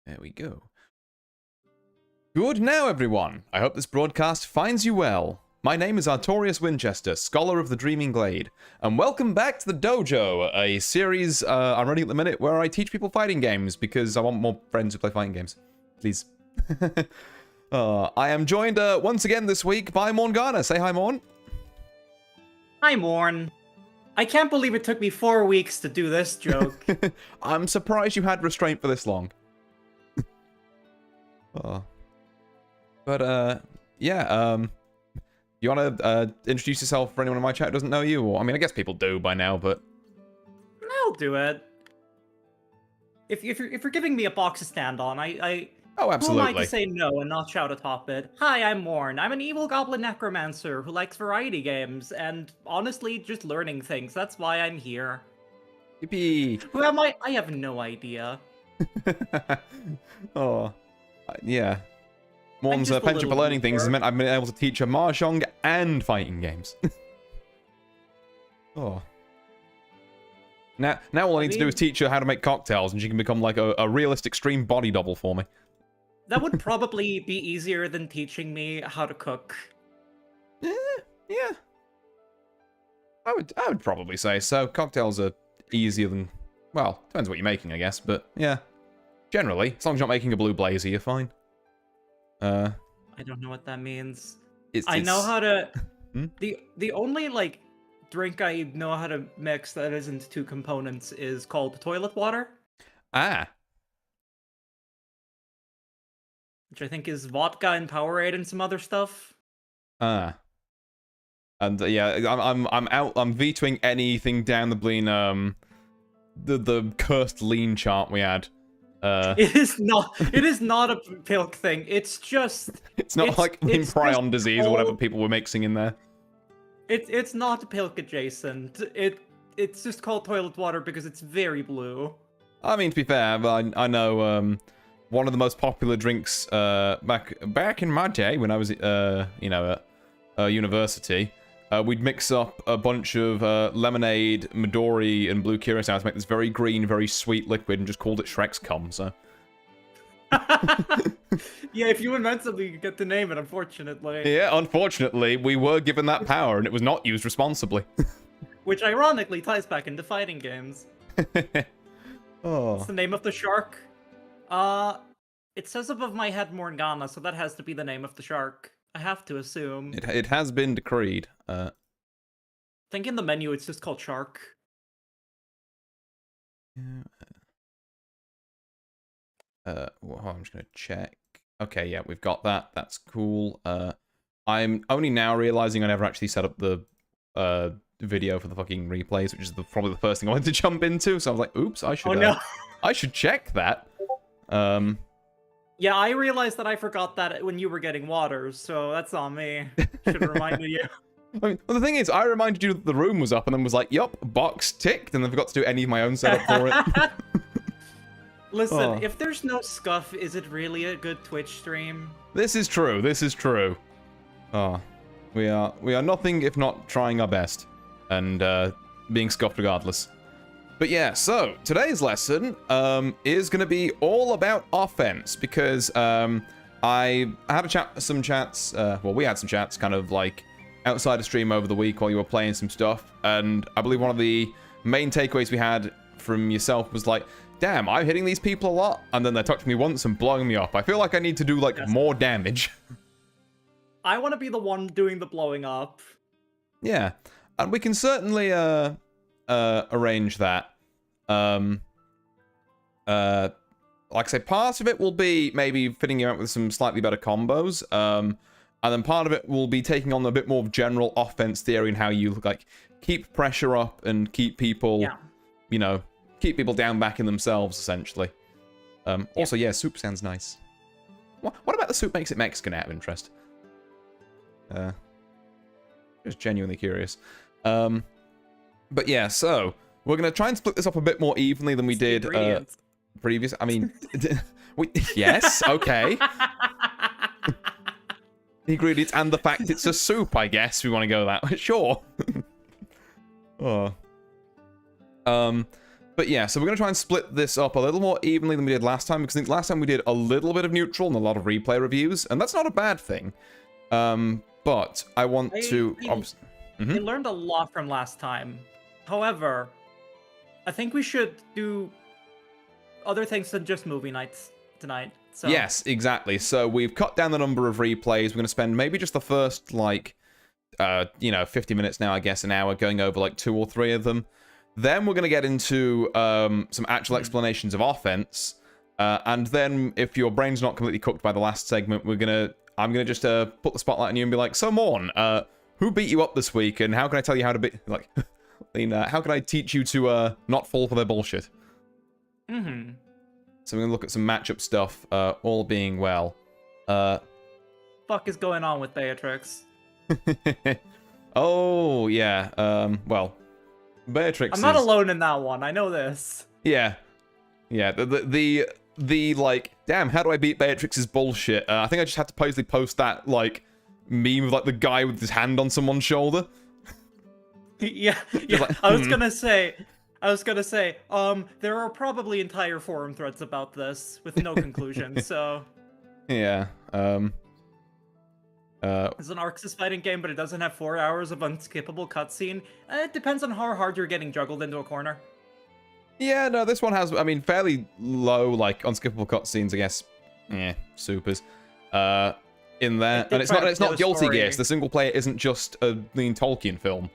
There we go. Good now, everyone. I hope this broadcast finds you well. My name is Artorius Winchester, Scholar of the Dreaming Glade, and welcome back to the Dojo, a series I'm running at the minute where I teach people fighting games because I want more friends who play fighting games. Please. I am joined once again this week by Mourn. Say hi, Mourn. Hi, Mourn. I can't believe it took me 4 weeks to do this joke. I'm surprised you had restraint for this long. But, yeah, you want to introduce yourself for anyone in my chat who doesn't know you? Or, I mean, I guess people do by now, but... I'll do it. If you're giving me a box to stand on, Oh, absolutely. Who am I to say no and not shout atop it? Hi, I'm Mourn. I'm an evil goblin necromancer who likes variety games and, honestly, just learning things. That's why I'm here. Yippee! Who am I? I have no idea. Oh, yeah. Mourn's penchant for learning things has meant I've been able to teach her mahjong and fighting games. Oh. Now all I need to do is teach her how to make cocktails, and she can become like a realistic stream body double for me. That would probably be easier than teaching me how to cook. Yeah. I would probably say so. Cocktails are easier than, well, depends what you're making, I guess, but yeah. Generally, as long as you're not making a blue blazer, you're fine. I don't know what that means. I know how to... Hmm? The only, like, drink I know how to mix that isn't two components is called toilet water. Ah. Which I think is vodka and Powerade and some other stuff. Ah. And yeah, I'm vetoing anything down the bleen, the cursed lean chart we had. It is not a pilk thing. It's just... It's not like prion disease or whatever people were mixing in there. It's not pilk adjacent. It's just called toilet water because it's very blue. I mean, to be fair, I know one of the most popular drinks back in my day when I was at university. We'd mix up a bunch of lemonade, Midori, and blue curacao to make this very green, very sweet liquid, and just called it Shrek's cum, so... Yeah, if you invent something, you get to name it, unfortunately. Yeah, unfortunately, we were given that power, and it was not used responsibly. Which ironically ties back into fighting games. Oh. What's the name of the shark? It says above my head Morgana, so that has to be the name of the shark. I have to assume. It has been decreed. I think in the menu it's just called Shark. Well, I'm just gonna check. Okay, yeah, we've got that. That's cool. I'm only now realizing I never actually set up the video for the fucking replays, which is probably the first thing I wanted to jump into. So I was like, oops, I should. Oh no! I should check that. Yeah, I realized that I forgot that when you were getting waters, so that's on me. Should have reminded you. I mean, well, the thing is, I reminded you that the room was up and then was like, yup, box ticked, and then forgot to do any of my own setup for it. Listen, Oh. if there's no scuff, is it really a good Twitch stream? This is true, this is true. Oh, we are nothing if not trying our best, and being scuffed regardless. But yeah, so today's lesson is going to be all about offense, because I had some chats, well, we had some chats kind of like outside of stream over the week while you were playing some stuff, and I believe one of the main takeaways we had from yourself was like, damn, I'm hitting these people a lot, and then they're touching me once and blowing me up. I feel like I need to do like more damage. I want to be the one doing the blowing up. Yeah, and we can certainly arrange that. Like I say, part of it will be maybe fitting you out with some slightly better combos, and then part of it will be taking on a bit more of general offense theory and how you like keep pressure up and keep people, you know, keep people down back in themselves essentially. Also, yeah, soup sounds nice. What about the soup makes it Mexican out of interest? Just genuinely curious. But yeah, so we're gonna try and split this up a bit more evenly than we did previous. I mean, yes, okay. The ingredients and the fact it's a soup, I guess we want to go that way. Sure. Oh. But yeah, so we're gonna try and split this up a little more evenly than we did last time, because I think last time we did a little bit of neutral and a lot of replay reviews, and that's not a bad thing. But I want to. I learned a lot from last time. However, I think we should do other things than just movie nights tonight. So. Yes, exactly. So we've cut down the number of replays. We're going to spend maybe just the first, like, 50 minutes now, I guess, an hour, going over, like, 2 or 3 of them. Then we're going to get into some actual explanations of offense. And then, if your brain's not completely cooked by the last segment, I'm going to just put the spotlight on you and be like, so, Mourn, who beat you up this week, and how can I tell you how to be, like, how can I teach you to not fall for their bullshit? Mm-hmm. So we're going to look at some matchup stuff, all being well. Fuck is going on with Beatrix? Oh, yeah. Well, Beatrix I'm not alone in that one. I know this. Yeah. Yeah, the like, damn, how do I beat Beatrix's bullshit? I think I just had to purposely post that, like, meme of, like, the guy with his hand on someone's shoulder. Yeah. Like, I was gonna say, there are probably entire forum threads about this with no conclusion, so... Yeah, It's an Arxis fighting game, but it doesn't have 4 hours of unskippable cutscene. It depends on how hard you're getting juggled into a corner. Yeah, no, this one has, I mean, fairly low, like, unskippable cutscenes, I guess. Yeah, supers. In there. And it's not Guilty Gear, so the single player isn't just a Tolkien film.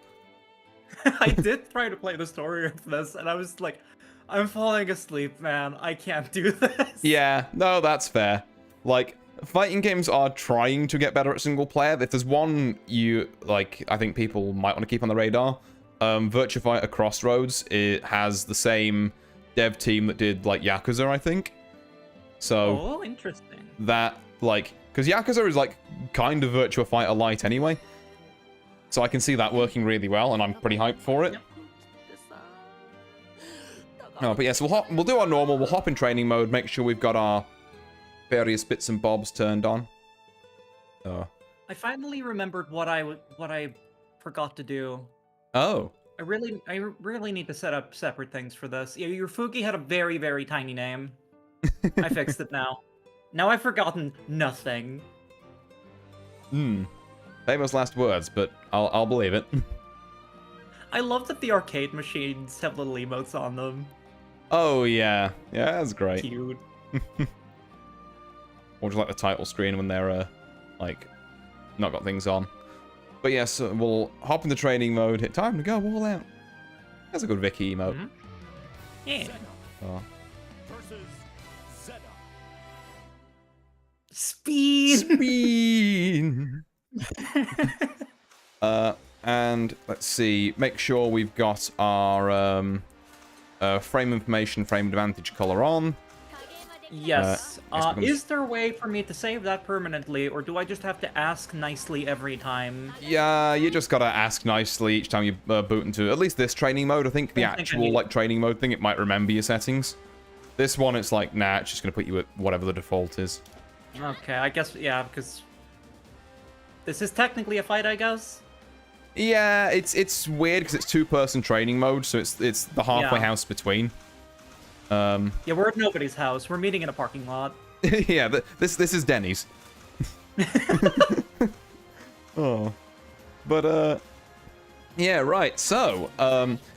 I did try to play the story of this, and I was like, I'm falling asleep, man. I can't do this. Yeah, no, that's fair. Like, fighting games are trying to get better at single player. If there's one I think people might want to keep on the radar, Virtua Fighter Crossroads, it has the same dev team that did, like, Yakuza, I think. So... Oh, interesting. That, like... Because Yakuza is, like, kind of Virtua Fighter light anyway. So I can see that working really well, and I'm pretty hyped for it. Oh, but yes, we'll do our normal. We'll hop in training mode, make sure we've got our various bits and bobs turned on. I finally remembered what I forgot to do. Oh. I really need to set up separate things for this. Yeah, your Fuki had a very, very tiny name. I fixed it now. Now I've forgotten nothing. Famous last words, but I'll believe it. I love that the arcade machines have little emotes on them. Oh, yeah. Yeah, that's great. Cute. Or just like the title screen when they're, like, not got things on. But yes, we'll hop into training mode. Hit time to go all out. That's a good Vicky emote. Yeah. Oh. Speed! And let's see. Make sure we've got our frame information, frame advantage color on. Yes. becomes... Is there a way for me to save that permanently, or do I just have to ask nicely every time? Yeah, you just gotta ask nicely each time you boot into at least this training mode. I think the actual like training mode thing, it might remember your settings. This one, it's like, nah, it's just gonna put you at whatever the default is. Okay, I guess, yeah, because this is technically a fight, I guess. Yeah, it's weird because it's two-person training mode, so it's the halfway house between. Yeah, we're at nobody's house. We're meeting in a parking lot. Yeah, this is Denny's. Oh, but yeah, right. So,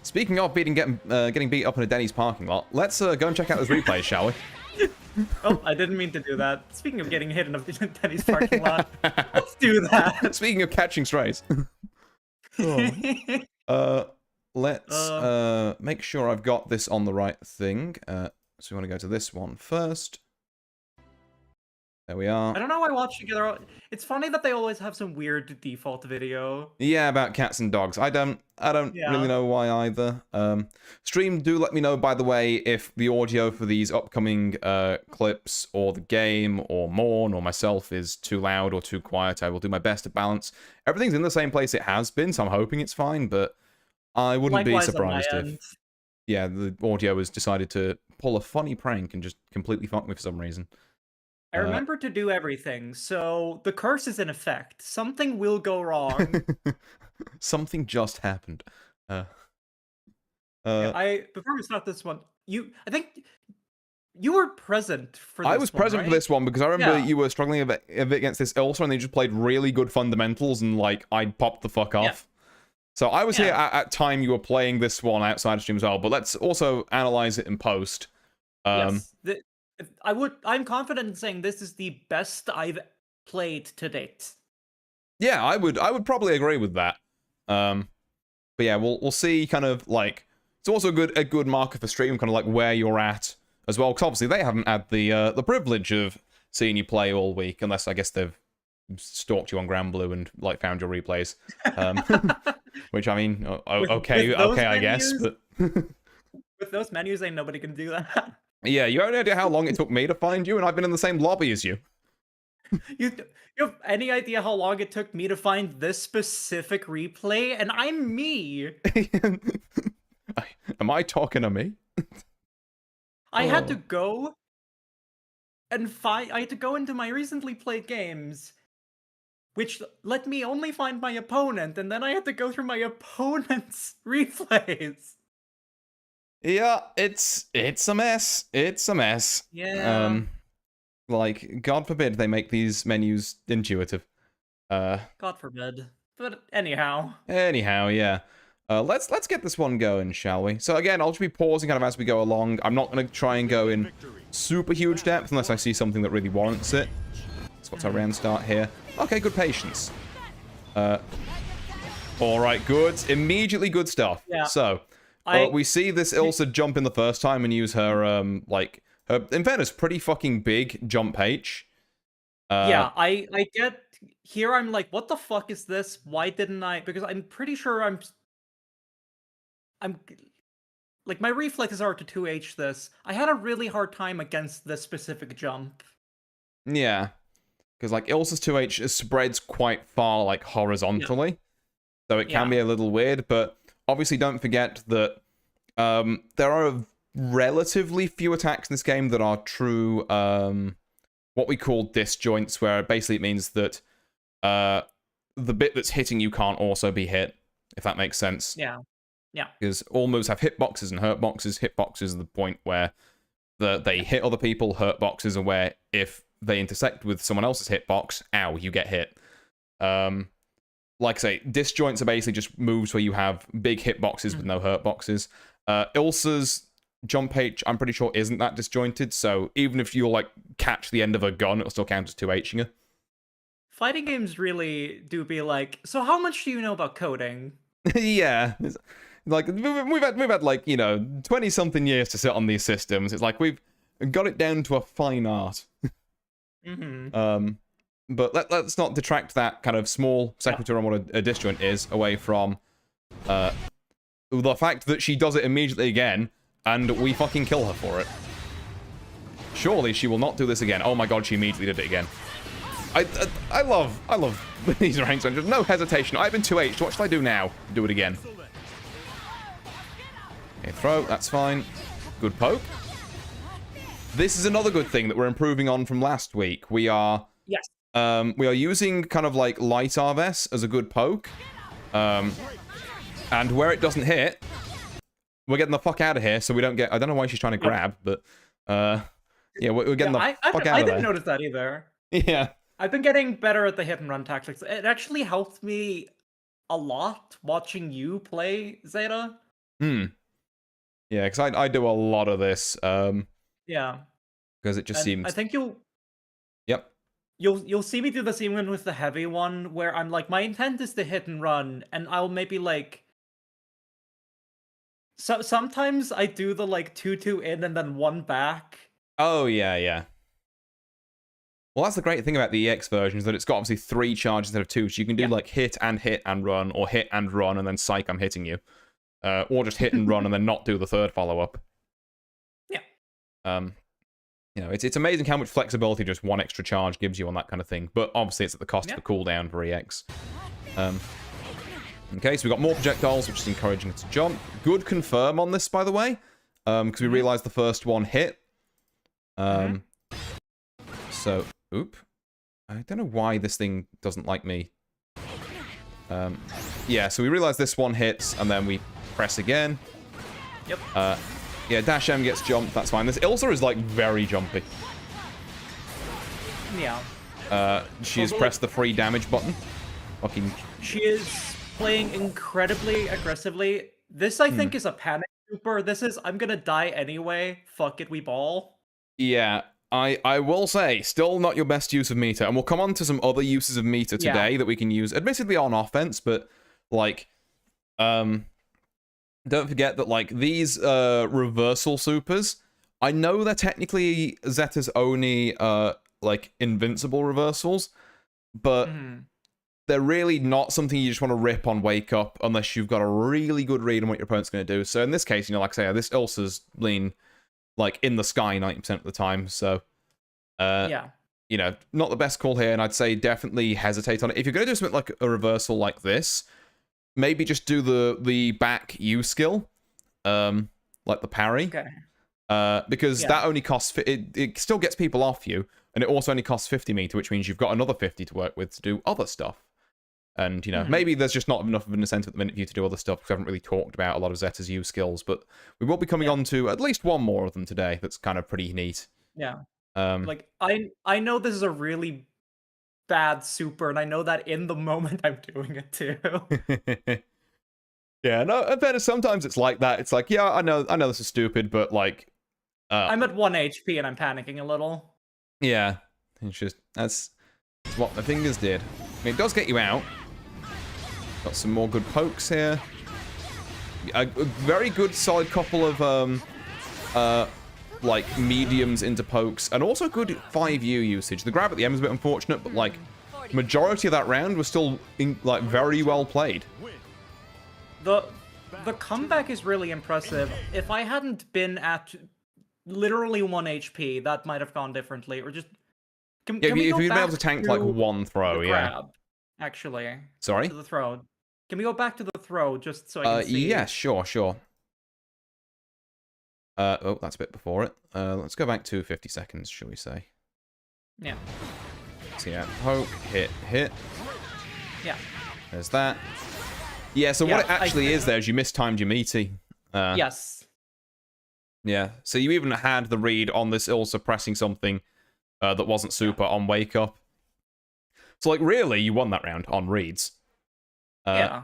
speaking of getting beat up in a Denny's parking lot, let's go and check out this replay, shall we? Oh, I didn't mean to do that. Speaking of getting hit in a Denny's parking lot, let's do that. Speaking of catching strays. Oh. Let's make sure I've got this on the right thing. So we want to go to this one first. There we are. I don't know why watching together. It's funny that they always have some weird default video. Yeah, about cats and dogs. I don't really know why either. Stream, do let me know, by the way, if the audio for these upcoming clips or the game or Mourn or myself is too loud or too quiet. I will do my best to balance. Everything's in the same place it has been, so I'm hoping it's fine, but I wouldn't be surprised if the audio has decided to pull a funny prank and just completely fuck me for some reason. I remember to do everything, so the curse is in effect. Something will go wrong. Something just happened. Before we start this one, I think you were present for this one, I was present for this one because I remember you were struggling a bit against this Ilsa, and they just played really good fundamentals, and like I popped the fuck off. Yeah. So I was here at time you were playing this one outside of stream as well, but let's also analyze it in post. Yes. I'm confident in saying this is the best I've played to date. Yeah, I would probably agree with that. But yeah, we'll see. Kind of like it's also a good marker for stream, kind of like where you're at as well. Because obviously they haven't had the privilege of seeing you play all week, unless I guess they've stalked you on Granblue and like found your replays. Which I mean, okay, I guess, but with those menus, ain't nobody can do that. Yeah, you have no idea how long it took me to find you, and I've been in the same lobby as you. You have any idea how long it took me to find this specific replay? And I'm me. Am I talking to me? I had to go and I had to go into my recently played games, which let me only find my opponent, and then I had to go through my opponent's replays. Yeah, it's a mess. It's a mess. Yeah. Like, God forbid they make these menus intuitive. God forbid. But anyhow. Anyhow, yeah. Let's get this one going, shall we? So again, I'll just be pausing kind of as we go along. I'm not going to try and go in super huge depth unless I see something that really warrants it. So what's our round start here? Okay, good patience. Alright, good. Immediately good stuff. Yeah. So... we see this Ilsa jump in the first time and use her, her, in fairness, pretty fucking big jump H. Yeah, I get, here I'm like, what the fuck is this? Why didn't I, because I'm pretty sure I'm, like, my reflexes are to 2H this. I had a really hard time against this specific jump. Yeah, because, like, Ilsa's 2H spreads quite far, like, horizontally. Yeah. So it can be a little weird, but... Obviously, don't forget that there are relatively few attacks in this game that are true, what we call disjoints, where basically it means that the bit that's hitting you can't also be hit, if that makes sense. Yeah. Yeah. Because all moves have hitboxes and hurtboxes. Hitboxes are the point where they hit other people. Hurtboxes are where if they intersect with someone else's hitbox, ow, you get hit. Like I say, disjoints are basically just moves where you have big hitboxes with no hurtboxes. Ilsa's jump H, I'm pretty sure, isn't that disjointed, so even if you'll, like, catch the end of a gun, it'll still count as 2Hing her. Fighting games really do be like, so how much do you know about coding? Yeah. Like, we've had, like, 20-something years to sit on these systems. It's like, we've got it down to a fine art. But let's not detract that kind of small secretary on what a disjoint is away from the fact that she does it immediately again, and we fucking kill her for it. Surely she will not do this again. Oh my god, she immediately did it again. I love these ranks. Just no hesitation. I've been 2H. What should I do now? Do it again. Okay, throw. That's fine. Good poke. This is another good thing that we're improving on from last week. We are using kind of like light RVS as a good poke. And where it doesn't hit, we're getting the fuck out of here so we don't get... I don't know why she's trying to grab, but... yeah, we're getting the fuck out of there. I didn't notice that either. Yeah. I've been getting better at the hit and run tactics. It actually helped me a lot watching you play Zeta. Yeah, because I do a lot of this. Yeah. Because it just seems... I think you'll... Yep. You'll see me do the same one with the heavy one, where I'm like, my intent is to hit and run, and I'll maybe like... So sometimes I do the like 2-2 in and then 1 back. Oh, yeah. Well, that's the great thing about the EX version, is that it's got obviously 3 charges instead of 2, so you can do like hit and run, or hit and run, and then psych, I'm hitting you. Or just hit and run and then not do the 3rd follow-up. Yeah. You know, it's amazing how much flexibility just 1 extra charge gives you on that kind of thing, but obviously it's at the cost of the cooldown for EX. Okay, so we've got more projectiles, which is encouraging us to jump. Good confirm on this, by the way, because we realized the first one hit. So, oop. I don't know why this thing doesn't like me. Yeah, so we realize this one hits, and then we press again. Yep. Yeah, Dash M gets jumped, that's fine. This Ilsa is, like, very jumpy. Yeah. She has pressed the free damage button. Fucking... She is playing incredibly aggressively. This, I think, is a panic super. This is, I'm gonna die anyway. Fuck it, we ball. Yeah, I will say, still not your best use of meter. And we'll come on to some other uses of meter today that we can use, admittedly on offense, but, like, don't forget that, like, these reversal supers, I know they're technically Zeta's only, like, invincible reversals, but they're really not something you just want to rip on Wake Up unless you've got a really good read on what your opponent's going to do. So in this case, you know, like I say, this Ilsa's lean, like, in the sky 90% of the time, so... you know, not the best call here, and I'd say definitely hesitate on it. If you're going to do something like a reversal like this, maybe just do the back U skill, like the parry. Okay. Because that only costs... It still gets people off you, and it also only costs 50 meter, which means you've got another 50 to work with to do other stuff. And, you know, maybe there's just not enough of an incentive at the minute for you to do other stuff, because I haven't really talked about a lot of Zeta's U skills, but we will be coming on to at least one more of them today that's kind of pretty neat. Yeah. Like, I know this is a really bad super, and I know that in the moment I'm doing it too. Yeah, no, in fairness, sometimes it's like that. It's like, yeah, I know this is stupid, but like... I'm at 1 HP and I'm panicking a little. Yeah, it's just, that's what my fingers did. I mean, it does get you out. Got some more good pokes here. A very good, solid couple of, like, mediums into pokes, and also good 5U usage. The grab at the end was a bit unfortunate, but, like, majority of that round was still, like, very well played. The comeback is really impressive. If I hadn't been at literally 1 HP, that might have gone differently, or just... Can if we you'd go been back able to tank, like, one throw, the yeah. grab, actually. Sorry? To the throw. Can we go back to the throw, just so I can see? Yeah, sure. Oh, that's a bit before it. Let's go back to 50 seconds, shall we say. Yeah. So yeah, poke, hit. Yeah. There's that. Yeah, so what it actually is there is you mistimed your meaty. Yes. Yeah, so you even had the read on this Ilsa pressing something that wasn't super on Wake Up. So, like, really, you won that round on reads. Yeah.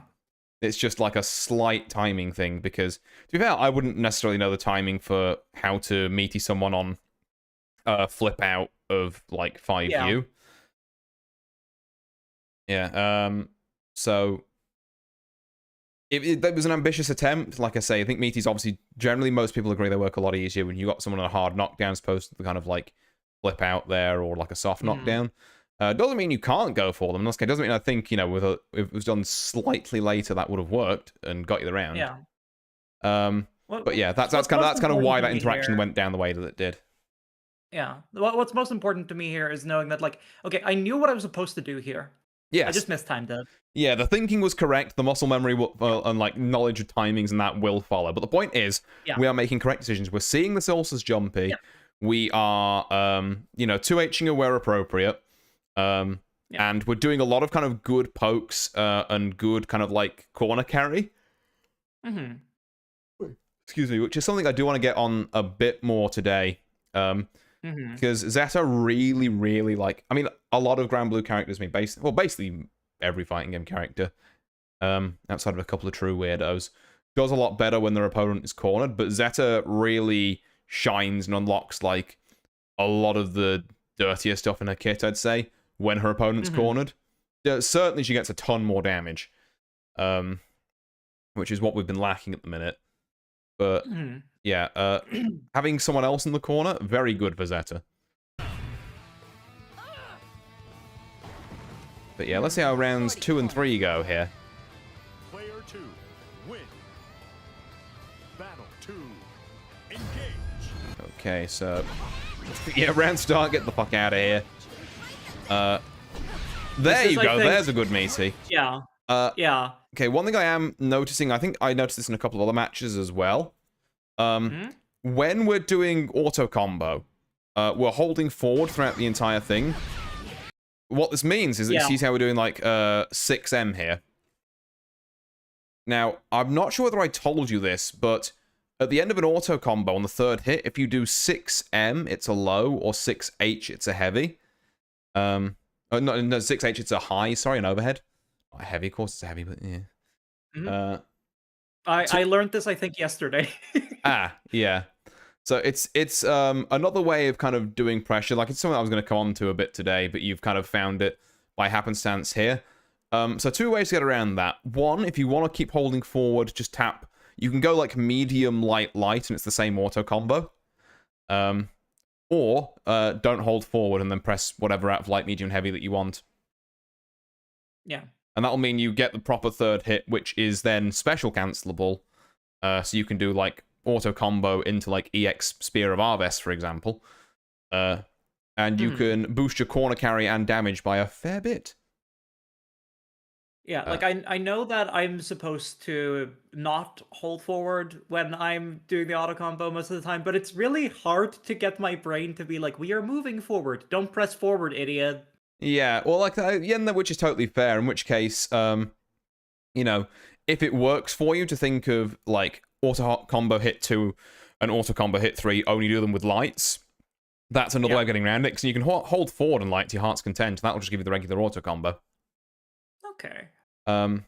It's just like a slight timing thing, because, to be fair, I wouldn't necessarily know the timing for how to meaty someone on flip out of, like, 5U. Yeah, so... That was an ambitious attempt. Like I say, I think meaties, obviously, generally most people agree they work a lot easier when you got someone on a hard knockdown as opposed to the kind of, like, flip out there or, like, a soft knockdown. Doesn't mean you can't go for them. It doesn't mean I think, you know, if it was done slightly later, that would have worked and got you the round. Yeah. But yeah, that's kind of why that interaction went down the way that it did. Yeah. What's most important to me here is knowing that, like, okay, I knew what I was supposed to do here. I Yes. just mistimed it. Yeah, the thinking was correct. The muscle memory and like knowledge of timings and that will follow. But the point is, Yeah. we are making correct decisions. We're seeing this ulcer's jumpy. Yeah. We are, 2Hing where appropriate. Yeah. And we're doing a lot of kind of good pokes and good kind of like corner carry. Mm-hmm. Excuse me, which is something I do want to get on a bit more today. Because Zeta really, really like. I mean, a lot of Grand Blue characters, basically every fighting game character, outside of a couple of true weirdos, does a lot better when their opponent is cornered. But Zeta really shines and unlocks like a lot of the dirtier stuff in her kit, I'd say, when her opponent's cornered. Certainly, she gets a ton more damage, which is what we've been lacking at the minute. But yeah, having someone else in the corner, very good for Zeta. But yeah, let's see how rounds 2 and 3 go here. Player 2, win. Battle 2, engage. Okay, so yeah, round start, get the fuck out of here. There you go, there's a good meaty. Yeah. Yeah. Okay, one thing I am noticing, I think I noticed this in a couple of other matches as well. When we're doing auto combo, we're holding forward throughout the entire thing. What this means is that you see how we're doing like 6M here. Now, I'm not sure whether I told you this, but at the end of an auto combo on the third hit, if you do 6M, it's a low, or 6H, it's a heavy. No, 6H, it's a high, sorry, an overhead. Not a heavy, of course it's a heavy, but yeah. I learned this, I think, yesterday. Yeah. So it's another way of kind of doing pressure. Like, it's something I was going to come on to a bit today, but you've kind of found it by happenstance here. So 2 ways to get around that. One, if you want to keep holding forward, just tap. You can go like medium, light, light, and it's the same auto combo. Or don't hold forward and then press whatever out of light, medium, heavy that you want. Yeah. And that'll mean you get the proper third hit, which is then special cancelable. So you can do like auto combo into like EX Spear of Arves, for example. And you can boost your corner carry and damage by a fair bit. Yeah, like I know that I'm supposed to not hold forward when I'm doing the auto combo most of the time, but it's really hard to get my brain to be like, we are moving forward. Don't press forward, idiot. Yeah, well, like, which is totally fair, in which case, if it works for you to think of, like, auto combo hit 2 and auto combo hit 3, only do them with lights, that's another way of getting around it, because you can hold forward and light to your heart's content, and that'll just give you the regular auto combo. Okay. But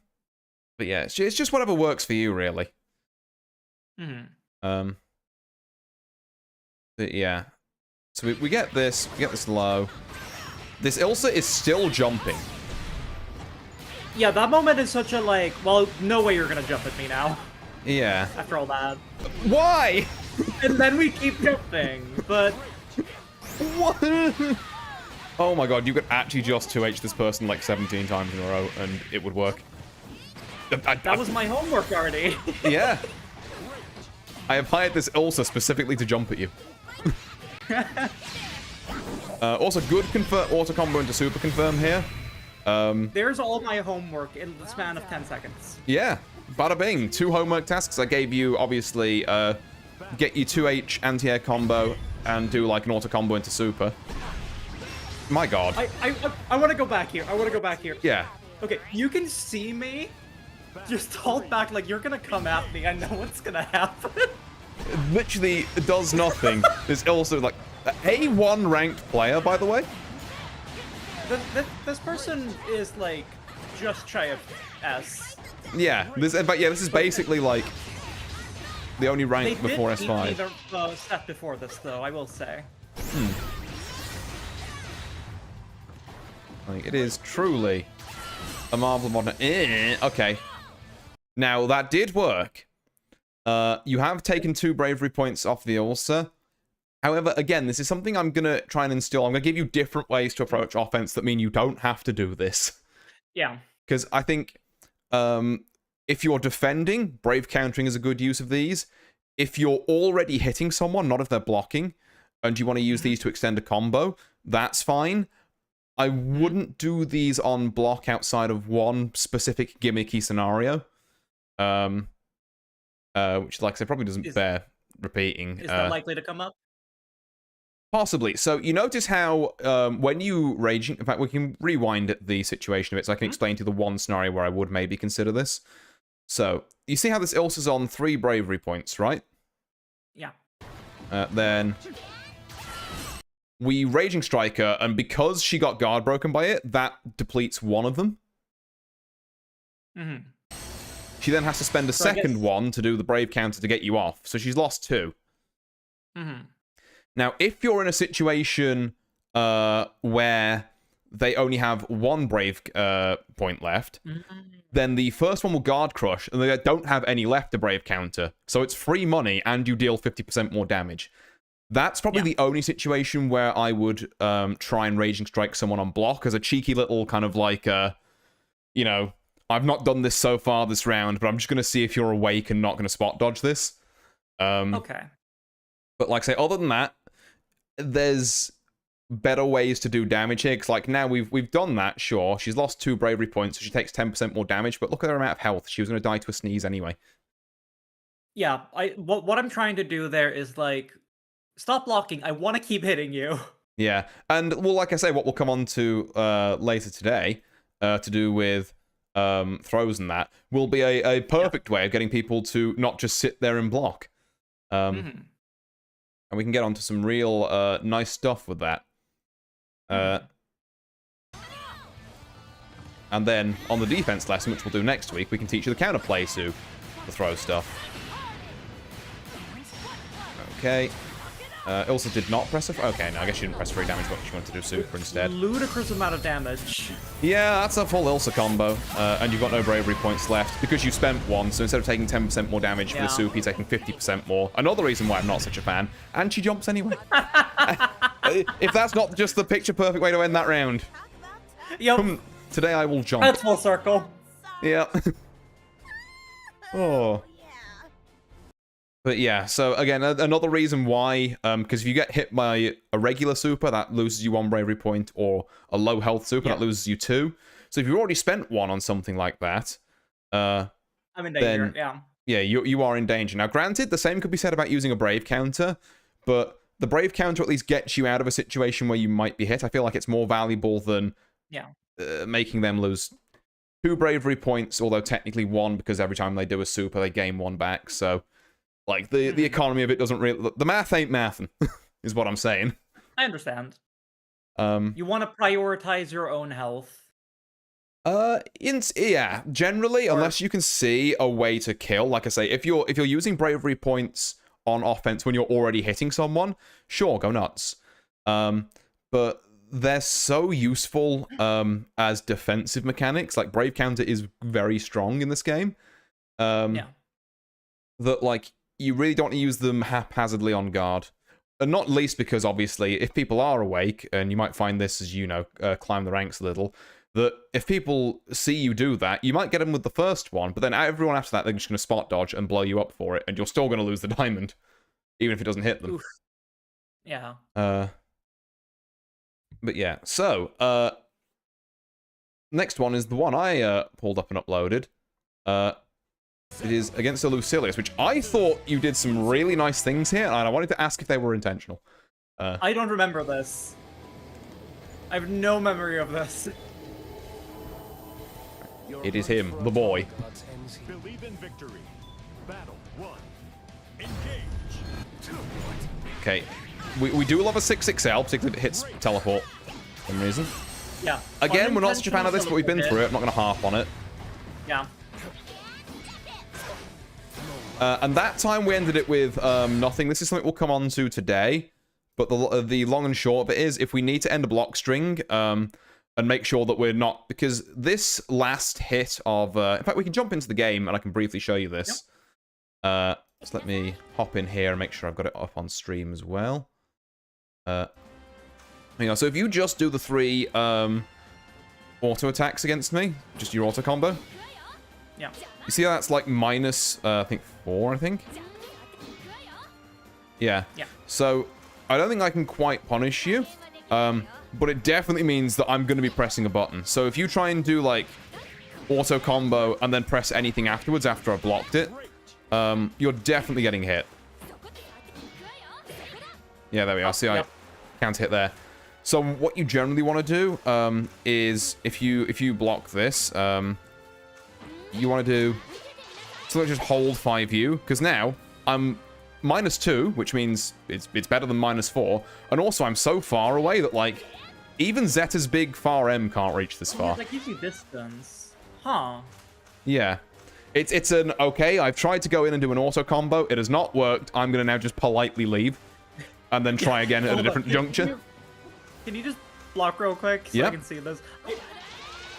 yeah, it's just whatever works for you, really. But yeah. So we get this low. This Ilsa is still jumping. Yeah, that moment is such a, like, well, no way you're gonna jump at me now. Yeah. After all that. Why? And then we keep jumping, but... What? Oh my god, you could actually just 2H this person like 17 times in a row, and it would work. That was my homework already. Yeah. I have hired this Ilsa specifically to jump at you. Also, good auto combo into super confirm here. There's all my homework in the span of 10 seconds. Yeah, bada bing. 2 homework tasks I gave you, obviously, get you 2H anti-air combo and do like an auto combo into super. My god. I want to go back here. Yeah. Okay, you can see me. Just hold back like you're gonna come at me. I know what's gonna happen. It literally does nothing. There's also like A1 ranked player, by the way. This person is like just shy of S. Yeah, this is basically like the only rank before S5. They did beat me the set before this, though, I will say. Like, it is truly a marvel of modern. Okay. Now, that did work. You have taken 2 bravery points off the ulcer. However, again, this is something I'm going to try and instill. I'm going to give you different ways to approach offense that mean you don't have to do this. Yeah. Because I think if you're defending, brave countering is a good use of these. If you're already hitting someone, not if they're blocking, and you want to use these to extend a combo, that's fine. I wouldn't do these on block outside of one specific gimmicky scenario. Which, like I said, probably doesn't bear repeating. Is that likely to come up? Possibly. So you notice how when you raging... In fact, we can rewind the situation a bit so I can explain to you the one scenario where I would maybe consider this. So, you see how this Ilsa's on 3 bravery points, right? Yeah. Then we Raging Strike her, and because she got guard broken by it, that depletes one of them. She then has to spend a second one to do the brave counter to get you off, so she's lost 2. Now, if you're in a situation where they only have 1 brave point left, then the first one will guard crush, and they don't have any left to brave counter. So it's free money, and you deal 50% more damage. That's probably the only situation where I would try and Raging Strike someone on block as a cheeky little kind of like, you know, I've not done this so far this round, but I'm just going to see if you're awake and not going to spot dodge this. Okay. But like I say, other than that, there's better ways to do damage here. Because like now we've done that, sure. She's lost 2 bravery points, so she takes 10% more damage. But look at her amount of health. She was going to die to a sneeze anyway. Yeah, what I'm trying to do there is like, stop blocking. I want to keep hitting you. Yeah, and well, like I say, what we'll come on to later today, to do with throws and that, will be a perfect way of getting people to not just sit there and block. And we can get onto some real nice stuff with that. And then on the defense lesson, which we'll do next week, we can teach you the counterplay to the throw stuff. Okay. Ilsa did not press a... Okay, no, I guess she didn't press free damage, but she wanted to do super instead. Ludicrous amount of damage. Yeah, that's a full Ilsa combo. And you've got no bravery points left because you spent 1, so instead of taking 10% more damage for the soup, you're taking 50% more. Another reason why I'm not such a fan. And she jumps anyway. If that's not just the picture-perfect way to end that round. Yep. Today I will jump. That's full circle. Yeah. Oh. But yeah, so again, another reason why, because if you get hit by a regular super, that loses you 1 bravery point, or a low health super, that loses you 2. So if you've already spent 1 on something like that, I'm in danger, yeah, you are in danger. Now, granted, the same could be said about using a brave counter, but the brave counter at least gets you out of a situation where you might be hit. I feel like it's more valuable than making them lose 2 bravery points, although technically 1, because every time they do a super, they gain 1 back, so... Like, the economy of it doesn't really... The math ain't mathin', is what I'm saying. I understand. You want to prioritize your own health. Yeah, generally, unless you can see a way to kill. Like I say, if you're using bravery points on offense when you're already hitting someone, sure, go nuts. But they're so useful as defensive mechanics. Like, brave counter is very strong in this game. That, like... You really don't want to use them haphazardly on guard. And not least because, obviously, if people are awake, and you might find this as, you know, climb the ranks a little, that if people see you do that, you might get them with the first one, but then everyone after that, they're just going to spot dodge and blow you up for it, and you're still going to lose the diamond, even if it doesn't hit them. Oof. Yeah. But yeah, so, next one is the one I pulled up and uploaded. It is against a Lucilius, which I thought you did some really nice things here, and I wanted to ask if they were intentional. I don't remember this. I have no memory of this. It is him, the boy. Believe in victory. Battle 1. Engage. Okay, we do love a 6XL, particularly if it hits teleport for some reason. Yeah. Again, we're not such a fan of this, but we've been through it. I'm not going to harp on it. Yeah. And that time we ended it with nothing. This is something we'll come on to today. But the long and short of it is, if we need to end a block string, and make sure that we're not... Because this last hit of... in fact, we can jump into the game, and I can briefly show you this. Yep. Just let me hop in here and make sure I've got it up on stream as well. You know, so if you just do the 3 auto attacks against me, just your auto combo. Yeah. You see how that's like minus, I think 4, I think? Yeah. Yeah. So, I don't think I can quite punish you. But it definitely means that I'm going to be pressing a button. So if you try and do, like, auto combo and then press anything afterwards after I blocked it, you're definitely getting hit. Yeah, there we are. See, I can't hit there. So what you generally want to do is if you block this, you want to do... So let's just hold 5U, because now I'm -2, which means it's better than -4, and also I'm so far away that, like, even Zeta's big far M can't reach this far. That gives you distance. Huh. Yeah. It's an, okay, I've tried to go in and do an auto combo, it has not worked, I'm going to now just politely leave, and then try again at a different juncture. Can you just block real quick so I can see this?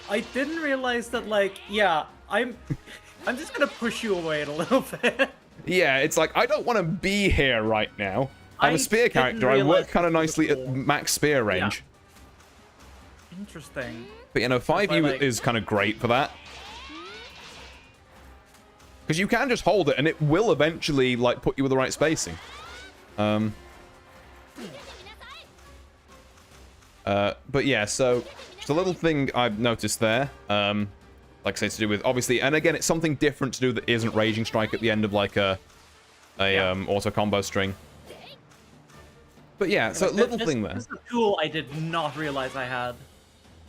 I didn't realize that, like, yeah, I'm just gonna push you away a little bit. Yeah, it's like, I don't want to be here right now. I'm a spear character, I work kind of nicely at max spear range. Yeah. Interesting. But, you know, 5U is kind of great for that. Because you can just hold it, and it will eventually, like, put you with the right spacing. But yeah, so just a little thing I've noticed there, like I say, to do with obviously, and again, it's something different to do that isn't Raging Strike at the end of like a auto combo string. But yeah, so little thing there. This is a tool I did not realize I had.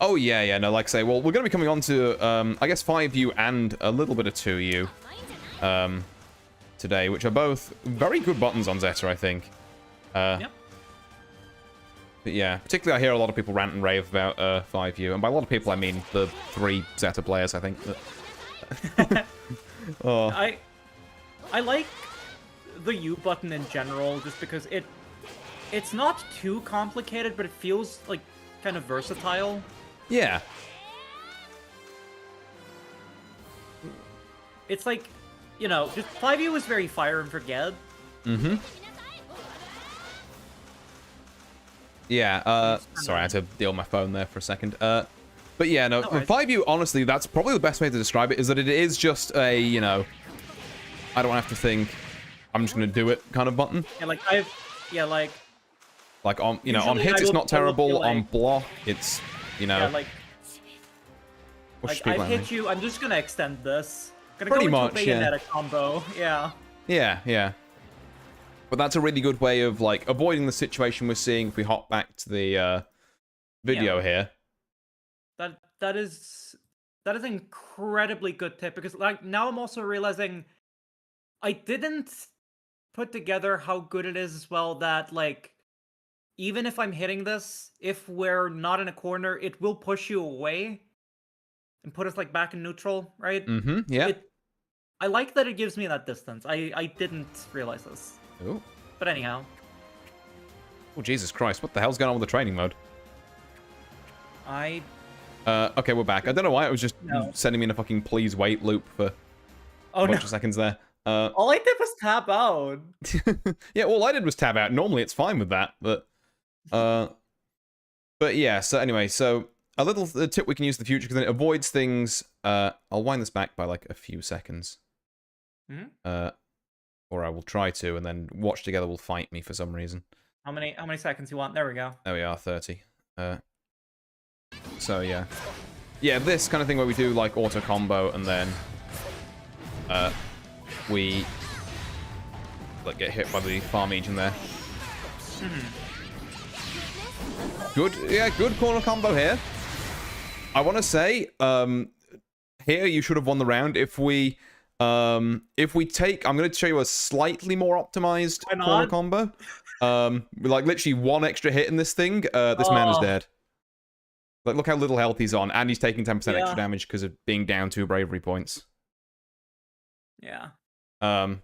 Oh yeah, no, like I say, well, we're going to be coming on to I guess 5U and a little bit of 2U today, which are both very good buttons on Zeta, I think. Yep. But yeah, particularly I hear a lot of people rant and rave about 5U, and by a lot of people I mean the 3 Zeta players, I think. Oh. I like the U button in general, just because it's not too complicated, but it feels like kind of versatile. Yeah. It's like, you know, just 5U is very fire and forget. Mm-hmm. Yeah, sorry, I had to deal with my phone there for a second. But yeah, no, for 5U, honestly, that's probably the best way to describe it, is that it is just a, you know, I don't have to think, I'm just going to do it kind of button. Yeah, like, Like, on, you know, on hits, it's not terrible. On block, it's, you know... Yeah, like I hit you, I'm just going to extend this. Gonna Pretty go into much, a Bayonetta combo, yeah. Yeah. But that's a really good way of, like, avoiding the situation we're seeing if we hop back to the video here. That is an incredibly good tip, because, like, now I'm also realizing I didn't put together how good it is as well that, like, even if I'm hitting this, if we're not in a corner, it will push you away and put us, like, back in neutral, right? Mm-hmm, yeah. I like that it gives me that distance. I didn't realize this. Ooh. But anyhow. Oh, Jesus Christ. What the hell's going on with the training mode? Okay, we're back. I don't know why it was just sending me in a fucking please wait loop for a bunch of seconds there. All I did was tab out. Yeah, all I did was tab out. Normally it's fine with that, but yeah, so anyway, so a little tip we can use in the future, because then it avoids things. I'll wind this back by like a few seconds. Mm-hmm. Or I will try to, and then Watch Together will fight me for some reason. How many seconds you want? There we go. There we are, 30. So yeah. Yeah, this kind of thing where we do like auto combo and then we like get hit by the farm agent there. Good, yeah, good corner combo here. I want to say, here you should have won the round if we take, I'm going to show you a slightly more optimized corner combo. Like literally one extra hit in this thing, this man is dead. Like, look how little health he's on, and he's taking 10% extra damage because of being down 2 bravery points. Yeah. Now,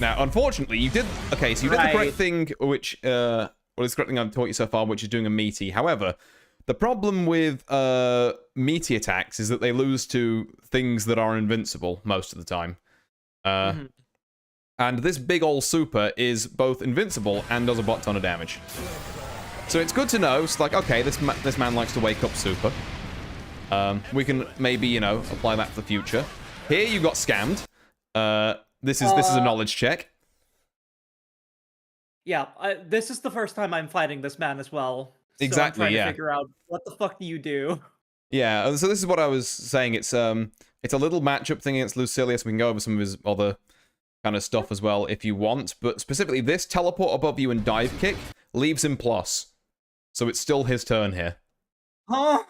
unfortunately, you did... Okay, so you did the correct thing, which... well, it's the correct thing I've taught you so far, which is doing a meaty. However, the problem with meaty attacks is that they lose to things that are invincible most of the time. And this big ol' super is both invincible and does a butt ton of damage. So it's good to know. It's like, okay, this man likes to wake up super. We can maybe, you know, apply that for the future. Here you got scammed. This is a knowledge check. Yeah, this is the first time I'm fighting this man as well. So Exactly, I'm trying yeah. to figure out what the fuck do you do? Yeah, so this is what I was saying. It's a little matchup thing against Lucilius. We can go over some of his other kind of stuff as well if you want. But specifically, this teleport above you and dive kick leaves him plus. So it's still his turn here. Huh?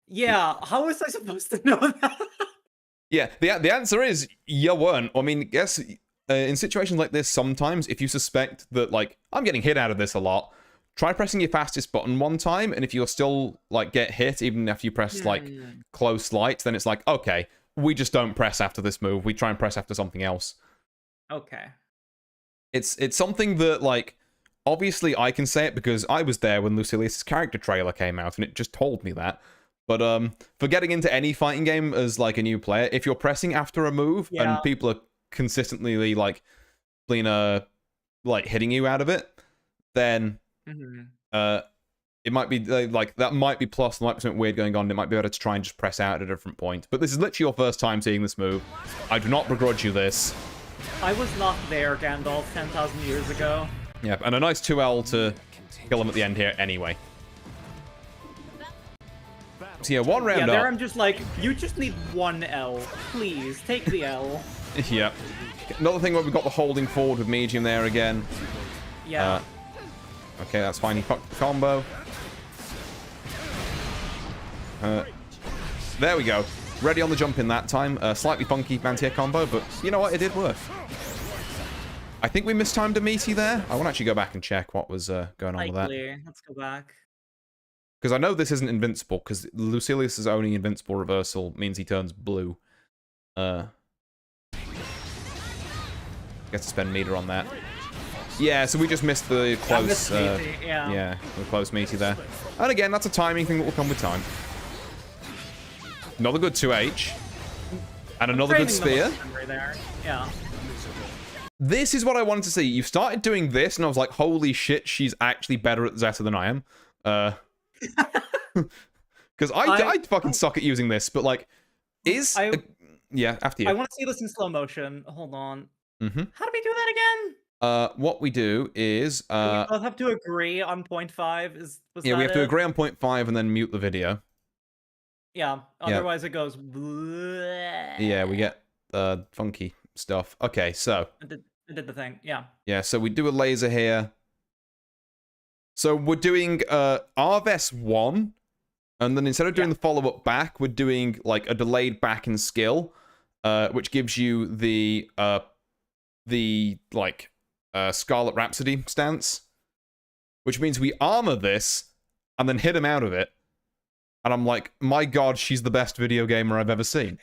Yeah, how was I supposed to know that? Yeah, the answer is you weren't. I mean, guess in situations like this, sometimes if you suspect that, like, I'm getting hit out of this a lot, try pressing your fastest button one time, and if you're still, like, get hit, even if you press, like, close light, then it's like, okay, we just don't press after this move. We try and press after something else. Okay. It's something that, like, obviously I can say it because I was there when Lucilius' character trailer came out, and it just told me that. But for getting into any fighting game as, like, a new player, if you're pressing after a move and people are consistently, like, hitting you out of it, then it might be, like, that might be plus, there might be something weird going on, and it might be better to try and just press out at a different point. But this is literally your first time seeing this move. I do not begrudge you this. I was not there, Gandalf, 10,000 years ago. Yeah, and a nice 2L to kill him at the end here anyway. So yeah, one round up. Yeah, there I'm just like, you just need one L. Please, take the L. Yep. Another thing where we've got the holding forward with medium there again. Yeah. Okay, that's fine. He fucked the combo. There we go. Ready on the jump in that time. Slightly funky anti-air combo, but you know what? It did work. I think we mistimed a meaty there. I want to actually go back and check what was going on with that. Let's go back. Because I know this isn't invincible, because Lucilius' only invincible reversal means he turns blue. Gets to spend meter on that. Yeah, so we just missed the close... yeah, the close meaty there. And again, that's a timing thing that will come with time. Another good 2H. And another good spear. There. Yeah. This is what I wanted to see. You started doing this, and I was like, holy shit, she's actually better at Zeta than I am. Because I fucking suck at using this, but like, yeah, after you. I want to see this in slow motion. Hold on. Mm-hmm. How do we do that again? What we do is we both have to agree on 0.5. We have to agree on 0.5 and then mute the video. Yeah, otherwise it goes. Bleh. Yeah, we get funky stuff. Okay, so I did the thing. Yeah. Yeah, so we do a laser here. So we're doing Arves 1, and then instead of doing the follow-up back, we're doing like a delayed back and skill, which gives you the Scarlet Rhapsody stance, which means we armor this and then hit him out of it. And I'm like, my god, she's the best video gamer I've ever seen.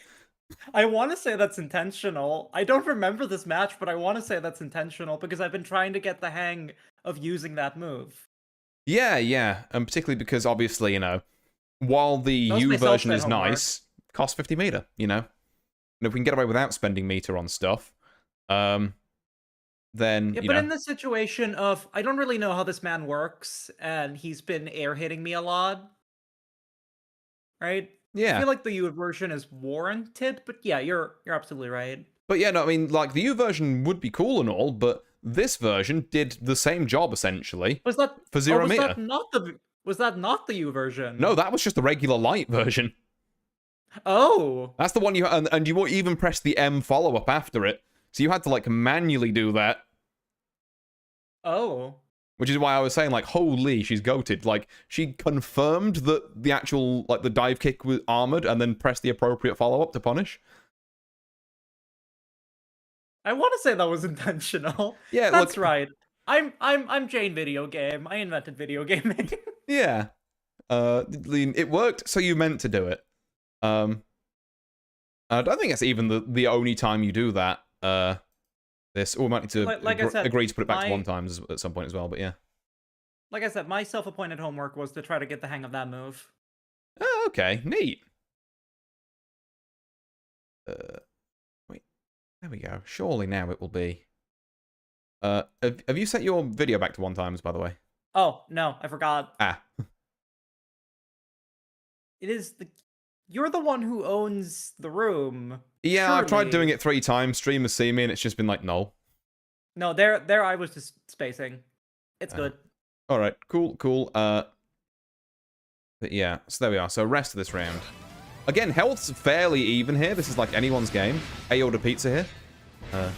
I want to say that's intentional. I don't remember this match, but I want to say that's intentional because I've been trying to get the hang of using that move. Yeah, and particularly because obviously, you know, while the U version is nice, costs 50 meter, you know? And if we can get away without spending meter on stuff, then, yeah, but in the situation of, I don't really know how this man works, and he's been air hitting me a lot, right? Yeah. I feel like the U version is warranted, but yeah, you're absolutely right. But yeah, no, I mean, like, the U version would be cool and all, but this version did the same job, essentially. Was that for 0 meter? Was that not the U version? No, that was just the regular light version. Oh. That's the one you... And you even press the M follow-up after it. So you had to, like, manually do that. Oh. Which is why I was saying, like, holy, she's goated. Like, she confirmed that the actual, like, the dive kick was armored and then pressed the appropriate follow-up to punish. I want to say that was intentional. Yeah, that's right. I'm Jane Video Game. I invented video gaming. Yeah. It worked, so you meant to do it. I don't think it's even the only time you do that. We might need to agree to put it back to 1 time at some point as well, but yeah. Like I said, my self-appointed homework was to try to get the hang of that move. Oh, okay. Neat. Wait. There we go. Surely now it will be. Have you set your video back to 1 times, by the way? Oh, no. I forgot. Ah. It is You're the one who owns the room. Yeah, surely. I've tried doing it 3 times. Streamers see me, and it's just been like, no. No, there I was just spacing. It's good. All right, cool. But yeah, so there we are. So rest of this round. Again, health's fairly even here. This is like anyone's game. Hey, order pizza here.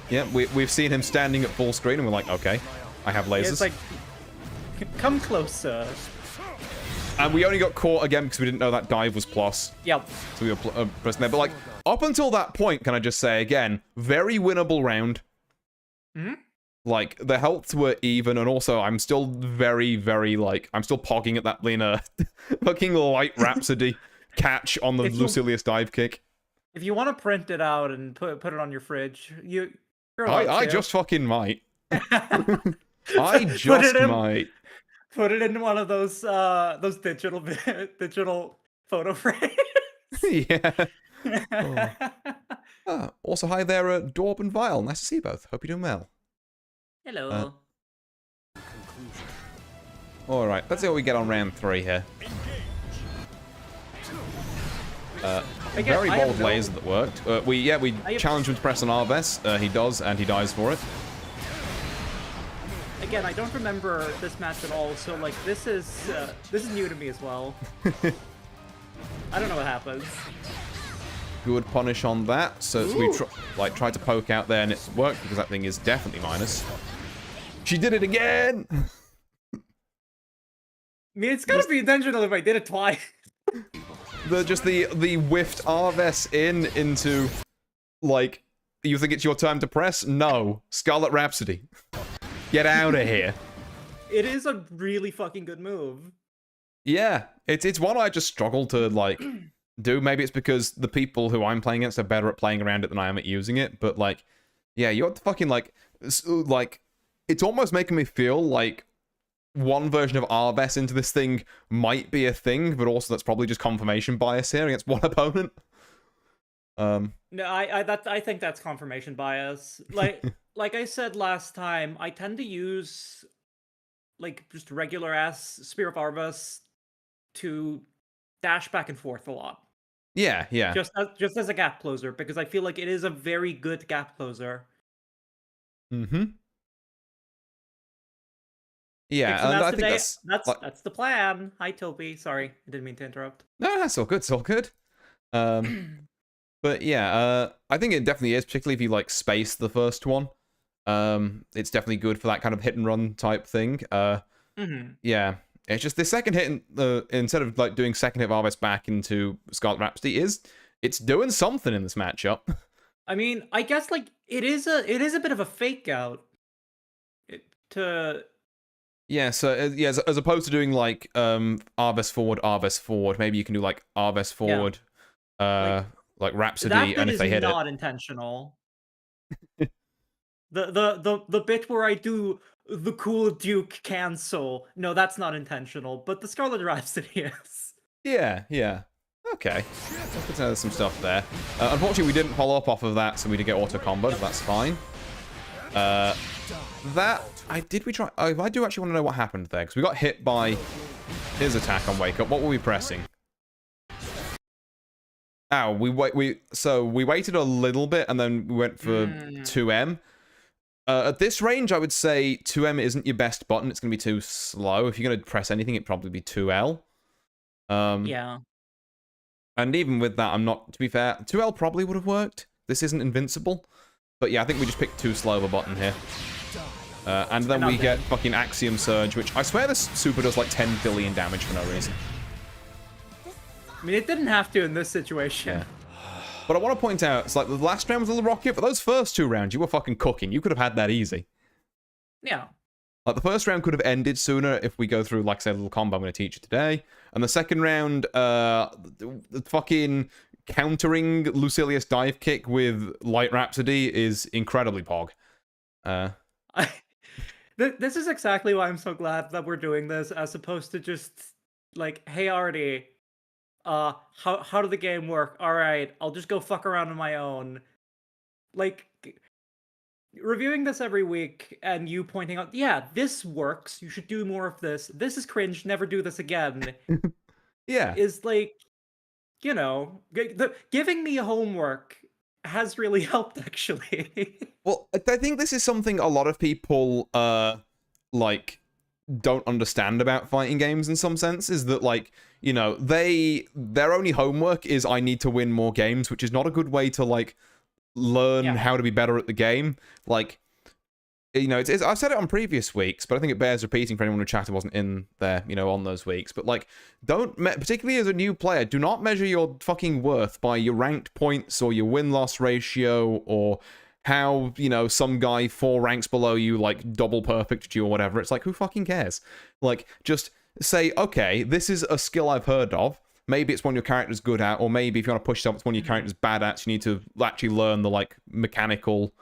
Yeah, we've seen him standing at full screen, and we're like, okay, I have lasers. It's like, come closer. And we only got caught again because we didn't know that dive was plus. Yep. So we were pressing there. But like, up until that point, can I just say again, very winnable round. Hmm? Like, the healths were even, and also I'm still very, very, like, I'm still pogging at that Lena fucking light Rhapsody catch on the Lucilius dive kick. If you want to print it out and put it on your fridge, you're I just fucking might. I just might. Put it in one of those digital photo frames. Yeah. Also, hi there, Dorb and Vile. Nice to see you both. Hope you're doing well. Hello. Alright, let's see what we get on round 3 here. Very bold laser that worked. We challenged him to press on Arves. He does, and he dies for it. Again, I don't remember this match at all, so like this is new to me as well. I don't know what happens. Good punish on that. So we tried to poke out there, and it worked because that thing is definitely minus. She did it again. I mean, it's gotta be intentional if I did it twice. The whiffed Arves into, like, you think it's your time to press? No. Scarlet Rhapsody. Get out of here. It is a really fucking good move. Yeah. It's one I just struggle to, like, do. Maybe it's because the people who I'm playing against are better at playing around it than I am at using it. But, like, yeah, you're fucking, like, it's almost making me feel like one version of Arves into this thing might be a thing, but also that's probably just confirmation bias here against one opponent. No, I think that's confirmation bias. Like I said last time, I tend to use like just regular ass Spear of Arves to dash back and forth a lot. Yeah. Just as a gap closer, because I feel like it is a very good gap closer. Mm-hmm. Yeah, and I think that's the plan. Hi, Toby. Sorry, I didn't mean to interrupt. No, that's all good. It's all good. But yeah, I think it definitely is, particularly if you like space the first one. It's definitely good for that kind of hit and run type thing. Yeah, it's just the second hit, instead of like doing second hit Arves back into Scarlet Rhapsody, it's doing something in this matchup. I mean, I guess like it is a bit of a fake out. Yeah, so as opposed to doing like Arves forward, maybe you can do like Arves forward, like Rhapsody, and if they hit it, not intentional. The bit where I do the cool Duke cancel, no, that's not intentional. But the Scarlet Rhapsody is. Yeah. Okay, let's know some stuff there. Unfortunately, we didn't follow up off of that, so we did get auto combo. That's fine. I do actually want to know what happened there, because we got hit by his attack on Wake Up. What were we pressing? Ow, we waited a little bit, and then we went for 2M. At this range, I would say 2M isn't your best button. It's going to be too slow. If you're going to press anything, it'd probably be 2L. Yeah. And even with that, to be fair, 2L probably would have worked. This isn't invincible. But yeah, I think we just picked too slow of a button here. And then we get fucking Axiom Surge, which I swear this super does like 10 billion damage for no reason. I mean, it didn't have to in this situation. Yeah. But I want to point out, it's like the last round was a little rocky, but those first 2 rounds, you were fucking cooking. You could have had that easy. Yeah. Like, the first round could have ended sooner if we go through, like, say, a little combo I'm going to teach you today. And the second round, the fucking countering Lucilius dive kick with Light Rhapsody is incredibly pog. This is exactly why I'm so glad that we're doing this, as opposed to just like, hey Artie, how did the game work? All right, I'll just go fuck around on my own. Like, reviewing this every week and you pointing out, yeah, this works. You should do more of this. This is cringe. Never do this again. Yeah, is like, you know, giving me homework has really helped, actually. Well, I think this is something a lot of people like don't understand about fighting games in some sense, is that, like, you know, their only homework is I need to win more games, which is not a good way to, like, learn how to be better at the game. Like, you know, I've said it on previous weeks, but I think it bears repeating for anyone who chatted wasn't in there, you know, on those weeks. But, like, particularly as a new player, do not measure your fucking worth by your ranked points or your win-loss ratio or how, you know, some guy 4 ranks below you, like, double perfected you or whatever. It's like, who fucking cares? Like, just say, okay, this is a skill I've heard of. Maybe it's one your character's good at, or maybe if you want to push yourself, it's one your character's bad at, so you need to actually learn the, like, mechanical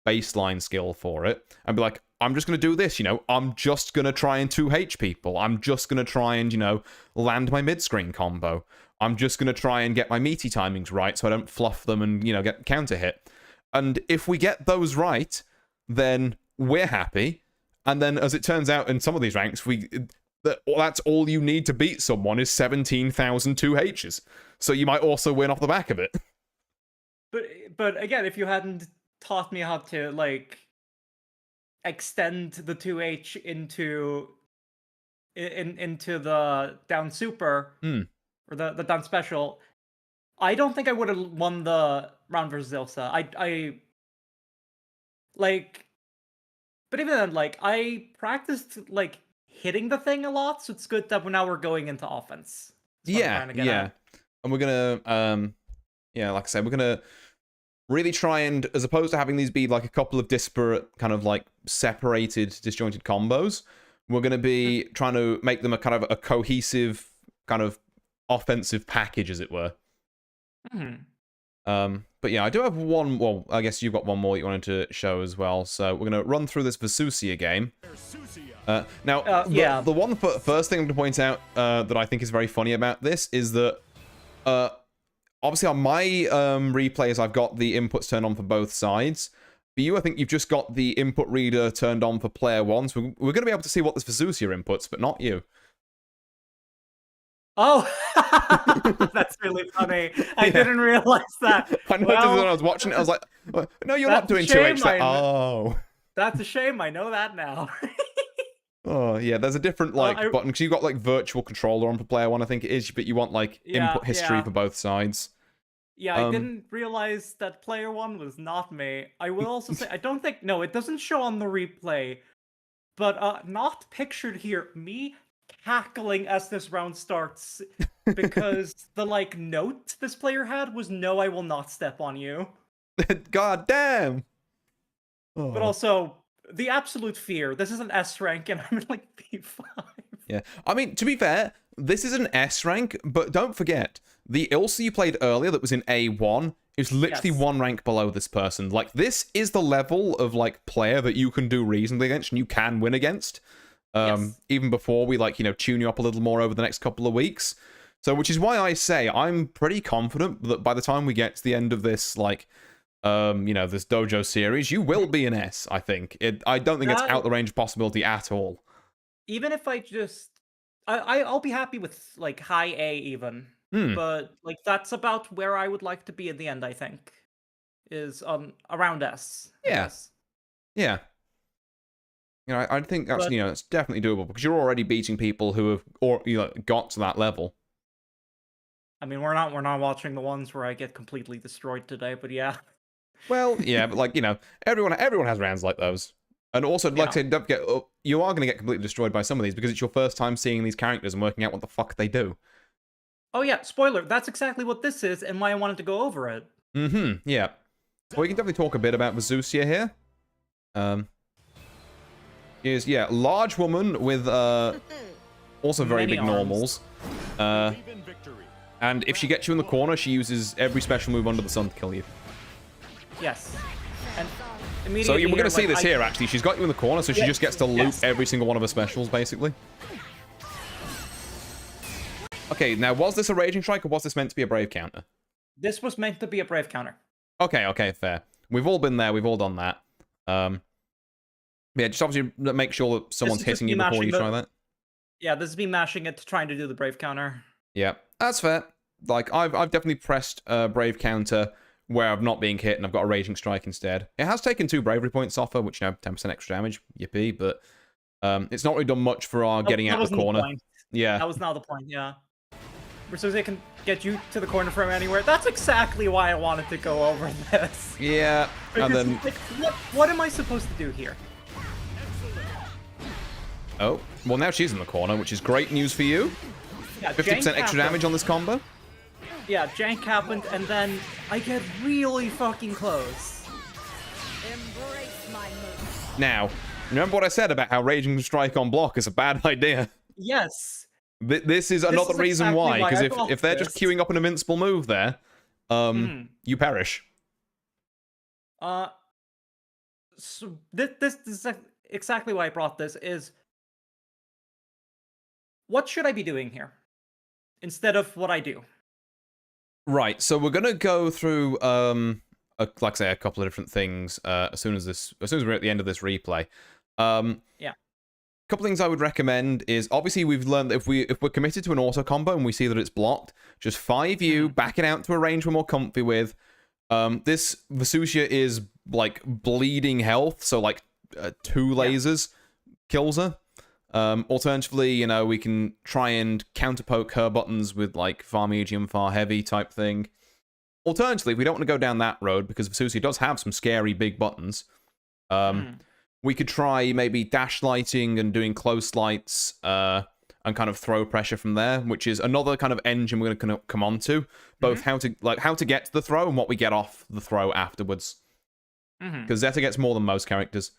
baseline skill for it, and be like, I'm just going to do this, you know, I'm just going to try and 2H people. I'm just going to try and, you know, land my mid-screen combo. I'm just going to try and get my meaty timings right so I don't fluff them and, you know, get counter hit. And if we get those right, then we're happy. And then, as it turns out, in some of these ranks, that's all you need to beat someone is 17,000 2Hs. So you might also win off the back of it. But again, if you hadn't taught me how to, like, extend the 2H into the down super or the down special, I don't think I would have won the round versus Ilsa. I like, but even then, like, I practiced, like, hitting the thing a lot, so it's good that now we're going into offense. Yeah. And we're gonna like I said, we're gonna really try and, as opposed to having these be like a couple of disparate, kind of like separated, disjointed combos, we're going to be trying to make them a kind of a cohesive, kind of offensive package, as it were. But yeah, I do have one. Well, I guess you've got one more you wanted to show as well. So we're going to run through this Vesusia game. Now, the one first thing I'm going to point out that I think is very funny about this is that obviously on my replays, I've got the inputs turned on for both sides. For you, I think you've just got the input reader turned on for player 1, so we're going to be able to see what this Vesusia inputs, but not you. Oh, that's really funny. I didn't realize that. I noticed when I was watching it, I was like, no, you're not doing 2H. Like, oh. That's a shame. I know that now. Oh, yeah, there's a different, like, button, because you've got, like, virtual controller on for player 1, I think it is, but you want, like, input history for both sides. Yeah, I didn't realize that player 1 was not me. I will also say, I don't think, no, it doesn't show on the replay, but not pictured here, me cackling as this round starts, because the, like, note this player had was, no, I will not step on you. God damn! Oh. But also, the absolute fear. This is an S rank, and I'm in, like, P5. Yeah, I mean, to be fair, this is an S rank, but don't forget, the Ilsa you played earlier that was in A1 is literally one rank below this person. Like, this is the level of, like, player that you can do reasonably against and you can win against. Even before we, like, you know, tune you up a little more over the next couple of weeks. So, which is why I say I'm pretty confident that by the time we get to the end of this, like, you know, this dojo series, you will be an S, I think. I don't think it's out the range of possibility at all. Even if I just... I'll be happy with, like, high A even. But, like, that's about where I would like to be in the end, I think. Is around S. Yes. Yeah. You know, I think that's, you know, it's definitely doable because you're already beating people who have, or you know, got to that level. I mean, we're not watching the ones where I get completely destroyed today, but yeah. Well, yeah, but, like, you know, everyone has rounds like those. And also, like I said, don't forget, you are going to get completely destroyed by some of these because it's your first time seeing these characters and working out what the fuck they do. Oh yeah, spoiler, that's exactly what this is and why I wanted to go over it. Yeah. Well, we can definitely talk a bit about Vesusia here. Is, yeah, large woman with, also very big normals. And if she gets you in the corner, she uses every special move under the sun to kill you. Yes. And so we're going to see this here, actually. She's got you in the corner, so she just gets to loop every single one of her specials, basically. Okay, now, was this a Raging Strike, or was this meant to be a Brave counter? This was meant to be a Brave counter. Okay, fair. We've all been there, we've all done that. Yeah, just obviously make sure that someone's hitting you before you try that. Yeah, this is me mashing it to trying to do the Brave counter. Yeah, that's fair. Like, I've definitely pressed Brave counter where I'm not being hit and I've got a Raging Strike instead. It has taken 2 bravery points off her, which, 10% extra damage, yippee, but it's not really done much for our getting out of the corner. Yeah. That was not the point, yeah. So they can get you to the corner from anywhere. That's exactly why I wanted to go over this. Yeah, because, and then... like, what am I supposed to do here? Oh, well now she's in the corner, which is great news for you. Yeah, 50% extra damage on this combo. Yeah, jank happened, and then I get really fucking close. Embrace my move. Now, remember what I said about how Raging Strike on block is a bad idea? Yes. This is another reason exactly why, because if they're just queuing up an invincible move there, you perish. So this is exactly why I brought this, is what should I be doing here instead of what I do? Right, so we're gonna go through like I say, a couple of different things as soon as we're at the end of this replay. Yeah. A couple things I would recommend is, obviously we've learned that if we're committed to an auto combo and we see that it's blocked, just 5U, back it out to a range we're more comfy with. This Vesusia is like bleeding health, so like 2 lasers kills her. Alternatively, we can try and counterpoke her buttons with like far medium, far heavy type thing. Alternatively, if we don't want to go down that road, because Vesusia does have some scary big buttons, we could try maybe dash lighting and doing close lights and kind of throw pressure from there, which is another kind of engine we're going to come on to, both how to get to the throw and what we get off the throw afterwards. Because Zeta gets more than most characters,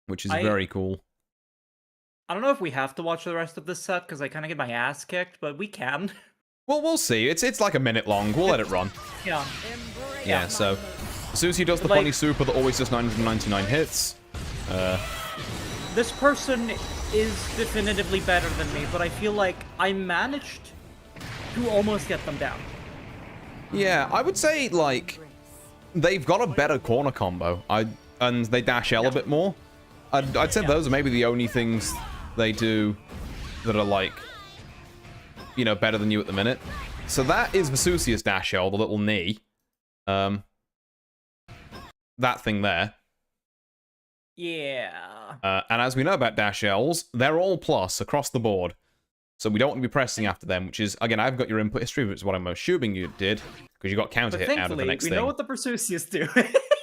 which is very cool. I don't know if we have to watch the rest of this set, because I kind of get my ass kicked, but we can. Well, we'll see. It's like a minute long. We'll let it run. Yeah. Yeah, so Susie does the funny super that always does 999 hits. This person is definitively better than me, but I feel like I managed to almost get them down. Yeah, I would say, like, they've got a better corner combo. And they dash L a bit more. I'd say those are maybe the only things they do that are, like, better than you at the minute. So that is Vesusia's dash L, the little knee. That thing there. Yeah. And as we know about dash Ls, they're all plus across the board. So we don't want to be pressing after them, which is, again, I've got your input history, which is what I'm assuming you did, because you got counter hit out of the next thing. we know what the Vesusias do.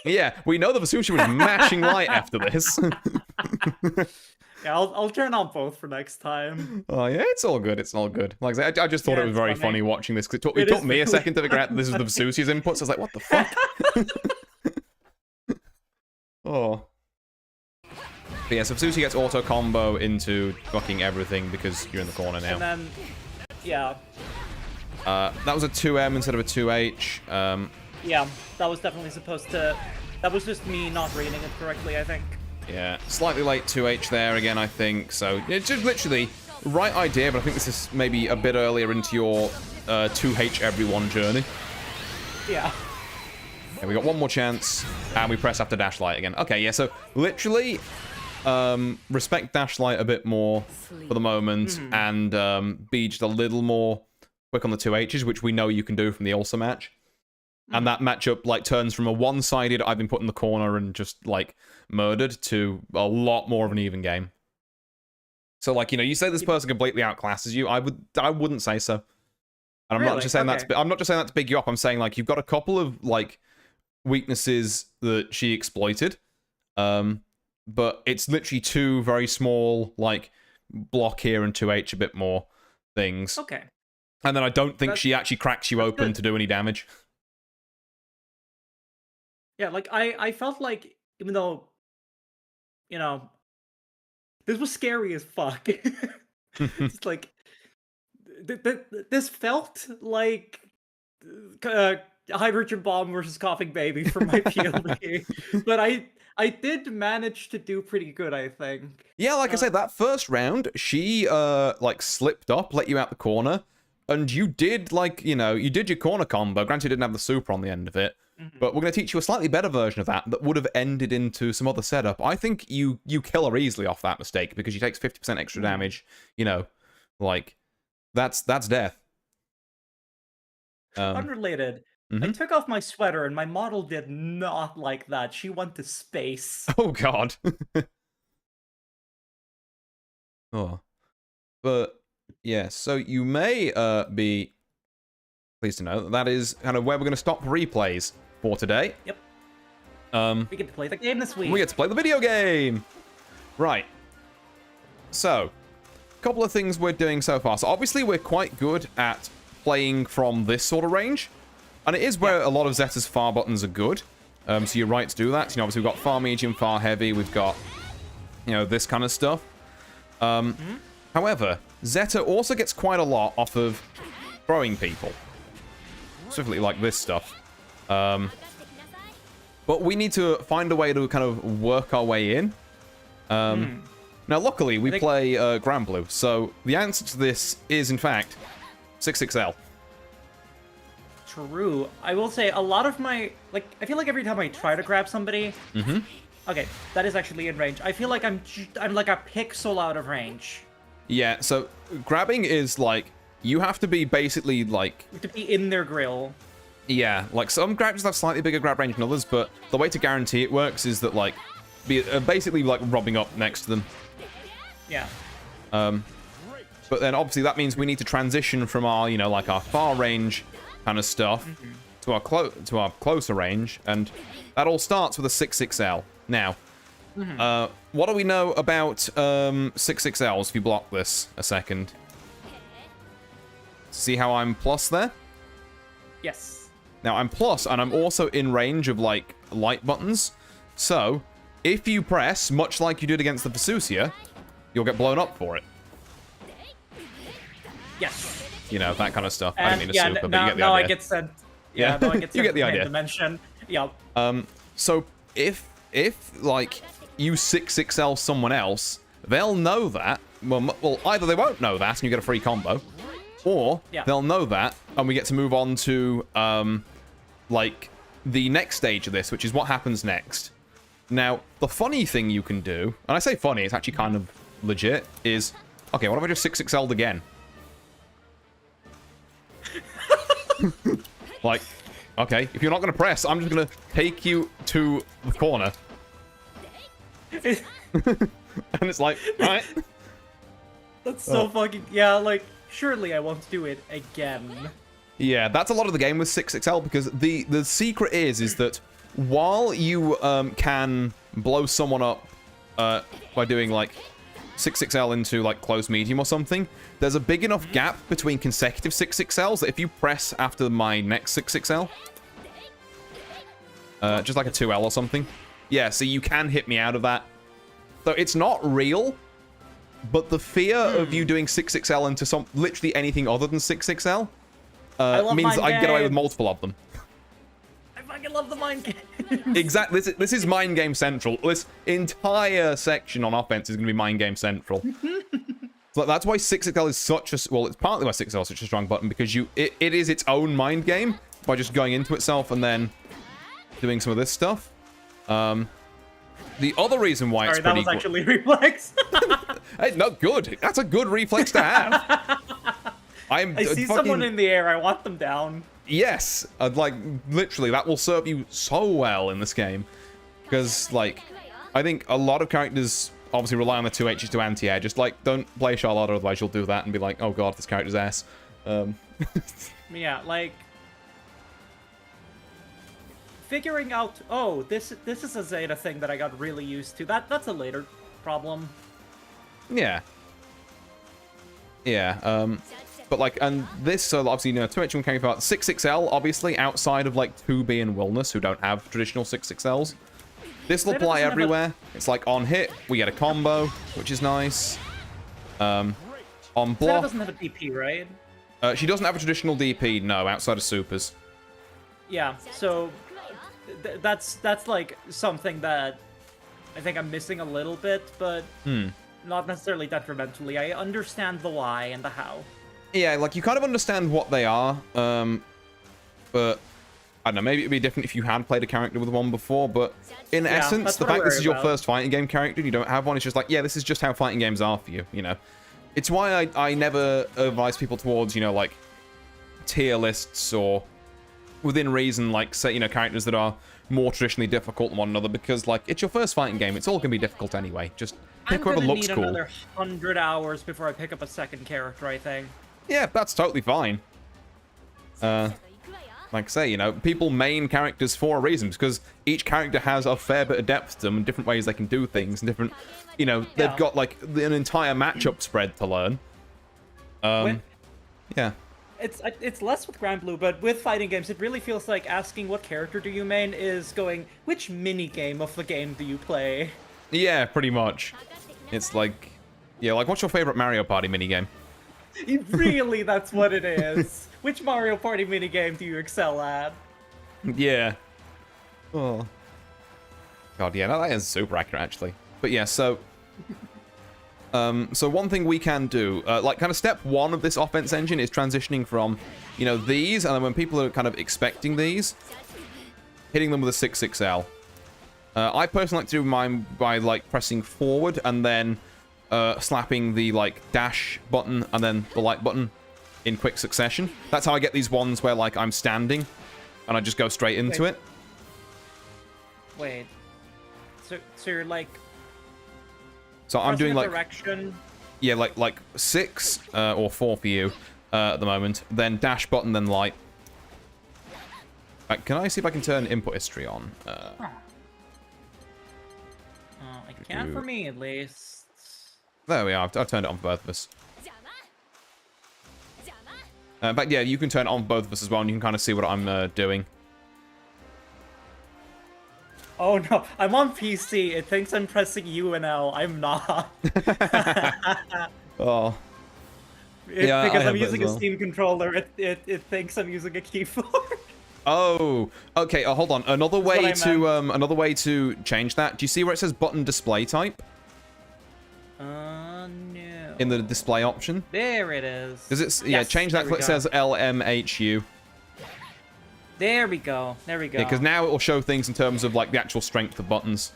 Yeah, we know the Vesusia was mashing light after this. Yeah, I'll turn on both for next time. Oh, yeah, it's all good. It's all good. Like I just thought it was very funny watching this. It took me a second to figure out that this is the Vesusia's inputs. I was like, what the fuck? Oh. But yeah, so Vesusia gets auto combo into fucking everything because you're in the corner now. And then, yeah. That was a 2M instead of a 2H. Yeah, that was definitely supposed to... That was just me not reading it correctly, I think. Yeah, slightly late 2H there again, I think. So, it's just literally right idea, but I think this is maybe a bit earlier into your 2H everyone journey. Yeah. Okay, we got one more chance, and we press after dash light again. Okay, yeah, so literally respect dash light a bit more for the moment, and be just a little more quick on the 2Hs, which we know you can do from the Ulsa match. And that matchup, like, turns from a one-sided, I've been put in the corner and just, like, murdered, to a lot more of an even game. So, like, you say this person completely outclasses you, I wouldn't say so. And I'm not just saying I'm not just saying that to big you up. I'm saying, like, you've got a couple of, like, weaknesses that she exploited. But it's literally 2 very small, like, block here and 2H a bit more things. Okay. And then I don't think she actually cracks you open to do any damage. Yeah, like, I felt like, even though, this was scary as fuck. It's like, this felt like Hydrogen Bomb versus Coughing Baby for my POV. But I did manage to do pretty good, I think. Yeah, like I said, that first round, she, like, slipped up, let you out the corner, and you did, like, you did your corner combo. Granted, you didn't have the super on the end of it. But we're going to teach you a slightly better version of that would have ended into some other setup. I think you kill her easily off that mistake because she takes 50% extra damage. Like, that's death. Unrelated. I took off my sweater, and my model did not like that. She went to space. Oh, God. Oh. But, yeah, so you may be pleased to know that that is kind of where we're going to stop replays for today. Yep. We get to play the game this week. We get to play the video game! Right. So, a couple of things we're doing so far. So, obviously, we're quite good at playing from this sort of range. And it is where a lot of Zeta's far buttons are good. So, you're right to do that. So, obviously, we've got far medium, far heavy. We've got, this kind of stuff. However, Zeta also gets quite a lot off of throwing people. Specifically like this stuff. But we need to find a way to kind of work our way in. Now, luckily, we play Granblue, so the answer to this is, in fact, 6XL. True. I will say, a lot of my... I feel like every time I try to grab somebody... Okay, that is actually in range. I feel like I'm like a pixel out of range. Yeah, so grabbing is, you have to be basically, You have to be in their grill. Yeah, some grabs have slightly bigger grab range than others, but the way to guarantee it works is that, be basically, rubbing up next to them. Yeah. But then, obviously, that means we need to transition from our, our far range kind of stuff to our closer range, and that all starts with a 6XL. Now, what do we know about 6XLs if you block this a second? See how I'm plus there? Yes. Now, I'm plus, and I'm also in range of, light buttons. So, if you press, much like you did against the Vesusia, you'll get blown up for it. Yes. That kind of stuff. And, I don't mean to super, but you get the idea. I get sent... Yeah, now I get sent you get the to idea. Dimension. Yeah. So, if you 6XL someone else, they'll know that. Well, either they won't know that and you get a free combo, or they'll know that and we get to move on to, the next stage of this, which is what happens next. Now, the funny thing you can do, and I say funny, it's actually kind of legit, is, okay, what if I just 6XL'd again? Okay, if you're not going to press, I'm just going to take you to the corner. And it's right? That's so fucking... Yeah, surely I won't do it again. Yeah, that's a lot of the game with 6XL, because the secret is that while you can blow someone up by doing, 6XL into, close medium or something, there's a big enough gap between consecutive 6XLs that if you press after my next 6XL, just like a 2L or something, yeah, so you can hit me out of that. So it's not real, but the fear of you doing 6XL into literally anything other than 6XL means I can get away with multiple of them. I fucking love the mind game. Exactly. This is Mind Game Central. This entire section on Offence is going to be Mind Game Central. So that's why 6XL is such a... Well, it's partly why 6XL is such a strong button, because it is its own mind game by just going into itself and then doing some of this stuff. The other reason why it's pretty... Sorry, that was actually reflex. Hey, no, good. That's a good reflex to have. I see someone in the air, I want them down. Yes. Literally, that will serve you so well in this game. Because, I think a lot of characters obviously rely on the 2Hs to anti-air. Just, don't play Charlotte, otherwise you'll do that and be like, oh god, this character's ass. Yeah, figuring out, oh, this is a Zeta thing that I got really used to. That's a later problem. Yeah. Yeah, but and this, so obviously, 2H one came about 6XL, obviously, outside of 2B and Wellness, who don't have traditional 6XLs. This will apply everywhere. It's on hit, we get a combo, which is nice. On block... Zeta doesn't have a DP, right? She doesn't have a traditional DP, no, outside of supers. Yeah, so that's something that I think I'm missing a little bit, but not necessarily detrimentally. I understand the why and the how. Yeah, you kind of understand what they are, but I don't know, maybe it'd be different if you had played a character with one before, but in essence, the fact this is your first fighting game character and you don't have one, it's just yeah, this is just how fighting games are for you, It's why I never advise people towards, tier lists or within reason, like, say, you know, characters that are more traditionally difficult than one another, because, like, it's your first fighting game. It's all going to be difficult anyway. Just pick whoever looks cool. I'm gonna need another 100 hours before I pick up a second character, I think. Yeah, that's totally fine. Like I say, you know, people main characters for a reason, because each character has a fair bit of depth to them and different ways they can do things, and different, you know, they've got, like, an entire matchup spread to learn. Yeah. It's less with Grand Blue, but with fighting games, it really feels like asking what character do you main is going, which mini-game of the game do you play? Yeah, pretty much. It's like, yeah, like, what's your favorite Mario Party minigame? Really, that's what it is. Which Mario Party minigame do you excel at? Yeah. Oh. God, yeah, no, that is super accurate, actually. But yeah, so... so one thing we can do, like, kind of step one of this offense engine is transitioning from, you know, these, and then when people are kind of expecting these, hitting them with a 6-6L. I personally like to do mine by, like, pressing forward and then slapping the, like, dash button and then the light button in quick succession. That's how I get these ones where, like, I'm standing and I just go straight into it. Wait. So you're, like... So I'm doing, like... direction. Yeah, like 6 or 4 for you at the moment. Then dash button, then light. Can I see if I can turn input history on? I can for me, at least. There we are. I've turned it on for both of us. But yeah, you can turn it on for both of us as well, and you can kind of see what I'm doing. Oh no, I'm on PC. It thinks I'm pressing U and L. I'm not. Oh. Yeah, because I'm using a Steam controller, it thinks I'm using a keyboard. Oh, okay. Hold on. Another way to change that. Do you see where it says button display type? No. In the display option. There it is. Does it? Yeah, yes, change that. It says LMHU. There we go. There we go. Yeah, because now it will show things in terms of, like, the actual strength of buttons,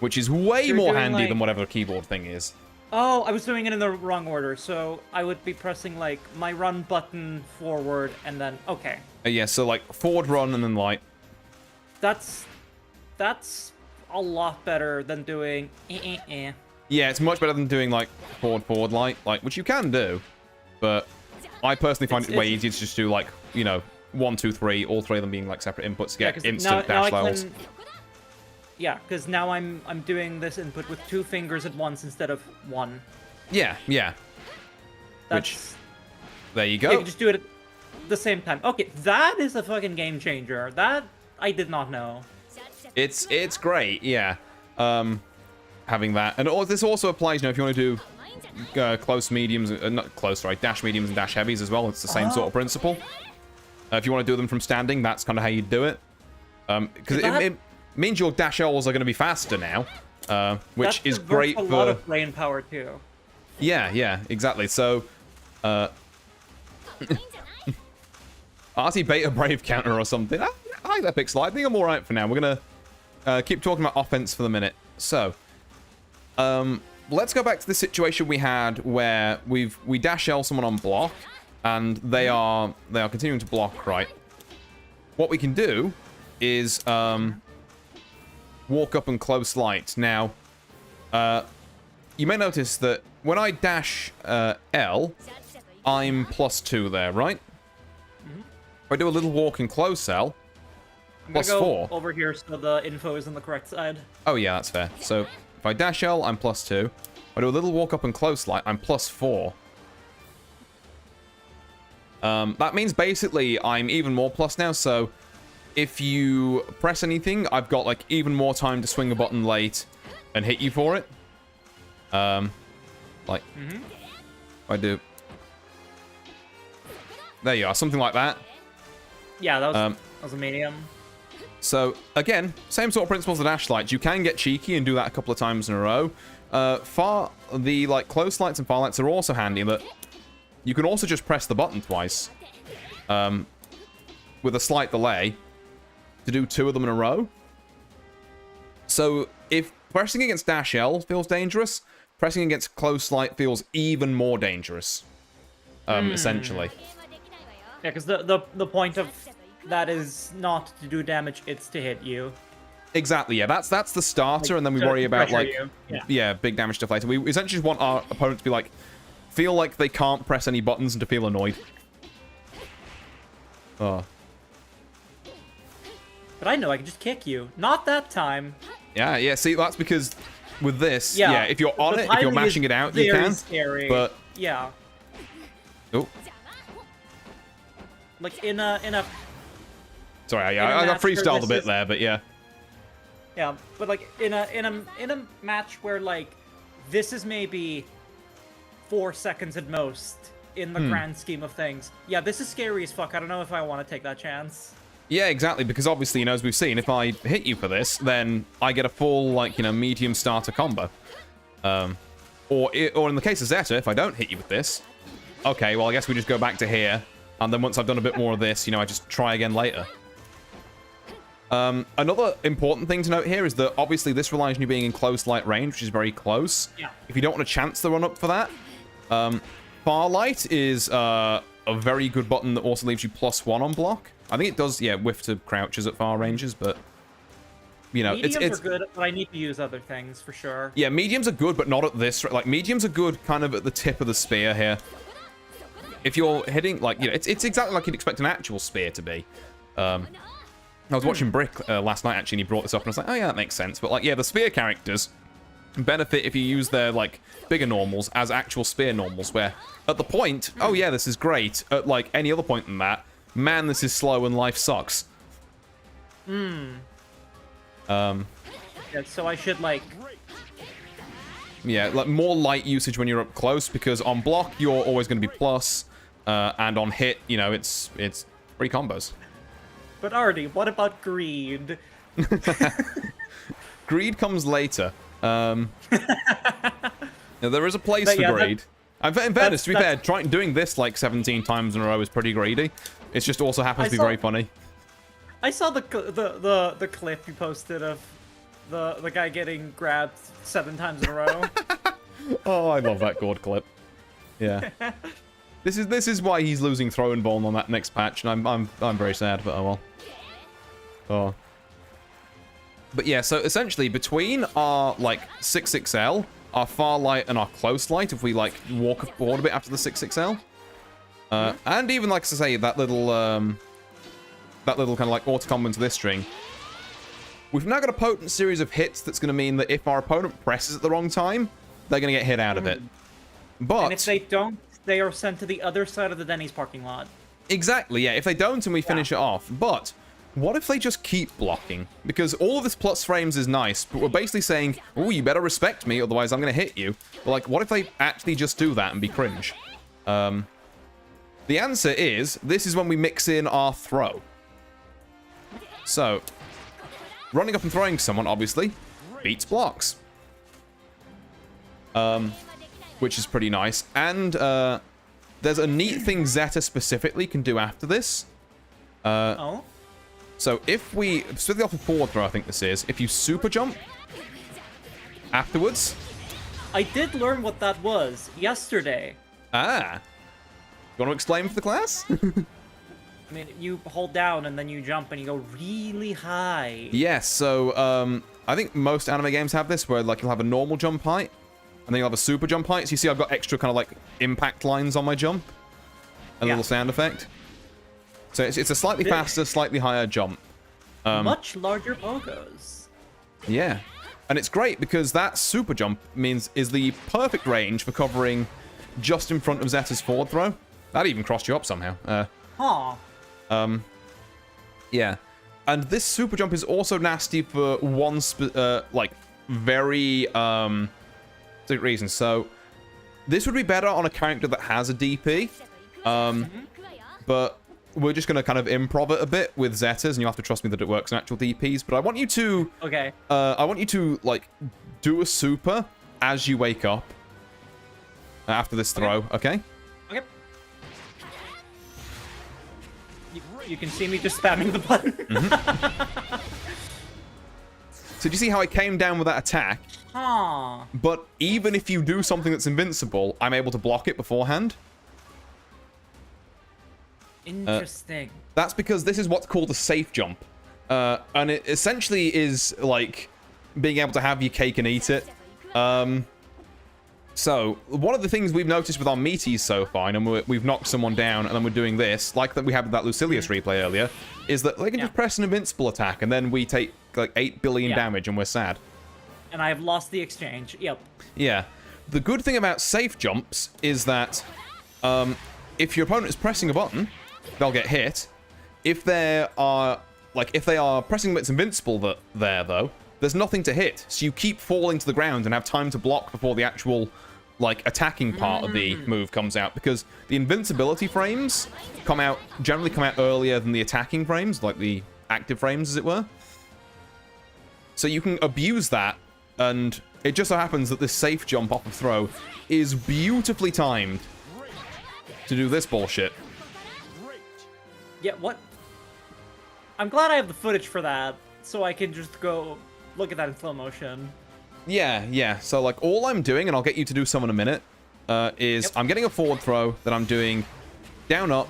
which is way more handy than whatever keyboard thing is. Oh, I was doing it in the wrong order. So I would be pressing, like, my run button forward and then... Okay. Yeah, so, like, forward run and then light. That's a lot better than doing... Yeah, it's much better than doing, like, forward light, like, which you can do. But I personally find it way easier to just do, like, you know, 1, 2, 3, all three of them being, like, separate inputs to get instant dash levels. Yeah, because now I'm doing this input with 2 fingers at once instead of 1. Yeah. There you go. You can just do it at the same time. Okay, that is a fucking game changer. That I did not know. It's great, yeah. Having that, and this also applies, you know, if you want to do close mediums, not close, sorry, dash mediums and dash heavies as well. It's the same sort of principle. If you want to do them from standing, that's kind of how you do it. Because it means your dash L's are going to be faster now, which is great for... a lot of brain power, too. Yeah, exactly. So, RT Beta Brave counter or something. I like that pixel. I think I'm alright for now. We're going to keep talking about offense for the minute. So, let's go back to the situation we had where we dash L someone on block, and they are continuing to block, right? What we can do is walk up and close light. Now, you may notice that when I dash L, I'm +2 there, right? If I do a little walk and close L, +4. Over here so the info is on the correct side. Oh yeah, that's fair. So if I dash L, I'm +2. If I do a little walk up and close light, I'm +4. That means basically I'm even more plus now, so if you press anything, I've got, like, even more time to swing a button late and hit you for it. Like, if I do... There you are, something like that. Yeah, that was a medium. So, again, same sort of principles as dash lights. You can get cheeky and do that a couple of times in a row. The, like, close lights and far lights are also handy, but you can also just press the button twice. With a slight delay to do 2 of them in a row. So, if pressing against dash L feels dangerous, pressing against close light feels even more dangerous. Essentially. Yeah, because the point of that is not to do damage, it's to hit you. Exactly, yeah. That's the starter, and then we to worry about, pressure like, you. yeah, big damage stuff later. We essentially just want our opponent to be like, feel like they can't press any buttons and to feel annoyed. Oh. But I know I can just kick you. Not that time. Yeah, see, that's because with this, yeah, if you're on the it, if you're timing mashing is it out, you very can. Scary. But yeah, oh, like in a sorry, in a I got match where freestyled a this bit is- there, but yeah. yeah, but like in a match where like this is maybe 4 seconds at most in the grand scheme of things. Yeah, this is scary as fuck. I don't know if I want to take that chance. Yeah, exactly, because obviously, you know, as we've seen, if I hit you for this, then I get a full, like, you know, medium starter combo. Or in the case of Zeta, if I don't hit you with this, okay, well, I guess we just go back to here, and then once I've done a bit more of this, you know, I just try again later. Another important thing to note here is that, obviously, this relies on you being in close light range, which is very close. Yeah. If you don't want to chance the run-up for that, Far Light is a very good button that also leaves you +1 on block. I think it does, yeah, whiff to crouches at far ranges, but, you know, Mediums it's are good, but I need to use other things for sure. yeah, mediums are good, but not at this. Like, mediums are good kind of at the tip of the spear here. If you're hitting, like, you know, it's exactly like you'd expect an actual spear to be. I was watching Brick last night, actually, and he brought this up, and I was like, oh, yeah, that makes sense. But, like, yeah, the spear characters benefit if you use their, like, bigger normals as actual spear normals, where at the point, oh, yeah, this is great. At, like, any other point than that, man, this is slow and life sucks. Yeah, so I should like. Yeah, like more light usage when you're up close, because on block you're always going to be plus, and on hit, you know, it's free combos. But Artie, what about greed? Greed comes later. Now, there is a place But for yeah, greed. In fairness, to be fair, doing this like 17 times in a row is pretty greedy. It just also happens to be very funny. I saw the clip you posted of the guy getting grabbed 7 times in a row. Oh, I love that gourd clip. Yeah. This is why he's losing throw and ball on that next patch, and I'm very sad, but oh well. Oh. But yeah, so essentially between our like 6XL, our far light, and our close light, if we like walk forward a bit after the 6XL, and even like to say that little kind of like auto combo into this string, we've now got a potent series of hits that's going to mean that if our opponent presses at the wrong time, they're going to get hit out of it. But And if they don't, they are sent to the other side of the Denny's parking lot. exactly, yeah. If they don't and we finish it off, but what if they just keep blocking? Because all of this plus frames is nice, but we're basically saying, oh, you better respect me, otherwise I'm going to hit you. But like, what if they actually just do that and be cringe? The answer is, this is when we mix in our throw. So, running up and throwing someone, obviously, beats blocks. Which is pretty nice. And there's a neat thing Zeta specifically can do after this. Oh? So if we, specifically off a forward throw, I think this is, if you super jump afterwards. I did learn what that was yesterday. Ah. You want to explain for the class? I mean, you hold down and then you jump and you go really high. Yes, so I think most anime games have this, where like you'll have a normal jump height, and then you'll have a super jump height. So you see I've got extra kind of like impact lines on my jump. A little sound effect. So it's a slightly faster, slightly higher jump. Much larger bogos. Yeah. And it's great because that super jump is the perfect range for covering just in front of Zeta's forward throw. That even crossed you up somehow. Huh. Yeah. And this super jump is also nasty for one, like, very, specific reason. So, this would be better on a character that has a DP. But we're just going to kind of improv it a bit with Zetas, and you have to trust me that it works in actual DPs. But I want you to... Okay. I want you to, like, do a super as you wake up. After this throw, okay? Okay. You can see me just spamming the button. So do you see how I came down with that attack? Huh. But even if you do something that's invincible, I'm able to block it beforehand. Interesting. That's because this is what's called a safe jump. And it essentially is like being able to have your cake and eat it. So, one of the things we've noticed with our meaties so far, and we've knocked someone down, and then we're doing this, like that we had with that Lucilius replay earlier, is that they can just press an invincible attack, and then we take like 8 billion damage, and we're sad. And I have lost the exchange. Yep. Yeah. The good thing about safe jumps is that if your opponent is pressing a button, they'll get hit. If they are pressing its invincible there, though, there's nothing to hit, so you keep falling to the ground and have time to block before the actual like attacking part of the move comes out, because the invincibility frames generally come out earlier than the attacking frames, like the active frames, as it were. So you can abuse that, and it just so happens that this safe jump off of throw is beautifully timed to do this bullshit. Yeah, what? I'm glad I have the footage for that, so I can just go look at that in slow motion. Yeah. So, like, all I'm doing, and I'll get you to do some in a minute, is I'm getting a forward throw that I'm doing down, up,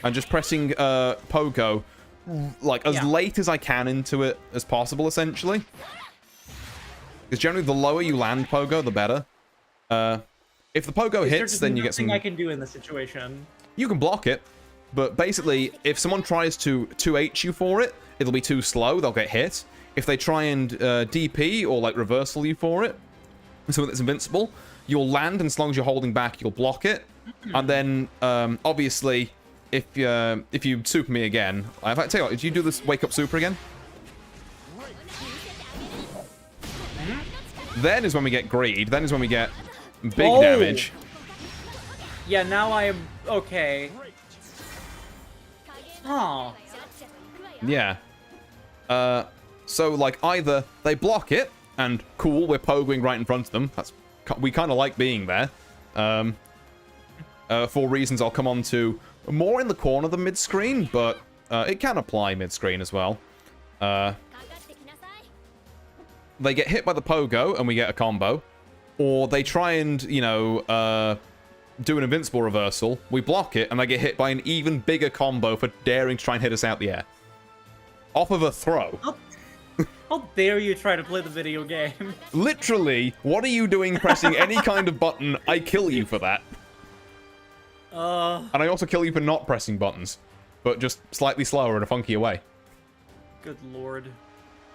and just pressing pogo, like, as late as I can into it as possible, essentially. Because generally, the lower you land pogo, the better. If the pogo hits, then you get some... I can do in this situation. You can block it, but basically, if someone tries to 2H you for it, it'll be too slow, they'll get hit. If they try and DP or like reversal you for it, so it's invincible, you'll land, and as long as you're holding back, you'll block it. And then, obviously, if you super me again, in fact, tell you what, did you do this wake up super again? Then is when we get greed. Then is when we get big damage. Yeah, now I am okay. Oh. Yeah. So, like, either they block it, and cool, we're pogoing right in front of them. We kind of like being there. For reasons I'll come on to more in the corner than mid-screen, but it can apply mid-screen as well. They get hit by the pogo, and we get a combo. Or they try and, you know, do an invincible reversal. We block it, and they get hit by an even bigger combo for daring to try and hit us out the air. Off of a throw. How dare you try to play the video game? Literally, what are you doing pressing any kind of button? I kill you for that. And I also kill you for not pressing buttons, but just slightly slower in a funkier way. Good lord.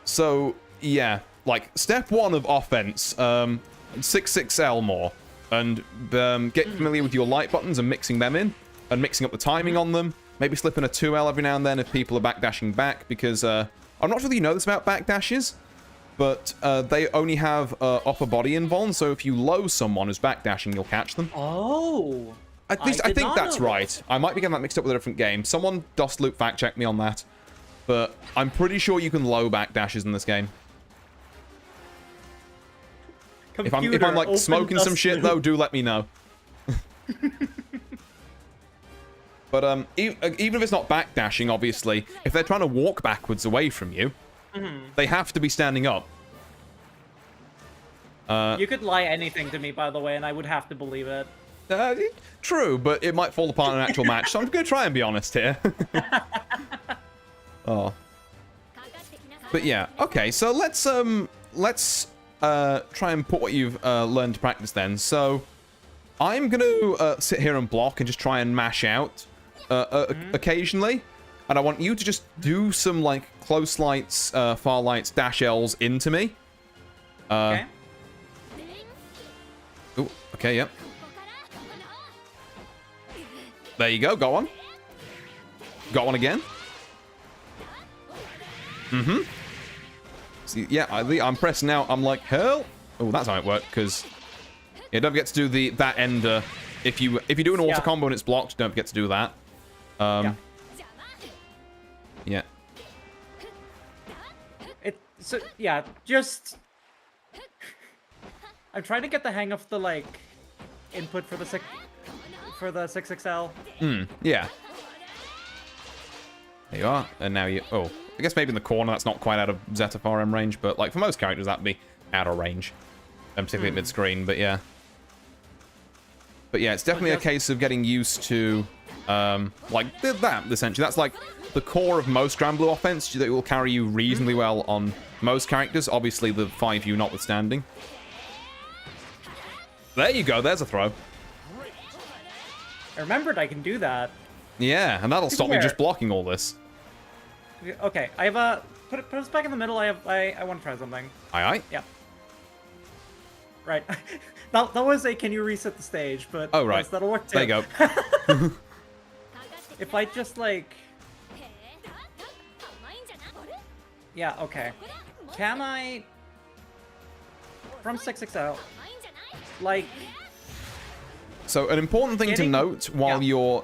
So, yeah, like, step one of offense, 6XL more, and get familiar with your light buttons and mixing them in, and mixing up the timing on them. Maybe slip in a 2L every now and then if people are backdashing back, because I'm not sure whether you know this about backdashes, but they only have upper body invuln, so if you low someone who's backdashing, you'll catch them. Oh. At least I think that's right. I might be getting that mixed up with a different game. Someone Dust Loop fact check me on that. But I'm pretty sure you can low backdashes in this game. If I'm like smoking some shit though, do let me know. But even if it's not backdashing, obviously, if they're trying to walk backwards away from you, they have to be standing up. You could lie anything to me, by the way, and I would have to believe it. True, but it might fall apart in an actual match, so I'm going to try and be honest here. Oh. But yeah, okay, so let's try and put what you've learned to practice then. So I'm going to sit here and block and just try and mash out occasionally. And I want you to just do some, like, close lights, far lights, dash Ls into me. Okay. Ooh, okay, yep. There you go, go on. Got one again. See, yeah, I'm pressing now. I'm like, hell. Oh, that's how it worked, because you don't forget to do that ender. If you do an auto combo and it's blocked, don't forget to do that. Yeah. So yeah, just I'm trying to get the hang of the like input for the 6XL. Yeah. There you are, and now you. Oh, I guess maybe in the corner that's not quite out of Zeta RM range, but like for most characters that'd be out of range, and particularly at mid-screen. But yeah. But yeah, it's definitely a case of getting used to Like that, essentially. That's like the core of most Granblue offense that will carry you reasonably well on most characters. Obviously, the 5U notwithstanding. There you go. There's a throw. I remembered I can do that. Yeah, and that'll stop me just blocking all this. Okay, I have a... Put us back in the middle. I want to try something. Aye. Yeah. Right. that was a can you reset the stage, but oh, right. yes, that'll work too. There you go. If I just like... Yeah, okay. Can I... From 6XL, like... So an important thing to note while you're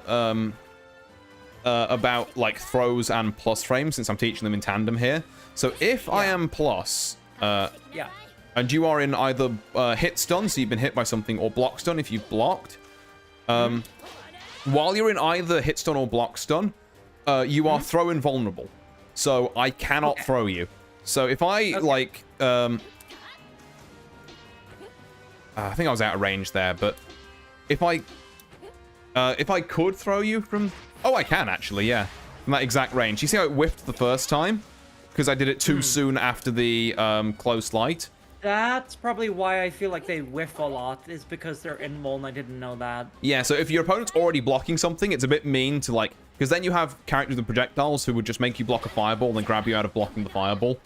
about like throws and plus frames, since I'm teaching them in tandem here. So if I am plus, and you are in either hit stun, so you've been hit by something, or block stun if you've blocked, while you're in either hit stun or block stun, you are throw invulnerable. So I cannot throw you. So if I like, I think I was out of range there, but if I could throw you from, oh, I can actually, yeah, from that exact range. You see how it whiffed the first time because I did it too soon after the close light. That's probably why I feel like they whiff a lot, is because they're in Mourn. I didn't know that. Yeah, so if your opponent's already blocking something, it's a bit mean to like, because then you have characters with projectiles who would just make you block a fireball and then grab you out of blocking the fireball.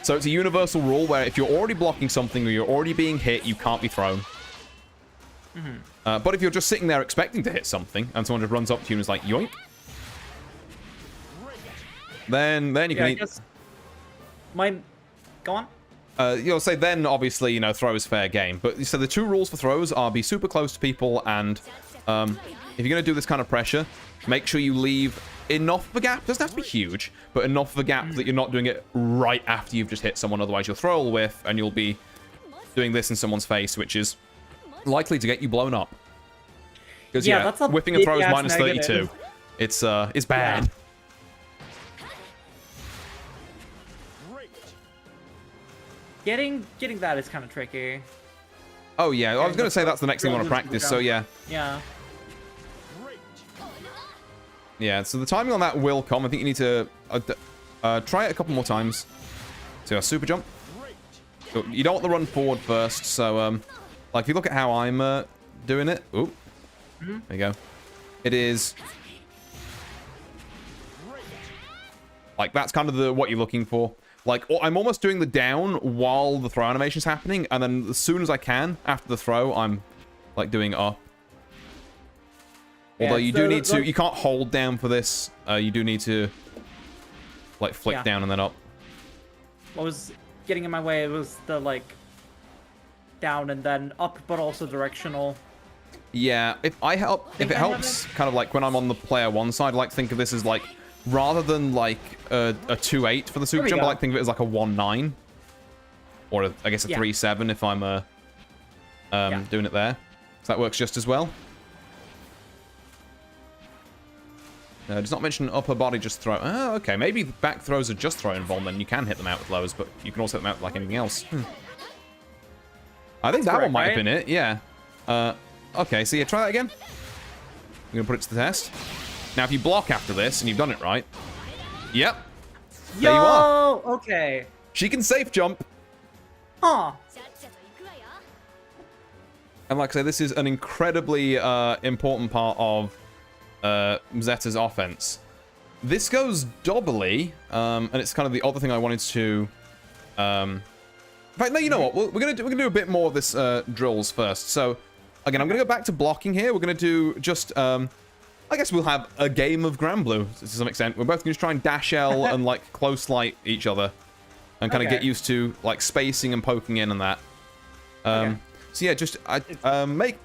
So it's a universal rule where if you're already blocking something or you're already being hit, you can't be thrown. But if you're just sitting there expecting to hit something and someone just runs up to you and is like, yoink, then you can... Go on. You'll say then, obviously, you know, throw is fair game. But so the two rules for throws are be super close to people and if you're going to do this kind of pressure, make sure you leave enough of a gap. Doesn't have to be huge, but enough of a gap that you're not doing it right after you've just hit someone. Otherwise, you'll throw a whiff and you'll be doing this in someone's face, which is likely to get you blown up. Because yeah, that's a whiffing a throw is minus negative. 32. It's bad. Getting that is kind of tricky. Oh yeah, I was going to say that's the next thing I want to practice. So yeah. Yeah. Yeah. So the timing on that will come. I think you need to try it a couple more times. So a super jump. So you don't want the run forward first. So like if you look at how I'm doing it. Ooh. There you go. It is like that's kind of what you're looking for. Like, I'm almost doing the down while the throw animation's happening, and then as soon as I can, after the throw, I'm, like, doing up. Although you do need to... You can't hold down for this. You do need to, like, flick down and then up. What was getting in my way was the, like, down and then up, but also directional. Yeah, if it helps, kind of like when I'm on the player one side, I like to think of this as, like, rather than like a 2-8 for the super jump, I like to think of it as like a 1-9. Or I guess a 3-7 if I'm doing it there. So that works just as well. Does not mention upper body just throw. Oh, okay. Maybe back throws are just throw involved, then you can hit them out with lows, but you can also hit them out with like anything else. I think that one might have been it, yeah. Okay, so yeah, try that again. I'm going to put it to the test. Now, if you block after this, and you've done it right... Yep. There you are. Okay. She can safe jump. Huh. And like I say, this is an incredibly important part of Zeta's offense. This goes doubly, and it's kind of the other thing I wanted to... In fact, no, you know what? We're gonna do a bit more of this drills first. So, again, I'm gonna go back to blocking here. We're gonna do just... I guess we'll have a game of Granblue to some extent. We're both going to try and dash L and like close light each other and kind of get used to like spacing and poking in and that. So yeah, just make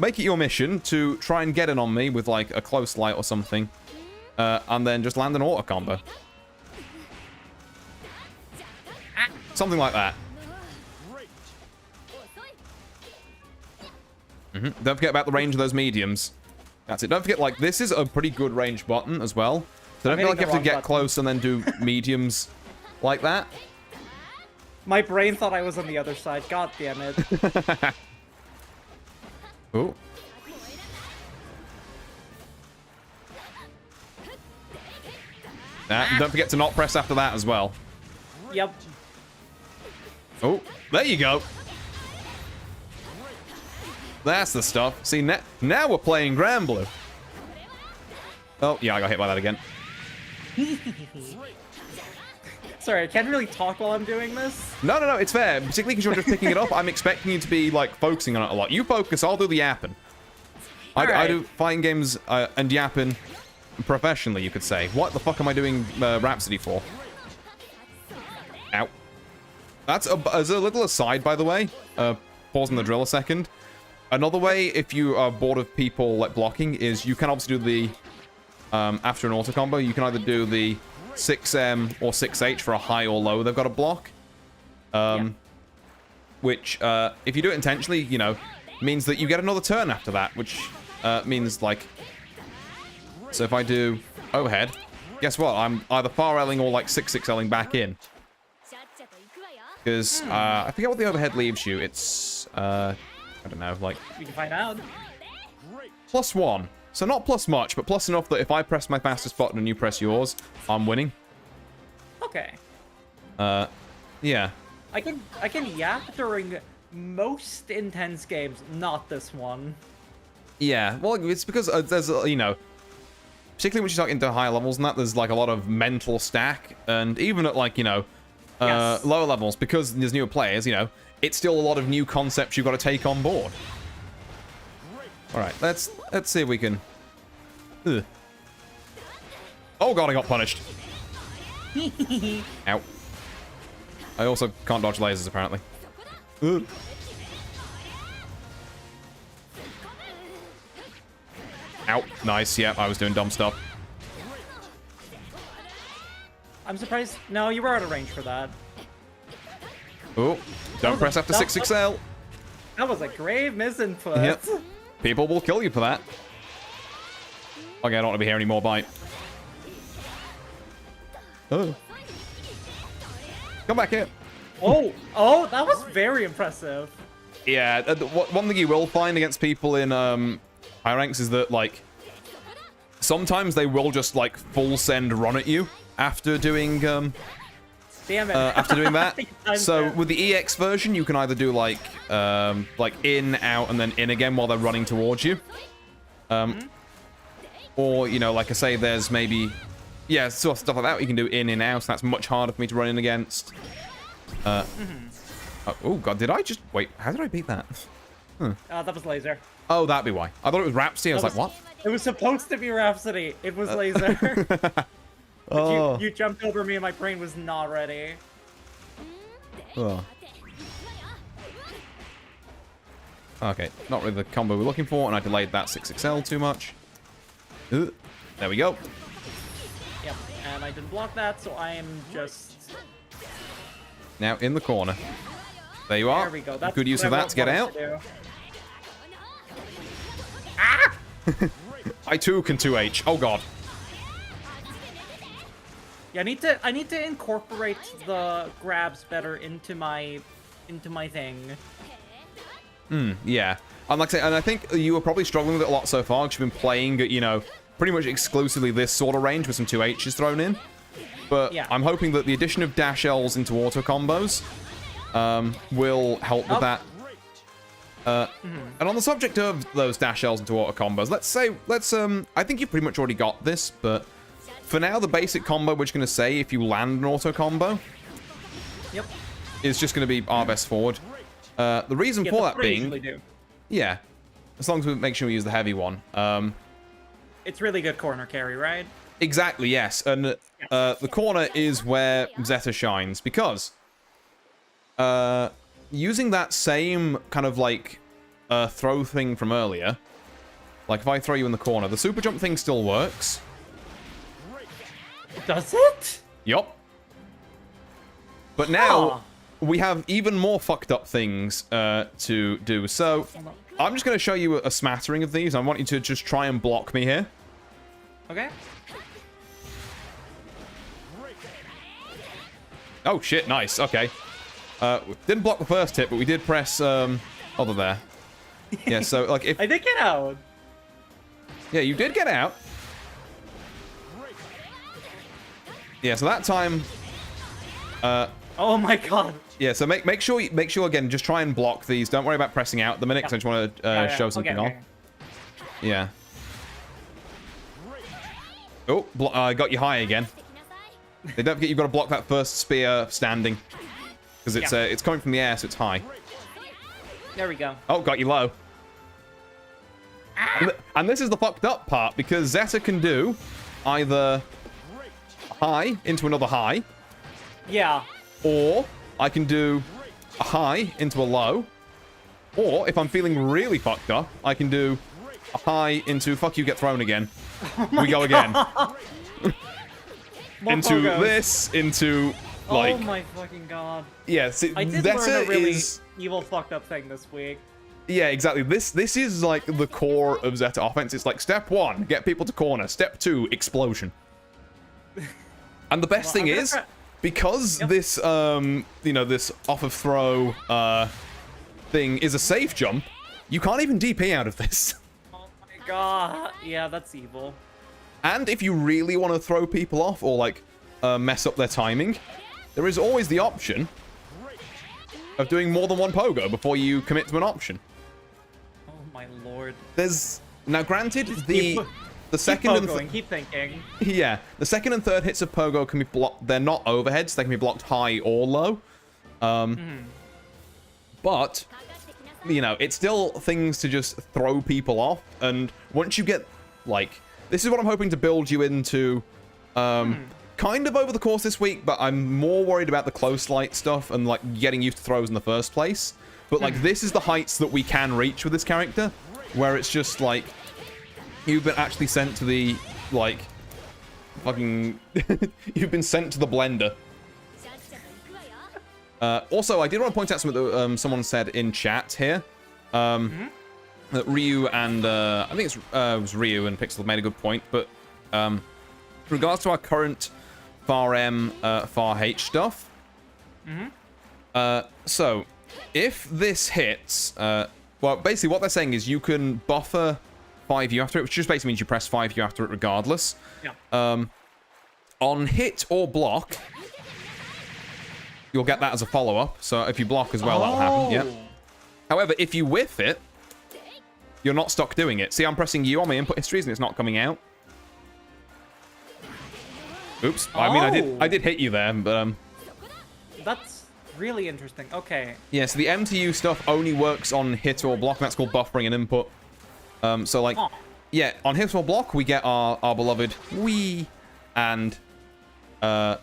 it your mission to try and get in on me with like a close light or something, and then just land an auto combo. Something like that. Don't forget about the range of those mediums. That's it. Don't forget, like, this is a pretty good range button as well. So don't feel like you have to get close and then do mediums like that. My brain thought I was on the other side. God damn it. Ooh. Don't forget to not press after that as well. Yep. Oh, there you go. That's the stuff. See, now we're playing Grand Blue. Oh, yeah, I got hit by that again. Sorry, I can't really talk while I'm doing this. No, it's fair. Particularly because you're just picking it up. I'm expecting you to be, like, focusing on it a lot. You focus, I'll do the yapping. I do fighting games and yapping professionally, you could say. What the fuck am I doing Rhapsody for? Ow. That's as a little aside, by the way. Pausing the drill a second. Another way, if you are bored of people like blocking, is you can obviously do the after an auto combo. You can either do the 6M or 6H for a high or low. They've got a block, which if you do it intentionally, you know, means that you get another turn after that, which means like. So if I do overhead, guess what? I'm either far L-ing or like 6 L-ing back in. Because I forget what the overhead leaves you. It's I don't know, like We can find out. +1. So not plus much, but plus enough that if I press my fastest button and you press yours, I'm winning. Okay. Yeah. I can yap during most intense games, not this one. Yeah, well, it's because there's, you know, particularly when you start into higher levels and that, there's like a lot of mental stack, and even at like, you know, lower levels, because there's newer players, you know, it's still a lot of new concepts you've got to take on board. All right, let's see if we can. Ugh. Oh god, I got punished. Ow. I also can't dodge lasers apparently. Ugh. Ow. Nice. Yeah, I was doing dumb stuff. I'm surprised. No, you were out of range for that. Oh, don't press after 6XL. That was a grave misinput. Yep. People will kill you for that. Okay, I don't want to be here anymore. Bye. Oh. Come back here. Oh, that was very impressive. Yeah, one thing you will find against people in high ranks is that, like, sometimes they will just, like, full send run at you after doing, Damn it. after doing that. So there. with the EX version, you can either do, like in, out, and then in again while they're running towards you. Or, you know, like I say, there's maybe, yeah, sort of stuff like that you can do in, out, so that's much harder for me to run in against. Oh, God, did I just... Wait, how did I beat that? That was laser. Oh, that'd be why. I thought it was Rhapsody. I was like, what? It was supposed to be Rhapsody. It was laser. Oh. You jumped over me and my brain was not ready. Oh. Okay, not really the combo we're looking for, and I delayed that 6XL too much. There we go. Yep, and I didn't block that, so I am just... Now in the corner. There you are. There we go. That's good use of that to get out. Ah! I too can 2H. Oh god. Yeah, I need to incorporate the grabs better into my thing. Yeah. And like I say, and I think you were probably struggling with it a lot so far because you've been playing at, you know, pretty much exclusively this sort of range with some 2Hs thrown in. But yeah. I'm hoping that the addition of dash Ls into auto combos will help with that. And on the subject of those dash Ls into auto combos, I think you've pretty much already got this, but for now, the basic combo we're just going to say if you land an auto combo is just going to be R best forward. The reason for that being, yeah, as long as we make sure we use the heavy one. It's really good corner carry, right? Exactly, yes. And the corner is where Zeta shines, because using that same kind of like throw thing from earlier, like if I throw you in the corner, the super jump thing still works. Does it? Yup. But now we have even more fucked up things to do. So I'm just going to show you a smattering of these. I want you to just try and block me here. Okay. Oh shit, nice. Okay. Didn't block the first hit, but we did press other there. Yeah, so like if I did get out. Yeah, you did get out. Yeah, so that time... Oh my god. Yeah, so make sure again, just try and block these. Don't worry about pressing out at the minute, because I just want to show something off. Yeah. Oh, I got you high again. They don't forget you've got to block that first spear standing, because it's coming from the air, so it's high. There we go. Oh, got you low. And this is the fucked up part, because Zeta can do either high into another high. Yeah. Or I can do a high into a low. Or if I'm feeling really fucked up, I can do a high into fuck you, get thrown again. We go again. Into pogos. this, into like... Oh my fucking god. Yeah, see, I did learn a really evil fucked up thing this week. Yeah, exactly. This is like the core of Zeta offense. It's like step 1, get people to corner. Step 2, explosion. And the best thing is, because this this off of throw thing is a safe jump, you can't even DP out of this. Oh my god. Yeah, that's evil. And if you really want to throw people off or like mess up their timing, there is always the option of doing more than one pogo before you commit to an option. Oh my lord. There's now granted the second and keep thinking. Yeah, the second and third hits of pogo can be blocked. They're not overheads; they can be blocked high or low. But you know, it's still things to just throw people off. And once you get like, this is what I'm hoping to build you into. Kind of over the course this week, but I'm more worried about the close light stuff and like getting used to throws in the first place. But like, this is the heights that we can reach with this character, where it's just like you've been actually sent to the like fucking you've been sent to the blender. Also, I did want to point out something that someone said in chat here. That Ryu and I think it was Ryu and Pixel made a good point, but in regards to our current far M, far H stuff. So, if this hits, well, basically what they're saying is you can buffer 5U after it, which just basically means you press 5U after it regardless. Yeah. On hit or block, you'll get that as a follow-up. So if you block as well, that'll happen. Yeah. However, if you whiff it, you're not stuck doing it. See, I'm pressing U on my input histories and it's not coming out. Oops. I mean, I did hit you there, but That's really interesting. Okay. yeah, so the M to U stuff only works on hit or block. That's called buffering an input. So like, yeah, on hit or block we get our beloved wee, and yeah,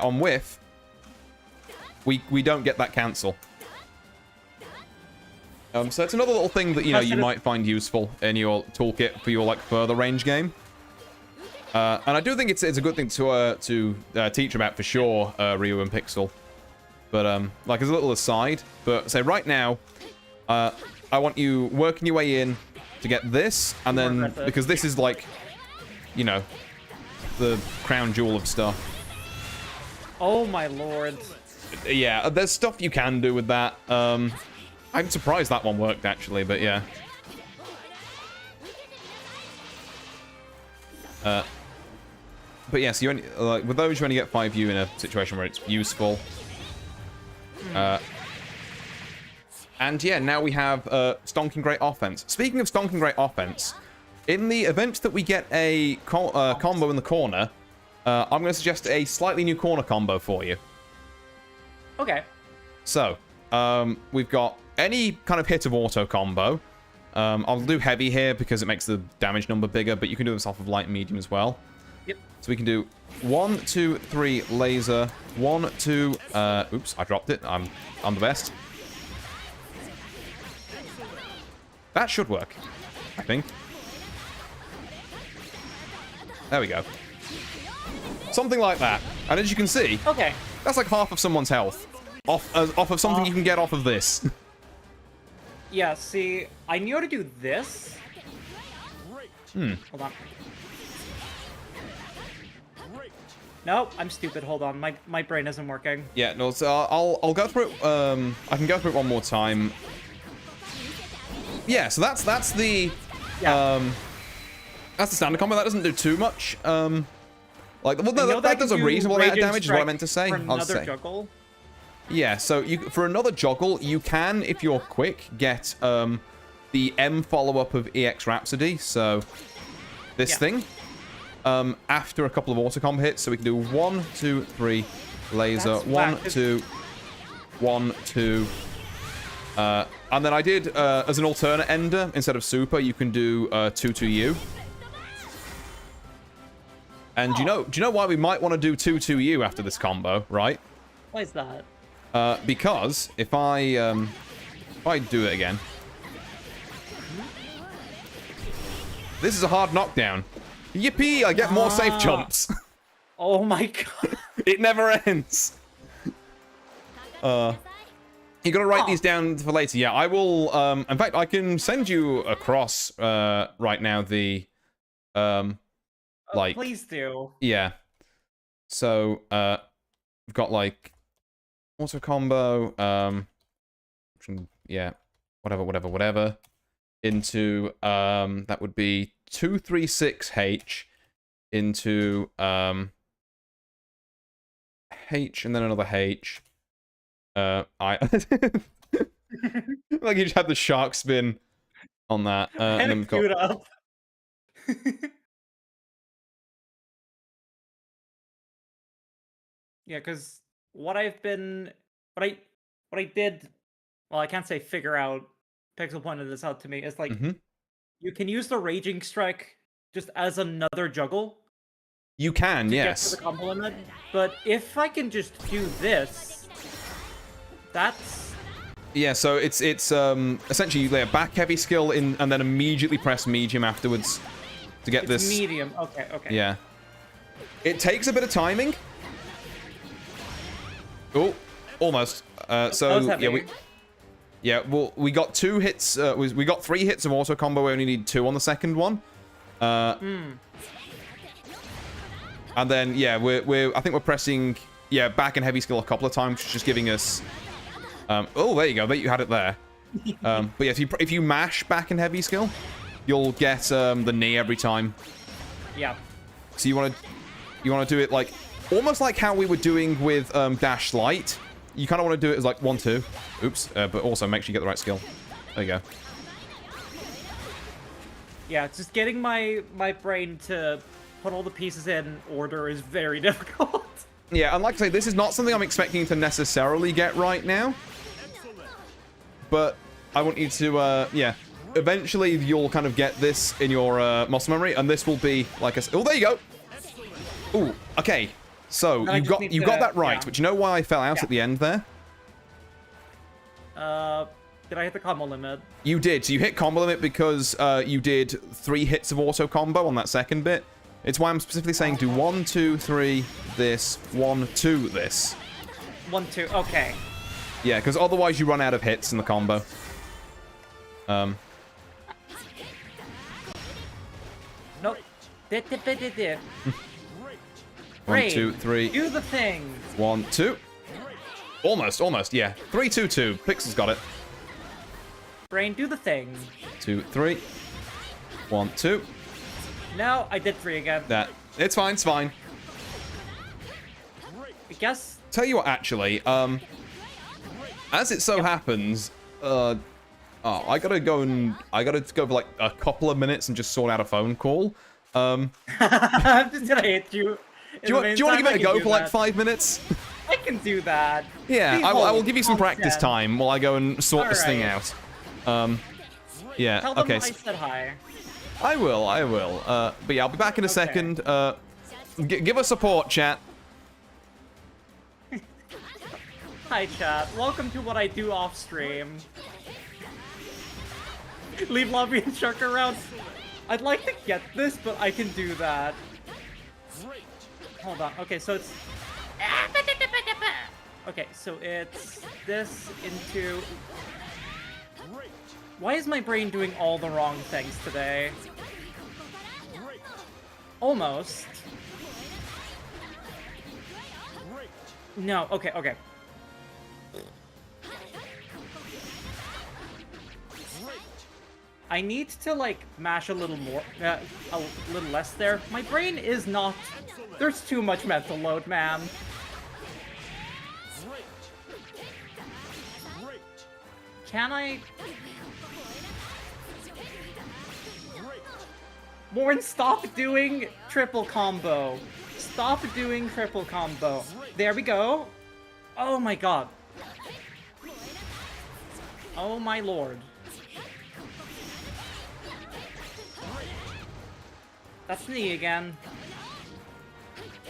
on whiff we don't get that cancel. So it's another little thing that you might find useful in your toolkit for your like further range game. And I do think it's a good thing to teach about for sure, Ryu and Pixel. But like as a little aside, but say right now, I want you working your way in to get this, and then because this is like, you know, the crown jewel of stuff. Oh my lord. Yeah, there's stuff you can do with that. I'm surprised that one worked actually, but yeah. But yes, you only like with those you only get 5U in a situation where it's useful. And yeah, now we have Stonking Great Offense. Speaking of Stonking Great Offense, in the event that we get a combo in the corner, I'm going to suggest a slightly new corner combo for you. Okay. So, we've got any kind of hit of auto combo. I'll do heavy here because it makes the damage number bigger, but you can do this off of light and medium as well. Yep. So we can do 1, 2, 3 laser, 1, 2. Oops, I dropped it. I'm the best. That should work, I think. There we go. Something like that. And as you can see, Okay. that's like half of someone's health. Off of something you can get off of this. Yeah, see, I knew how to do this. Hold on. Nope, I'm stupid. Hold on, my brain isn't working. Yeah, no, so I'll go through it. I can go through it one more time. Yeah, so that's the Yeah. that's the standard combo. That doesn't do too much. Like, well, no, that does a reasonable amount of damage, is what I meant to say. For I'll another say. juggle? Yeah, so for another joggle, you can, if you're quick, get the M follow-up of EX Rhapsody, so this thing, after a couple of auto-combo hits, so we can do 1, 2, 3, laser, That's 1, whack. 2, 1, 2, and then I did, as an alternate ender, instead of super, you can do 2 to U. And do you know why we might want to do 2 to U after this combo, right? Why is that? Because if I do it again, this is a hard knockdown. Yippee! I get more safe jumps. Oh my god. It never ends. You gotta write these down for later. Yeah, I will. In fact, I can send you across right now the like. Please do. Yeah. So we've got like auto combo. Yeah. Whatever. Into that would be 236H into H and then another H. Like you just have the shark spin on that. And then we've got up. Yeah, because what I did, well, I can't say figure out. Pixel pointed this out to me. It's like you can use the Raging Strike just as another juggle. You can, to yes. Get to the combo limit. But if I can just do this, that's yeah. So it's essentially you lay a back heavy skill in and then immediately press medium afterwards to get this medium. Okay. Yeah. It takes a bit of timing. Oh, almost. So yeah, well, we got 2 hits. We got 3 hits of auto combo. We only need 2 on the second one. And then yeah, I think we're pressing back and heavy skill a couple of times, just giving us. Oh, there you go. There you had it there. But yeah, if you mash back and heavy skill, you'll get the knee every time. Yeah. So you want to do it like almost like how we were doing with dash light. You kind of want to do it as like 1, 2. Oops. But also make sure you get the right skill. There you go. Yeah, just getting my brain to put all the pieces in order is very difficult. Yeah, and like I say, this is not something I'm expecting to necessarily get right now. But I want you to, eventually you'll kind of get this in your muscle memory, and this will be like a... Oh, there you go! Ooh, okay. So, you got that right, but you know why I fell out at the end there? Did I hit the combo limit? You did. So you hit combo limit because you did 3 hits of auto combo on that second bit. It's why I'm specifically saying do 1, 2, 3, this, 1, 2, this. 1, 2, okay. Yeah, because otherwise you run out of hits in the combo. 1, 2, 3. Do the thing. 1, 2. Almost, yeah. 3, 2, 2. Pixel's got it. Brain, do the thing. 2, 3. 1, 2. No, I did 3 again. It's fine. I guess. Tell you what, actually, as it so happens, I gotta go for like a couple of minutes and just sort out a phone call. I'm just gonna hit you. Do you want to give it a go for like 5 minutes? I can do that. Yeah, I will give you some practice time while I go and sort this thing out. Yeah, Tell them okay. I said hi. I will. But yeah, I'll be back in a second. Give us support, chat. Hi, chat. Welcome to what I do off stream. Leave lobby and shark around. I'd like to get this, but I can do that. Hold on. Okay, so it's... Okay, so it's this into... Why is my brain doing all the wrong things today? Almost. No, okay. I need to, like, mash a little more, a little less there. My brain is not... There's too much mental load, man. Can I... Mourn, stop doing triple combo. Stop doing triple combo. There we go. Oh my god. Oh my lord. That's me again.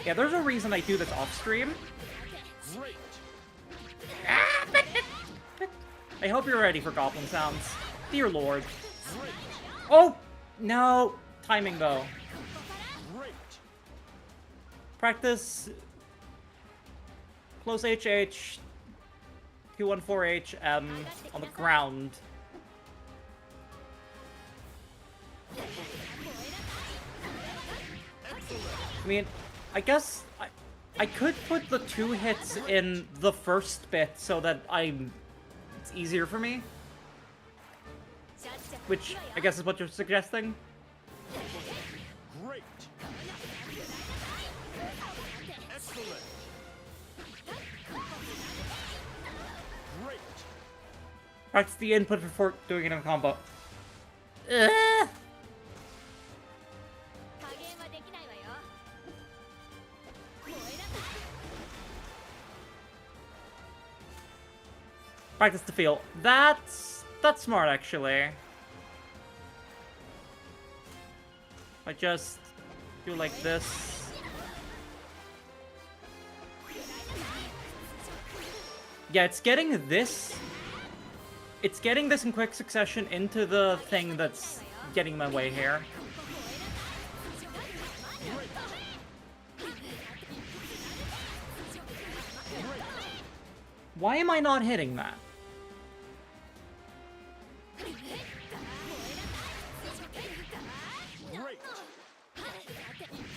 Yeah, there's a reason I do this off stream. I hope you're ready for goblin sounds. Dear lord. Oh! No! Timing though. Practice. Close HH. 214HM on the ground. I mean, I guess I could put the 2 hits in the first bit so that it's easier for me. Which I guess is what you're suggesting. Great. Excellent. Great. Practice the input before doing it in a combo. Practice the feel. That's smart, actually. I just do like this. Yeah, it's getting this. It's getting this in quick succession into the thing that's getting my way here. Why am I not hitting that?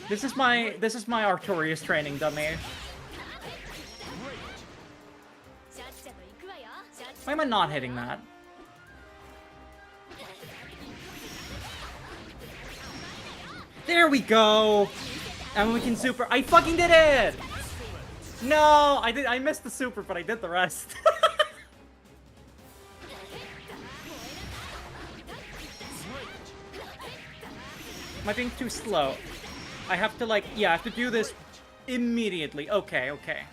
This is my Artorias training dummy. Why am I not hitting that? There we go! And we can super- I fucking did it! No! I missed the super, but I did the rest. Am I being too slow? I have to, like, yeah, I have to do this immediately. Okay, okay.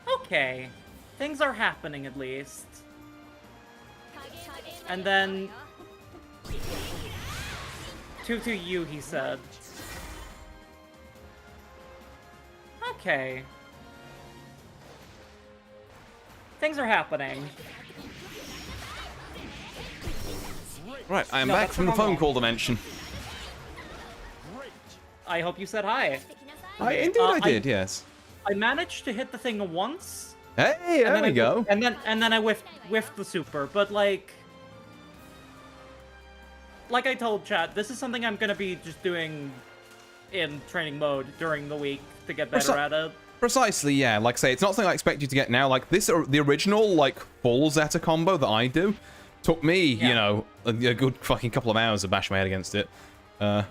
Okay. Things are happening, at least. And then... to you, he said. Okay. Things are happening. Right, I am back from the phone call dimension. I hope you said hi. Indeed I did, yes. I managed to hit the thing once. Hey, there we go. And then I whiffed the super, but like I told chat, this is something I'm gonna be just doing in training mode during the week to get better at it. Precisely, yeah. Like I say, it's not something I expect you to get now. Like this, the original like full Zeta combo that I do took me, you know, a good fucking couple of hours to bash my head against it. But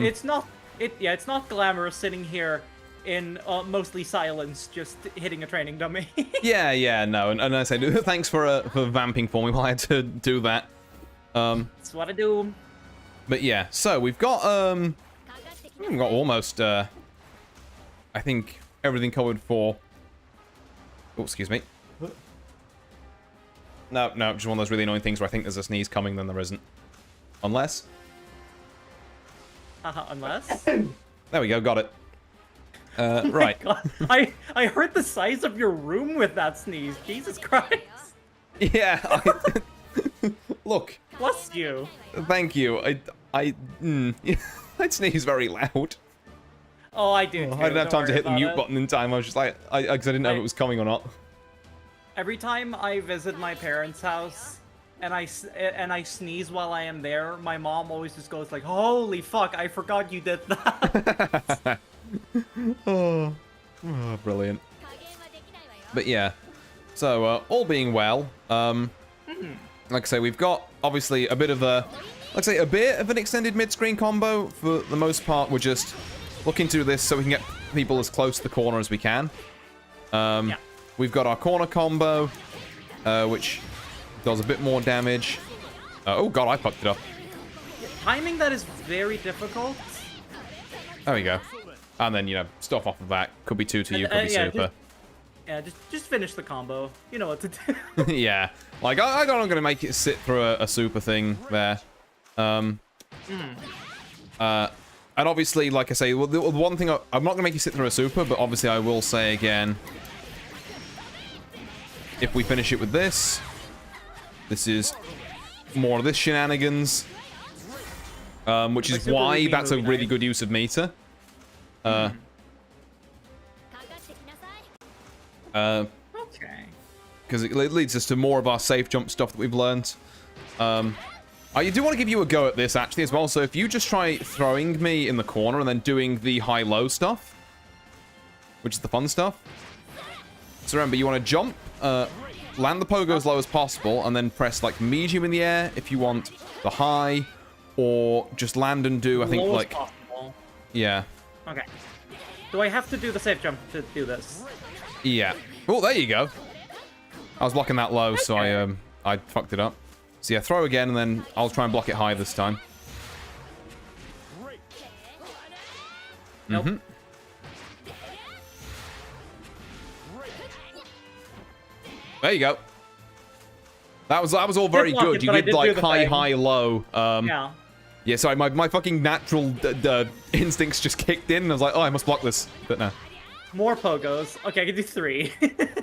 it's not glamorous sitting here in mostly silence, just hitting a training dummy. yeah, no, and I say thanks for vamping for me while I had to do that. That's what I do. But yeah, so we've got almost I think everything covered for. Oh, excuse me. No, just one of those really annoying things where I think there's a sneeze coming, then there isn't. Unless. Unless? There we go, got it. Right. God, I heard the size of your room with that sneeze. Jesus Christ. Yeah, look. Bless you. Thank you. I'd sneeze very loud. Oh, I do too. I didn't have time to hit the mute it. button in time. I was just like, because I didn't know if it was coming or not. Every time I visit my parents' house and I sneeze while I am there, my mom always just goes like, "Holy fuck! I forgot you did that." Oh, brilliant. But yeah, so all being well, like I say, we've got obviously a bit of a, let's say, a bit of an extended mid-screen combo. For the most part, we're just looking to do this so we can get people as close to the corner as we can. Yeah. We've got our corner combo, which does a bit more damage. Oh god, I fucked it up. Timing that is very difficult. There we go. And then, you know, stuff off of that. Could be 2 to you, could be super. Just finish the combo. You know what to do. Yeah. Like, I'm not going to make it sit through a super thing there. And obviously, like I say, the one thing, I'm not going to make you sit through a super, but obviously I will say again, if we finish it with this, this is more of this shenanigans, which is why that's a really good use of meter. Okay. Because it leads us to more of our safe jump stuff that we've learned. I do want to give you a go at this, actually, as well. So if you just try throwing me in the corner and then doing the high-low stuff, which is the fun stuff. So remember, you want to jump, land the pogo as low as possible, and then press, like, medium in the air if you want the high, or just land and do, I think, low like... as possible. Yeah. Okay. Do I have to do the safe jump to do this? Yeah. Oh, there you go. I was blocking that low, so I fucked it up. So yeah, throw again, and then I'll try and block it high this time. Nope. Mm-hmm. There you go. That was all very good. You did like high, low. Yeah. Yeah, sorry, my fucking natural instincts just kicked in, and I was like, oh, I must block this. But no. More pogos. Okay, I can do 3.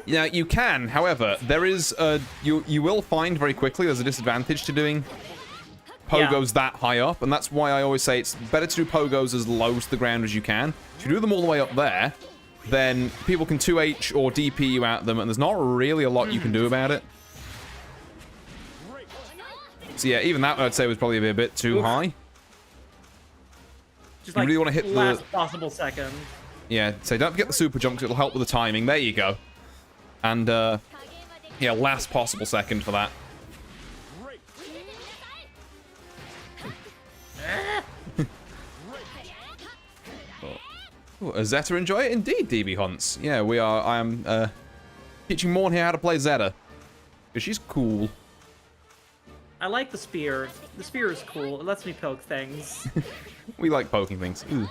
Yeah, you can. However, there is you will find very quickly there's a disadvantage to doing pogos that high up, and that's why I always say it's better to do pogos as low to the ground as you can. If you do them all the way up there, then people can 2H or DP you at them, and there's not really a lot you can do about it. So yeah, even that I'd say was probably a bit too high. Just you like really want to hit last the possible second. Yeah, so don't forget the super jump because it'll help with the timing. There you go. And yeah, last possible second for that. Oh, Zeta enjoy it indeed, DB Hunts. Yeah, we are. I am teaching Mourn here how to play Zeta because she's cool. I like the spear. The spear is cool. It lets me poke things. We like poking things. Ooh.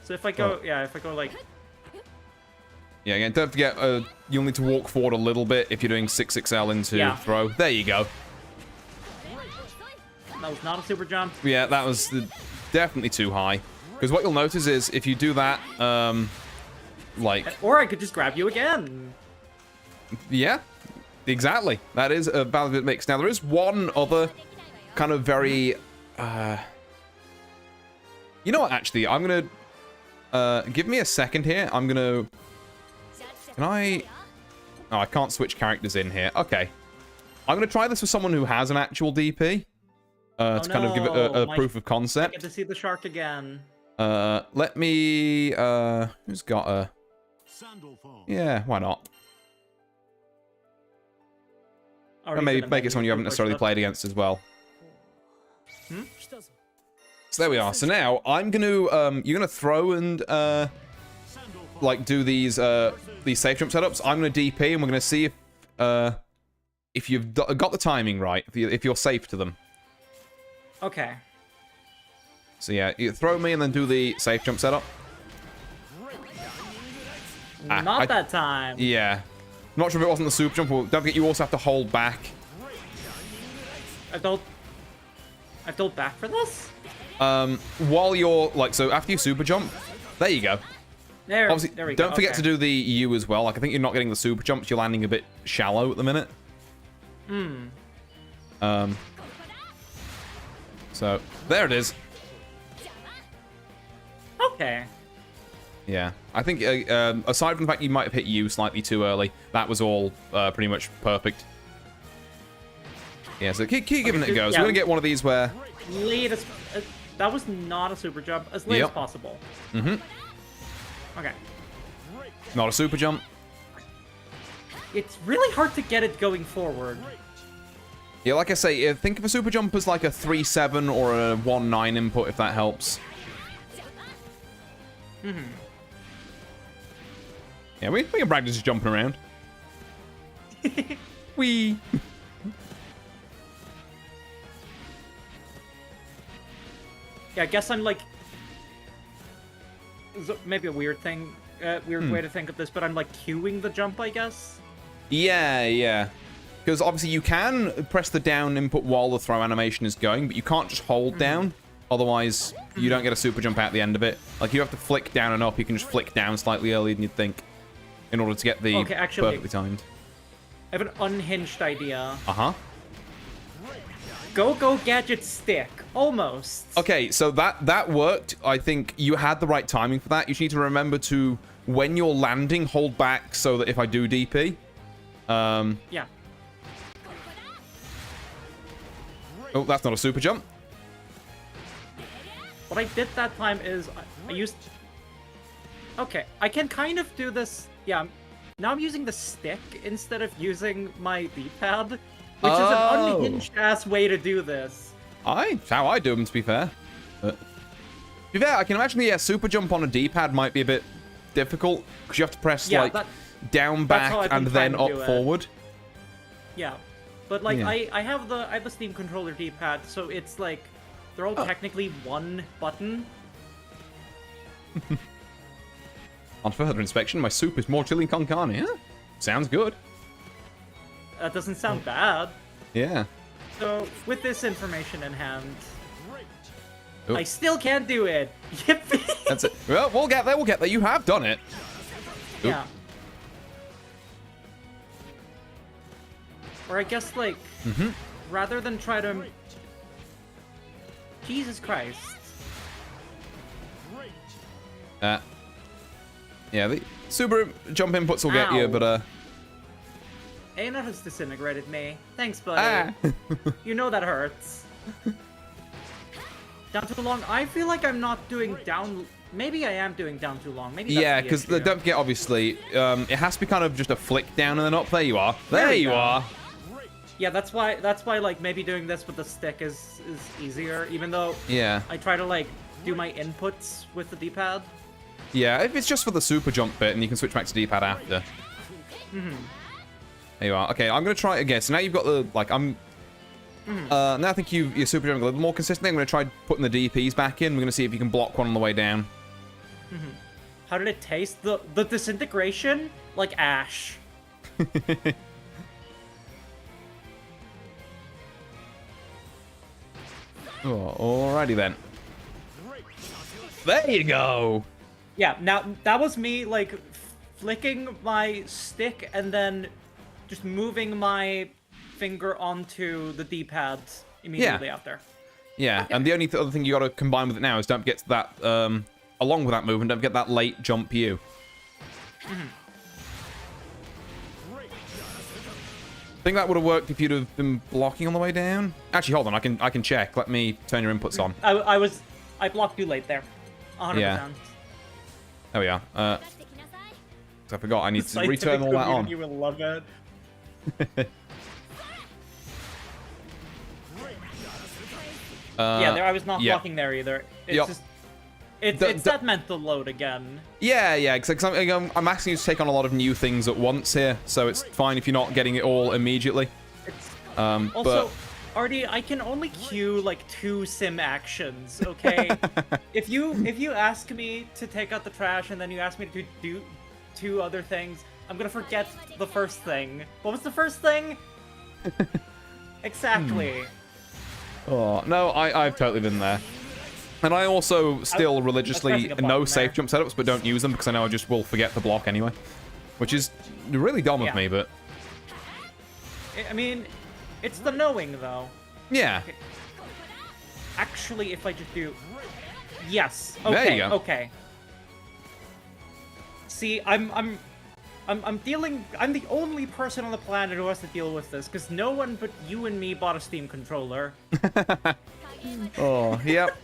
So if I go, if I go like... Yeah, again, don't forget, you'll need to walk forward a little bit if you're doing 6XL into throw. There you go. That was not a super jump. Yeah, that was definitely too high. Because what you'll notice is, if you do that, like... Or I could just grab you again. Yeah, exactly. That is a valid mix. Now, there is one other kind of very... You know what, actually, I'm going to... give me a second here. I'm going to... Can I... Oh, I can't switch characters in here. Okay. I'm going to try this with someone who has an actual DP. To kind of give it a proof of concept. I get to see the shark again. Let me... Who's got a... Yeah, why not? Or maybe make it someone you haven't necessarily played against as well. Hmm? So there we are. So now I'm going to... you're going to throw and... like, do these safe jump setups. I'm going to DP, and we're going to see if you've got the timing right. If you're safe to them. Okay. So yeah, you throw me and then do the safe jump setup. Not that time. Yeah. Not sure if it wasn't the super jump. Well, don't forget, you also have to hold back. I've told back for this? While you're, like, so after you super jump, there you go. There we go. go. Don't forget to do the U as well. Like, I think you're not getting the super jumps. You're landing a bit shallow at the minute. So, there it is. Okay. Yeah. I think, aside from the fact you might have hit U slightly too early, that was all pretty much perfect. Yeah, so keep giving it a go. So we're going to get one of these where... Lead as... that was not a super jump. As late as possible. Mm-hmm. Okay. Not a super jump. it's really hard to get it going forward. Yeah, like I say, think of a super jump as like a 3-7 or a 1-9 input, if that helps. Yeah, we can practice just jumping around. Wee. Yeah, I guess I'm like... maybe a weird thing, weird way to think of this, but I'm like queuing the jump, I guess? Yeah. Because obviously you can press the down input while the throw animation is going, but you can't just hold down. Otherwise, you don't get a super jump out the end of it. Like, you have to flick down and up. You can just flick down slightly earlier than you'd think in order to get the perfectly timed. I have an unhinged idea. Uh-huh. Go gadget stick. Almost. Okay, so that worked. I think you had the right timing for that. You just need to remember to, when you're landing, hold back so that if I do DP... Yeah. Oh, that's not a super jump. What I did that time is I used... Okay, I can kind of do this... Yeah, now I'm using the stick instead of using my D-pad, which is an unhinged-ass way to do this. It's how I do them, to be fair. To be fair, I can imagine the super jump on a D-pad might be a bit difficult, because you have to press, down, back, and then up, forward. Yeah. But, like, yeah. I have the Steam controller D-pad, so it's, like, they're all technically one button. On further inspection, my soup is more chili con carne. Yeah, sounds good. That doesn't sound bad. Yeah. So, with this information in hand, I still can't do it. Yippee! That's it. Well, we'll get there. You have done it. Yeah. Or I guess, like, rather than try to... Jesus Christ. Yeah, the super jump inputs will get you, but, Aina has disintegrated me. Thanks, buddy. You know that hurts. Down too long? I feel like I'm not doing down... Maybe I am doing down too long. Maybe that's yeah, because don't forget, obviously, it has to be kind of just a flick down and then up. There you are. There you are. Yeah, that's why, like, maybe doing this with the stick is easier, even though I try to, like, do my inputs with the D-pad. Yeah, if it's just for the super jump bit, and you can switch back to D-pad after. There you are. Okay, I'm going to try it again. So now you've got the, like, now I think you're super jumping a little more consistently. I'm going to try putting the DPs back in. We're going to see if you can block one on the way down. How did it taste? The disintegration? Like ash. Oh, alrighty then. There you go. Yeah, now that was me, like, flicking my stick and then just moving my finger onto the D-pad immediately after. Yeah, and the only other thing you got to combine with it now is don't get that, along with that movement, don't get that late jump you. I think that would have worked if you'd have been blocking on the way down. Actually, hold on, I can check. Let me turn your inputs on. I blocked you late there. 100%. Yeah. There we are. I forgot I need to return all that on. You will love it. Yeah, I was not blocking there either. It's just... It's that mental load again. Yeah, because I'm asking you to take on a lot of new things at once here, so it's fine if you're not getting it all immediately. Also, Artie, I can only queue like 2 sim actions, okay? if you ask me to take out the trash and then you ask me to do 2 other things, I'm gonna forget the first thing. What was the first thing? Exactly. Oh, no, I've totally been there. And I also still religiously know safe jump setups, but don't use them because I know I just will forget the block anyway. Which is really dumb of me, but... I mean, it's the knowing, though. Yeah. Okay. Actually, if I just do... Yes. Okay, there you go. Okay. See, I'm the only person on the planet who has to deal with this, because no one but you and me bought a Steam controller. Oh, yep.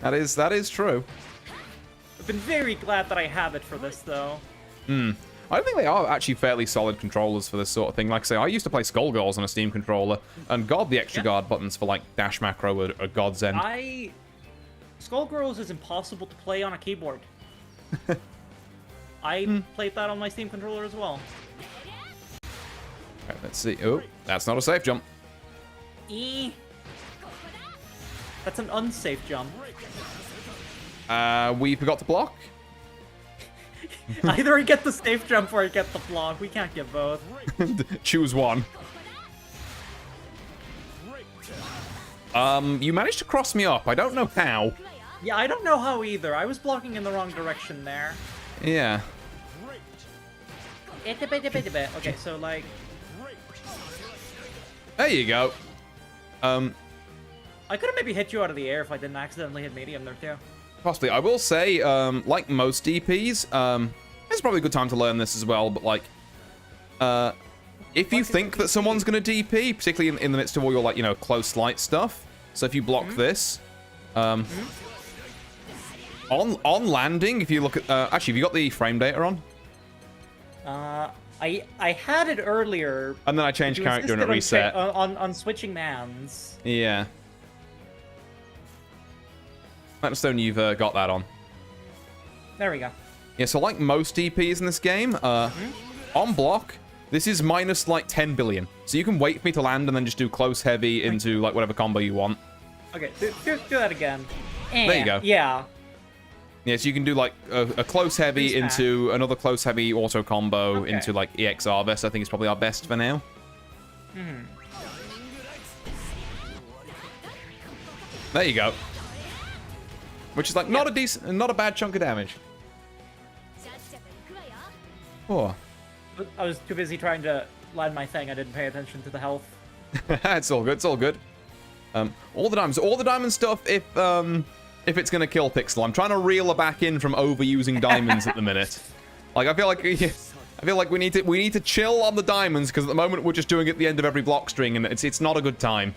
That is true. I've been very glad that I have it for this, though. I think they are actually fairly solid controllers for this sort of thing. Like I say, I used to play Skullgirls on a Steam controller, and god, the extra guard buttons for like dash macro are a godsend. Skullgirls is impossible to play on a keyboard. I played that on my Steam controller as well. Alright, let's see. Oh, that's not a safe jump. That's an unsafe jump. We forgot to block. Either you get the safe jump or you get the block. We can't get both. Choose one. You managed to cross me up. I don't know how. Yeah, I don't know how either. I was blocking in the wrong direction there. Yeah. Okay, so like... There you go. I could have maybe hit you out of the air if I didn't accidentally hit medium there too. Possibly. I will say, like most DPs, it's probably a good time to learn this as well, but like, if you think that someone's going to DP, particularly in the midst of all your, like, you know, close light stuff, so if you block this, on landing, if you look at, actually, have you got the frame data on? I had it earlier. And then I changed character and it reset. On switching mans. Yeah. Stone, you've got that on. There we go. Yeah, so like most DPs in this game, on block, this is minus like 10 billion. So you can wait for me to land and then just do close heavy into like whatever combo you want. Okay, do that again. There you go. Yeah. Yeah, so you can do like a close heavy into another close heavy auto combo into like EX Arvest. I think is probably our best for now. There you go. Which is like not a bad chunk of damage. Oh. I was too busy trying to land my thing. I didn't pay attention to the health. It's all good. It's all good. All the diamond stuff. If it's gonna kill Pixel, I'm trying to reel her back in from overusing diamonds at the minute. Like I feel like we need to chill on the diamonds because at the moment we're just doing it at the end of every block string and it's not a good time.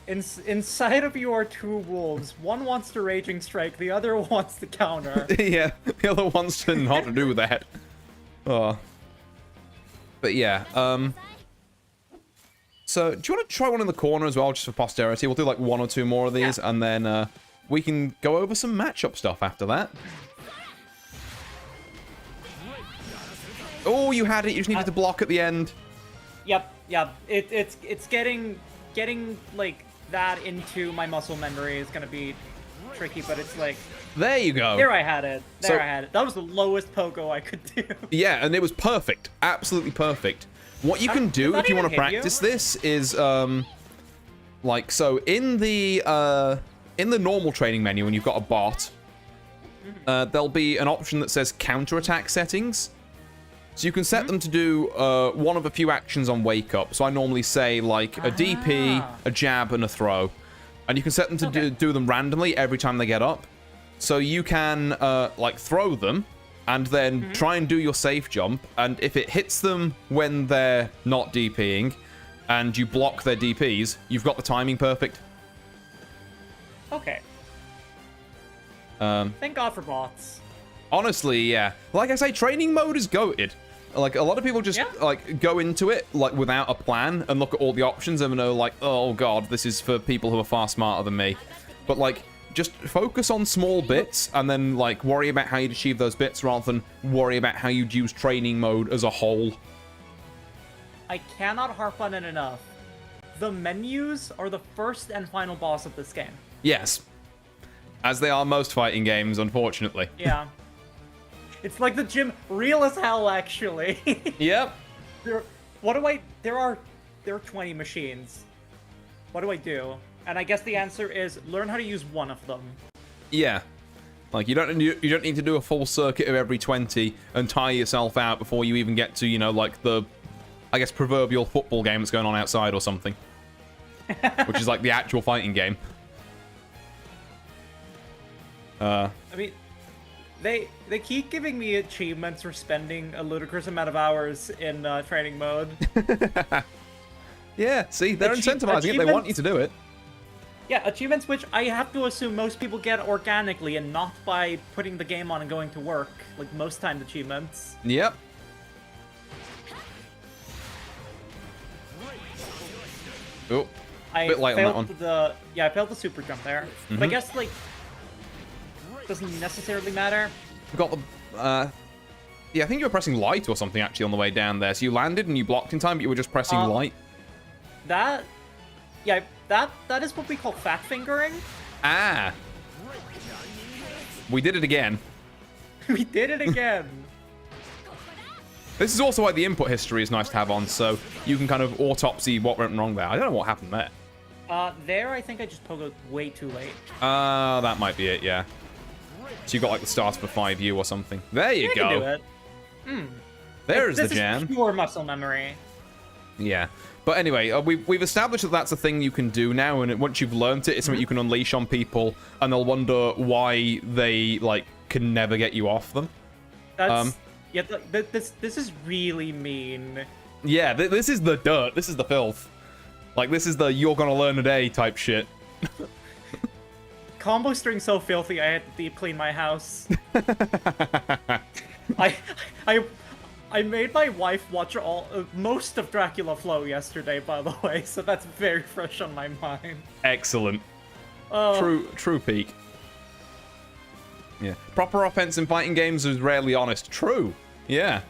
Inside of you are two wolves. One wants to raging strike, the other wants to counter. Yeah, the other wants to not do that. Oh. But yeah, so do you want to try one in the corner as well, just for posterity? We'll do like one or two more of these, and then we can go over some matchup stuff after that. Oh, you had it. You just needed to block at the end. Yep. It's getting like that into my muscle memory is gonna be tricky, but it's like... There you go. There I had it. I had it. That was the lowest pogo I could do. Yeah, and it was perfect. Absolutely perfect. What you can do if you want to practice this is, like, so in the normal training menu, when you've got a bot, there'll be an option that says counterattack settings. So you can set them to do one of a few actions on wake up. So I normally say like a DP, a jab, and a throw. And you can set them to do them randomly every time they get up. So you can like throw them and then try and do your safe jump. And if it hits them when they're not DPing and you block their DPs, you've got the timing perfect. Okay. Thank God for bots. Honestly, yeah. Like I say, training mode is goated. Like, a lot of people just, like, go into it, like, without a plan and look at all the options and know, like, oh, God, this is for people who are far smarter than me. But, like, just focus on small bits and then, like, worry about how you'd achieve those bits rather than worry about how you'd use training mode as a whole. I cannot harp on it enough. The menus are the first and final boss of this game. Yes. As they are most fighting games, unfortunately. Yeah. It's like the gym, real as hell, actually. Yep. There are 20 machines. What do I do? And I guess the answer is learn how to use one of them. Yeah. Like, you don't need to do a full circuit of every 20 and tire yourself out before you even get to, you know, like the, I guess, proverbial football game that's going on outside or something. Which is like the actual fighting game. I mean, they keep giving me achievements for spending a ludicrous amount of hours in training mode. Yeah, see, they're incentivizing it. They want you to do it. Yeah, achievements which I have to assume most people get organically and not by putting the game on and going to work, like most timed achievements. Yep. Oh, I bit light on that one. I failed the super jump there. But I guess, like, doesn't necessarily matter. We got the, yeah, I think you were pressing light or something, actually, on the way down there. So you landed and you blocked in time, but you were just pressing light. That is what we call fat fingering. Ah. We did it again. We did it again. This is also why the input history is nice to have on, so you can kind of autopsy what went wrong there. I don't know what happened there. There, I think I just pogoed way too late. That might be it, yeah. So you got like the start for 5U or something. There you go. Can do it. There's the this jam. Is pure muscle memory. Yeah. But anyway, we've established that that's a thing you can do now, and once you've learned it, it's something you can unleash on people, and they'll wonder why they, like, can never get you off them. That's... Yeah, this is really mean. Yeah, this is the dirt. This is the filth. Like, this is the you're gonna learn today type shit. Combo string so filthy, I had to deep clean my house. I made my wife watch most of Dracula Flow yesterday, by the way, so that's very fresh on my mind. Excellent. True peak. Yeah. Proper offense in fighting games is rarely honest. True. Yeah.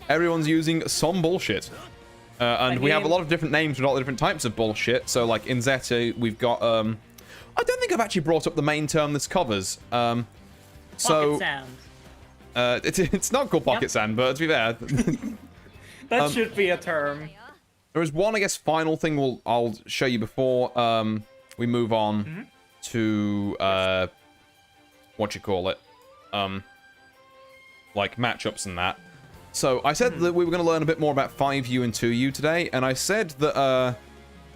Everyone's using some bullshit. And we have a lot of different names for all the different types of bullshit. So, like, in Zeta, we've got, I don't think I've actually brought up the main term this covers. Pocket sand. It's not called pocket sand, but to be fair... that should be a term. There is one, I guess, final thing I'll show you before we move on to... what you call it, like matchups and that. So I said that we were going to learn a bit more about 5U and 2U today, and I said that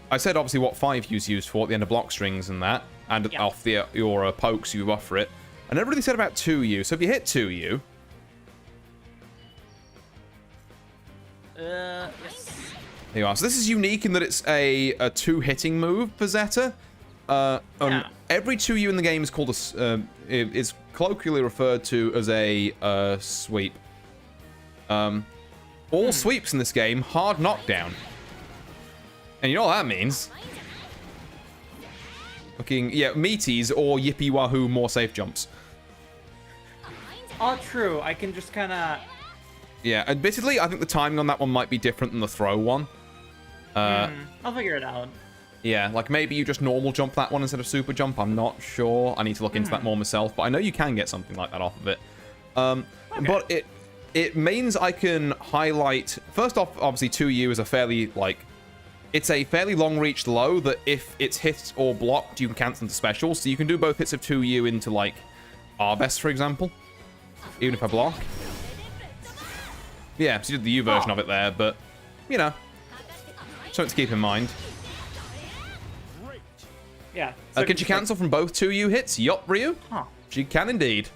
I said obviously what 5U's used for at the end of block strings and that, and off your pokes you buffer it. I never really said about 2U. So if you hit 2U, Yes. there you are. So this is unique in that it's a 2-hitting move for Zeta. Every 2U in the game is called is colloquially referred to as a sweep. All sweeps in this game, hard knockdown. And you know what that means? Fucking, yeah, meaties or yippee wahoo more safe jumps. Oh, true. I can just kind of... Yeah, and basically, I think the timing on that one might be different than the throw one. I'll figure it out. Yeah, like maybe you just normal jump that one instead of super jump. I'm not sure. I need to look into that more myself, but I know you can get something like that off of it. But it means I can highlight... First off, obviously, 2U is a fairly, like... It's a fairly long-reached low that if it's hit or blocked, you can cancel into specials. So you can do both hits of 2U into, like, Arbest, for example. Even if I block. Yeah, so you did the U version of it there, but, you know, something to keep in mind. Yeah. Can she cancel from both 2U hits? Yup, Ryu. Huh. She can indeed.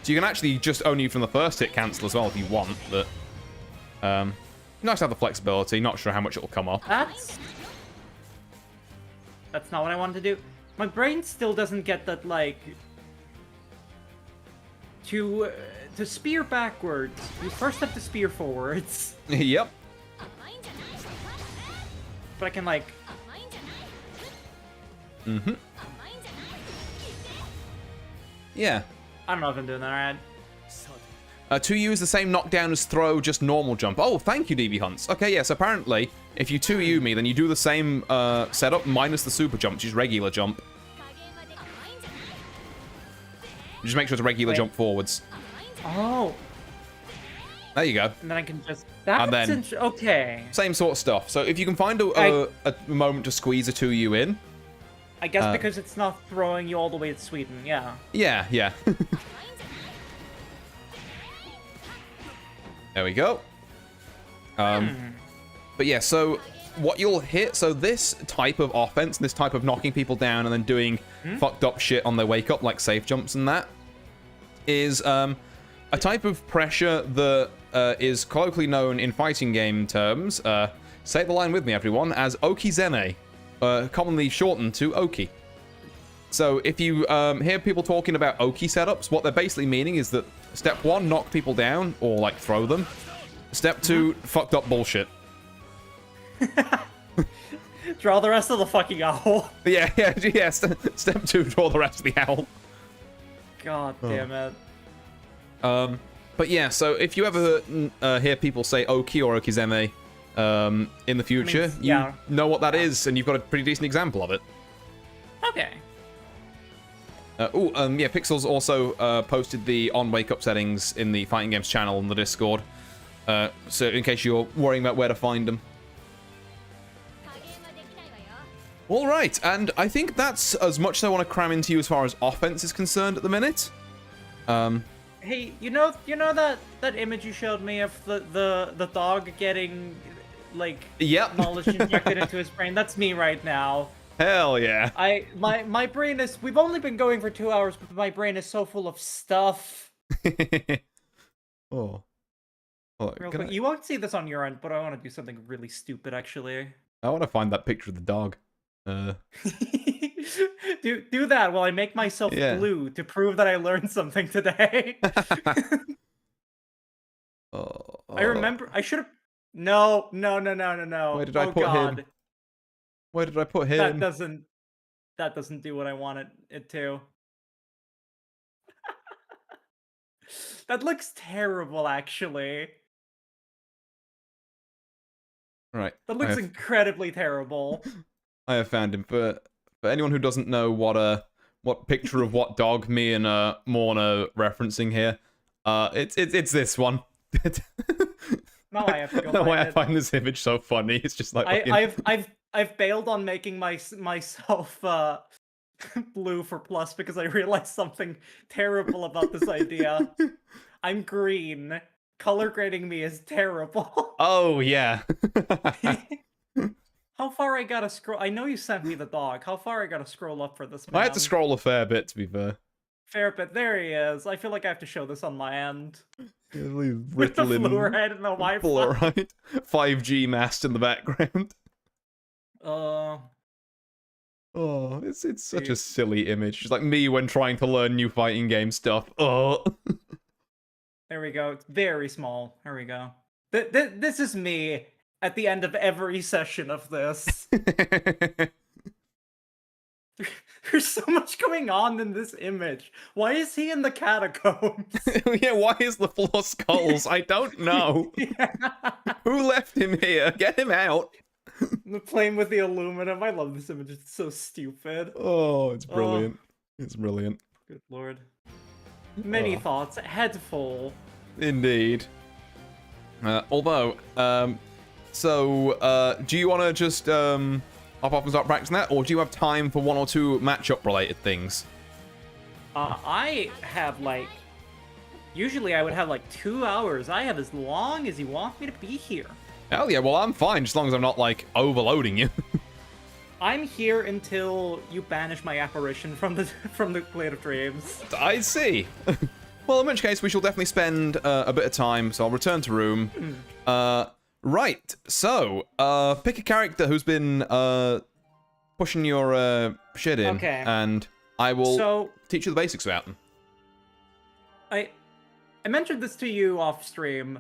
So you can actually just only from the first hit cancel as well if you want, but... nice to have the flexibility. Not sure how much it'll come up. That's not what I wanted to do. My brain still doesn't get that, like... To spear backwards, you first have to spear forwards. Yep. But I can, like... Yeah. I don't know if I'm doing that right. 2U is the same knockdown as throw, just normal jump. Oh, thank you, DB Hunts. Okay, yes, apparently, if you 2U me, then you do the same setup minus the super jump, just regular jump. Just make sure it's a regular jump forwards. Oh. There you go. And then I can just... That's okay. Same sort of stuff. So if you can find a moment to squeeze a 2U in... I guess because it's not throwing you all the way to Sweden, yeah. Yeah. There we go. But yeah, so what you'll hit... So this type of offense, this type of knocking people down and then doing fucked up shit on their wake up, like safe jumps and that, is a type of pressure that is colloquially known in fighting game terms, say the line with me everyone, as Okizene, commonly shortened to Oki. So if you hear people talking about Oki setups, what they're basically meaning is that step 1, knock people down, or like throw them. Step 2, fucked up bullshit. Draw the rest of the fucking owl. Yeah. Step 2, draw the rest of the owl. God damn it. But yeah, so if you ever hear people say Oki or Okizeme in the future, you know what that is, and you've got a pretty decent example of it. Okay. Yeah, Pixels also posted the on wake up settings in the Fighting Games channel on the Discord. So in case you're worrying about where to find them. All right, and I think that's as much as I want to cram into you as far as offense is concerned at the minute. Hey, you know that image you showed me of the dog getting like knowledge injected into his brain? That's me right now. Hell yeah. My brain is, we've only been going for 2 hours, but my brain is so full of stuff. Oh. Real quick, you won't see this on your end, but I want to do something really stupid actually. I want to find that picture of the dog. Do that while I make myself blue to prove that I learned something today. I remember I should have. No. Where did I put him? Where did I put him? That doesn't do what I wanted it to. That looks terrible, actually. Right. That looks incredibly terrible. I have found him. For anyone who doesn't know what picture of what dog me and Mourn are referencing here, it's this one. Now I have to go. No way I find this image so funny. It's just like I've bailed on making myself blue for plus because I realized something terrible about this idea. I'm green. Color grading me is terrible. Oh yeah. How far I gotta scroll? I know you sent me the dog. How far I gotta scroll up for this man? I had to scroll a fair bit, to be fair. Fair bit. There he is. I feel like I have to show this on my end. With the fluoride and the Wi-Fi. Right. 5G mast in the background. Oh, it's such a silly image. Just like me when trying to learn new fighting game stuff. Oh. There we go. It's very small. There we go. This is me at the end of every session of this. There's so much going on in this image. Why is he in the catacombs? Yeah, why is the floor skulls? I don't know. Who left him here? Get him out. Playing with the aluminum. I love this image. It's so stupid. Oh, it's brilliant. It's brilliant. Good lord. Many thoughts. Head full. Indeed. Although, do you want to just hop off and start practicing that, or do you have time for one or two matchup related things? I have usually I would have 2 hours. I have as long as you want me to be here. Hell yeah, well I'm fine, as long as I'm not overloading you. I'm here until you banish my apparition from the Glade of Dreams. I see. Well, in which case we shall definitely spend a bit of time, so I'll return to room. Right, so, pick a character who's been pushing your shit in, and I will teach you the basics about them. I mentioned this to you off stream.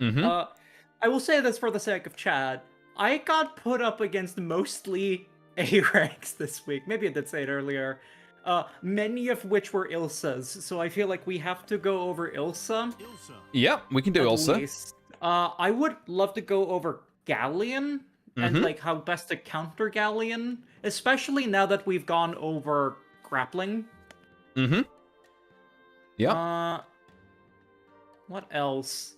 I will say this for the sake of chat. I got put up against mostly A ranks this week. Maybe I did say it earlier. Many of which were Ilsa's, so I feel like we have to go over Ilsa. Yeah, we can do Ilsa. I would love to go over Galleon and how best to counter Galleon, especially now that we've gone over grappling. Yeah. What else?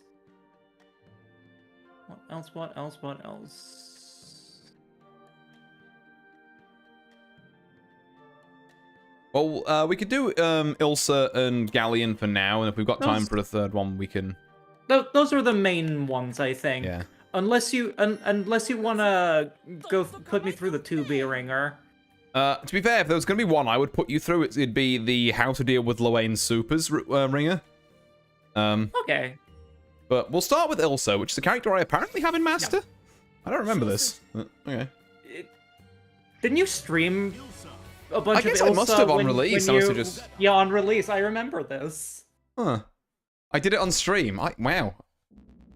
What else? Well, we could do Ilsa and Galleon for now, and if we've got time for a third one, we can... Those are the main ones, I think. Yeah. Unless you want to go put me through the 2B ringer. To be fair, if there was going to be one I would put you through, it'd be the How to Deal with Loaine Supers ringer. Okay. But we'll start with Ilsa, which is a character I apparently have in Master. I don't remember this. Okay. Didn't you stream a bunch of Ilsa? I guess I must have on release. Yeah, on release. I remember this. Huh. I did it on stream. Wow.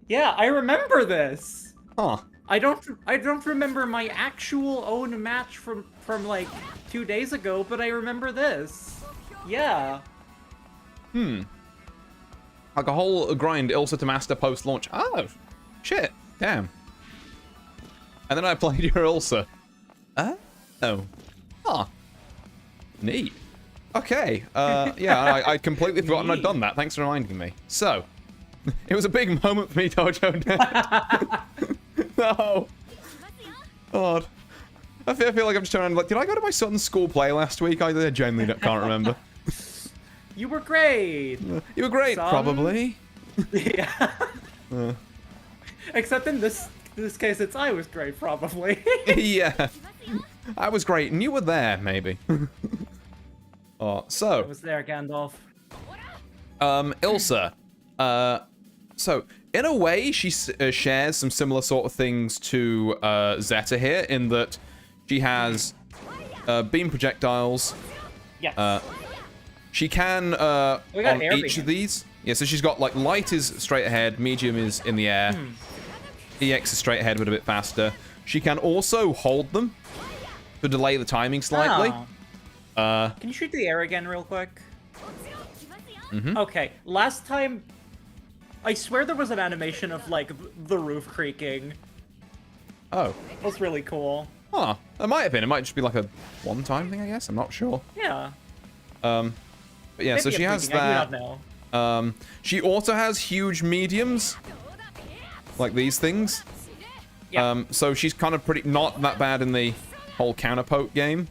Yeah, I remember this. Huh. I don't remember my actual own match from like 2 days ago, but I remember this. Yeah. Like a whole grind, Ilsa to master post-launch. Oh, shit. Damn. And then I played your Ilsa. Oh. Huh. Neat. Okay. Yeah, I'd completely forgotten I'd done that. Thanks for reminding me. So, it was a big moment for me, Dojo. No. God. I feel like I'm just turning around like, did I go to my son's school play last week? I genuinely can't remember. You were great. You were great, probably. Yeah. Except in this case, it's I was great, probably. Yeah. I was great, and you were there, maybe. Oh, so. I was there, Gandalf. Ilsa. So, in a way, she shares some similar sort of things to Zeta here, in that she has beam projectiles. Yes. She can, on each of these. Yeah, so she's got, like, light is straight ahead, medium is in the air, EX is straight ahead but a bit faster. She can also hold them to delay the timing slightly. Oh. Can you shoot the air again real quick? Okay, last time, I swear there was an animation of, like, the roof creaking. Oh. It was really cool. Huh. It might have been. It might just be, like, a one-time thing, I guess. I'm not sure. Yeah. But yeah, so she has that. I do not know. She also has huge mediums, like these things. Yeah. So she's kind of not that bad in the whole counterpoke game.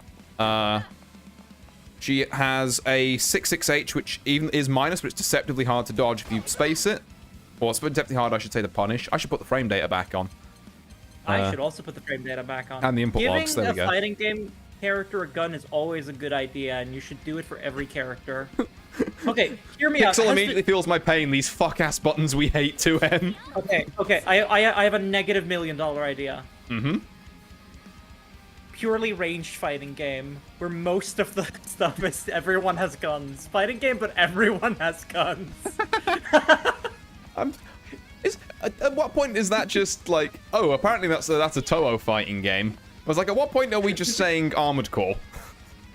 She has a 6-6H, which even is minus, but it's deceptively hard to dodge if you space it. Or it's deceptively hard, I should say, to punish. I should put the frame data back on. I should also put the frame data back on. And the input logs, there we go. Giving a fighting game character a gun is always a good idea, and you should do it for every character. Okay, hear me out. Pixel immediately feels my pain, these fuck-ass buttons we hate to end. Okay, I have a negative $1 million idea. Purely ranged fighting game, where most of the stuff is everyone has guns. Fighting game, but everyone has guns. At what point is that just like, oh, apparently that's a Toho fighting game? I was like, at what point are we just saying Armored Core?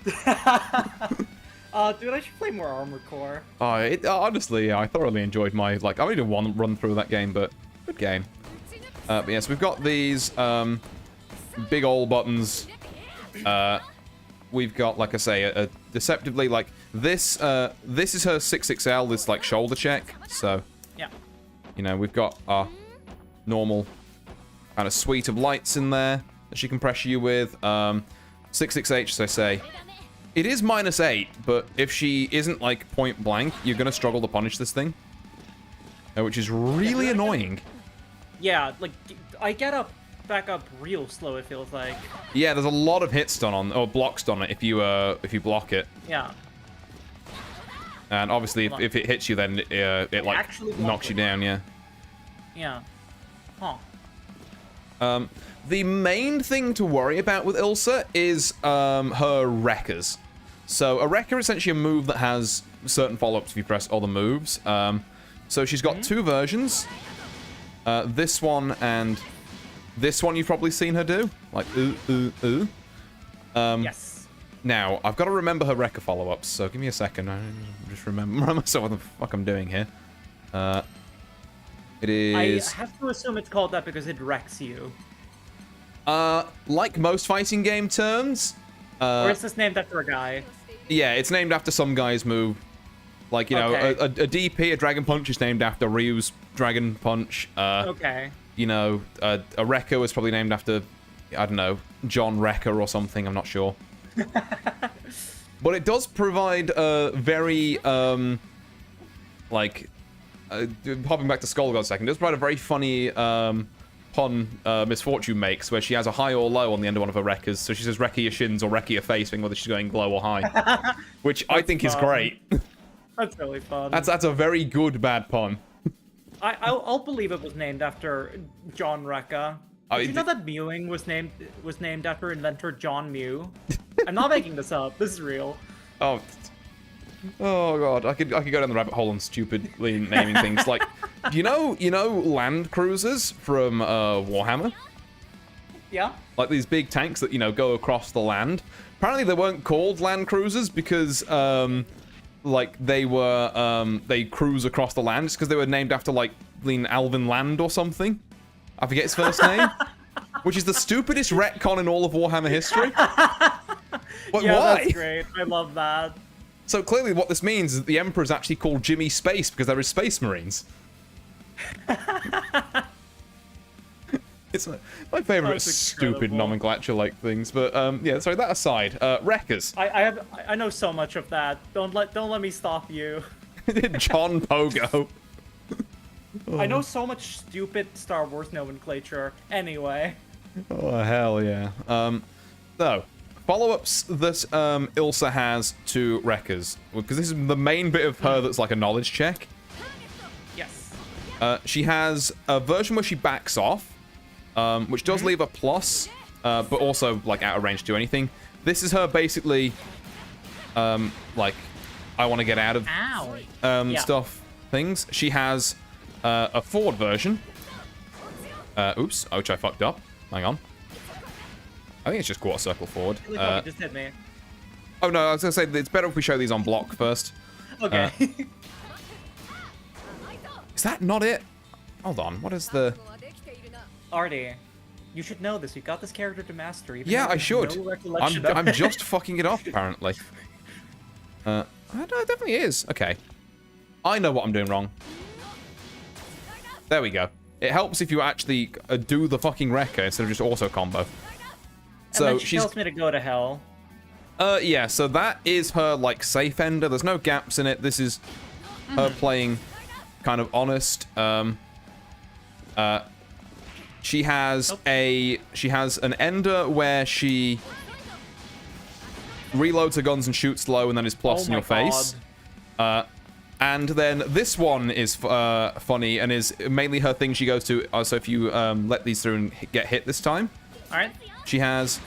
Dude, I should play more Armored Core. Honestly, yeah, I thoroughly enjoyed my, like, I only did one run through that game, but good game. But yes, we've got these big old buttons. We've got, like I say, a deceptively, like, this is her 6XL, this, like, shoulder check, so... Yeah. You know, we've got our normal kind of suite of lights in there that she can pressure you with. 6-6H, as I say. It is -8, but if she isn't, like, point blank, you're going to struggle to punish this thing. Which is really annoying. Yeah, like, I get back up real slow, it feels like. Yeah, there's a lot of hits done on, or blocks done it if you block it. Yeah. And obviously, if it hits you, then it like, knocks you down, yeah. Yeah. Huh. The main thing to worry about with Ilsa is her wreckers. So a wrecker is essentially a move that has certain follow-ups if you press other moves. So she's got two versions. This one and this one you've probably seen her do. Like, ooh. Yes. Now, I've got to remember her wrecker follow-ups, so give me a second. I just remember myself what the fuck I'm doing here. It is... I have to assume it's called that because it wrecks you. Like most fighting game terms... or is this named after a guy? Yeah, it's named after some guy's move. Like, you know, a DP, a Dragon Punch, is named after Ryu's Dragon Punch. Okay. You know, a Wrecker was probably named after, I don't know, John Wrecker or something, I'm not sure. But it does provide a very, like, hopping back to Skullgod a second, it does provide a very funny pun Misfortune makes, where she has a high or low on the end of one of her Wreckers. So she says, wrecker your shins or wrecker your face, whether she's going low or high. Which I think is great. That's really fun. That's a very good bad pun. I'll believe it was named after John Wrecker. Did you know that mewing was named after inventor John Mew? I'm not making this up. This is real. Oh god, I could go down the rabbit hole on stupidly naming things. Like, you know Land Cruisers from Warhammer? Yeah. Like these big tanks that, you know, go across the land. Apparently they weren't called land cruisers because, like, they cruise across the land. It's because they were named after, like, Alvin Land or something. I forget his first name. Which is the stupidest retcon in all of Warhammer history. But Yeah, why? that's great. I love that. So clearly what this means is that the Emperor is actually called Jimmy Space because there is Space Marines. It's my favorite That's stupid incredible. nomenclature-like things. But, yeah, sorry, that aside. Wreckers. I know so much of that. Don't let me stop you. John Pogo. I know so much stupid Star Wars nomenclature. Anyway. Oh, hell yeah. So, follow-ups that Ilsa has to Wreckers. Because this is the main bit of her that's like a knowledge check. Yes. She has a version where she backs off, which does leave a plus, but also, like, out of range to do anything. This is her basically, like, I want to get out of Ow. Yeah. stuff things. She has a forward version. Oops, which I fucked up. Hang on. I think it's just quarter circle forward. Look how he just hit me. Oh no, I was gonna say it's better if we show these on block first. Okay. Is that not it? Hold on, what is the... Artie, you should know this. You got this character to mastery. even Yeah, though I you have should. no recollection of I'm it. just fucking it up, apparently. I don't know, it definitely is. Okay. I know what I'm doing wrong. There we go. It helps if you actually do the fucking wrecker instead of just auto combo. And So then she she's... tells me to go to hell. Yeah, so that is her, like, safe ender. There's no gaps in it. This is her playing kind of honest. She has she has an ender where she reloads her guns and shoots low and then is plus in your face. And then this one is funny and is mainly her thing she goes to. So if you let these through and get hit this time, Alright. she has...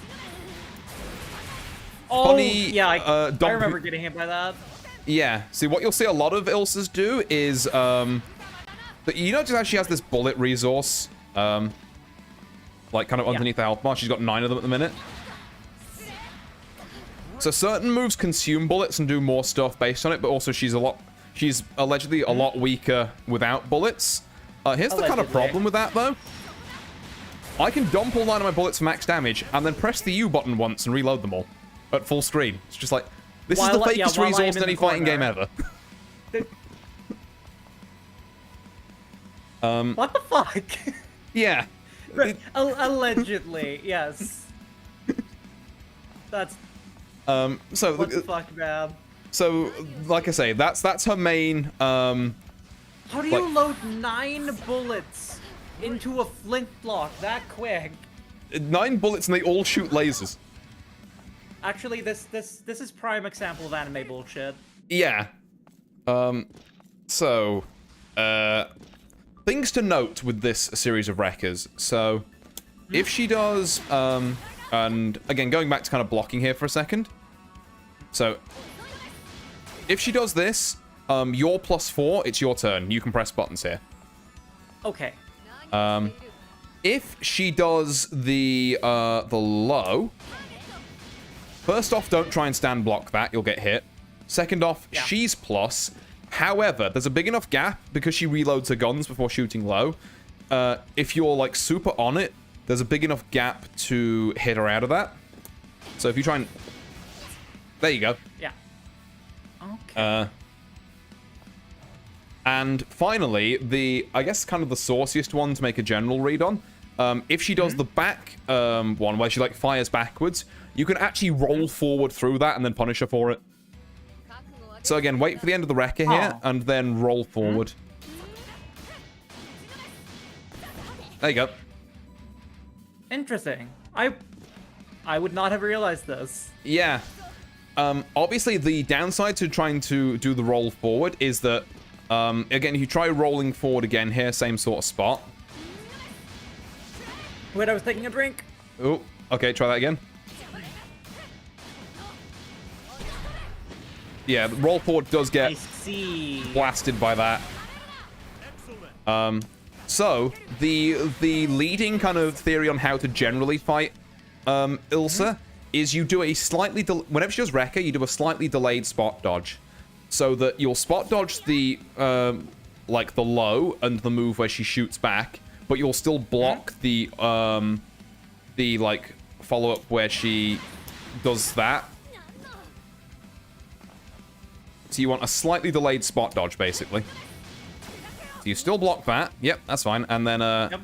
Oh, funny, yeah, I dump- remember getting hit by that. Yeah. See, what you'll see a lot of Ilsa's do is, that you notice how she has this bullet resource, like kind of underneath the health bar. She's got 9 of them at the minute. So certain moves consume bullets and do more stuff based on it, but also she's allegedly a lot weaker without bullets. Here's the kind of problem with that, though. I can dump all 9 of my bullets for max damage, and then press the U button once and reload them all. At full screen. It's just like, this is the fakest resource in any fighting game ever. What the fuck? Yeah. Allegedly, yes. That's So, what the fuck, man. So, like I say, that's her main, How do you like- load 9 bullets into a flintlock that quick? 9 bullets and they all shoot lasers. Actually, this is prime example of anime bullshit. Yeah. So, things to note with this series of wreckers. So, if she does, and again, going back to kind of blocking here for a second. So, if she does this, you're +4, it's your turn. You can press buttons here. Okay. If she does the low, first off, don't try and stand block that. You'll get hit. Second off, she's plus. However, there's a big enough gap because she reloads her guns before shooting low. If you're, like, super on it, there's a big enough gap to hit her out of that. So if you try and... There you go. Yeah. Okay. And finally, I guess kind of the sauciest one to make a general read on. If she does the back one where she, like, fires backwards, you can actually roll forward through that and then punish her for it. So again, wait for the end of the wrecker here and then roll forward. There you go. Interesting. I would not have realized this. Yeah. Obviously, the downside to trying to do the roll forward is that, again, if you try rolling forward again here, same sort of spot. Wait, I was taking a drink. Oh, okay, try that again. Yeah, the roll forward does I get see. blasted by that. So, the leading kind of theory on how to generally fight Ilsa is you do a slightly... Whenever she does Rekka, you do a slightly delayed spot dodge. So that you'll spot dodge the, like, the low and the move where she shoots back, but you'll still block the like, follow-up where she does that. So you want a slightly delayed spot dodge, basically. So you still block that. Yep, that's fine. And then, Yep.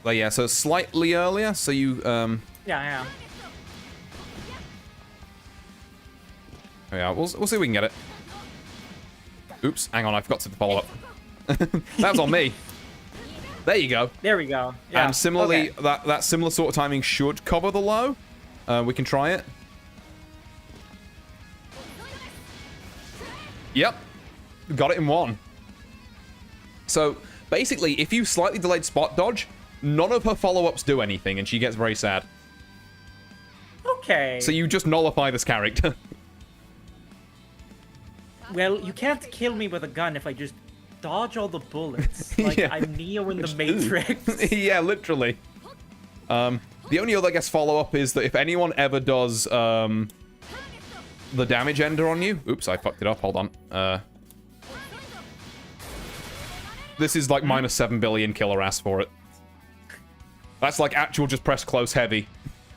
Well, yeah, so slightly earlier, so you, Yeah. Oh yeah, we'll see if we can get it. Oops, hang on, I forgot to follow up. That was on me. There you go. There we go. Yeah. And similarly, okay. that similar sort of timing should cover the low. We can try it. Yep. Got it in one. So, basically, if you slightly delayed spot dodge, none of her follow-ups do anything, and she gets very sad. Okay. So you just nullify this character. Well, you can't kill me with a gun if I just dodge all the bullets. Like, Yeah. I'm Neo in the Matrix. Yeah, literally. The only other, I guess, follow-up is that if anyone ever does the damage ender on you... Oops, I fucked it up. Hold on. This is like minus 7 billion killer ass for it. That's like actual just press close heavy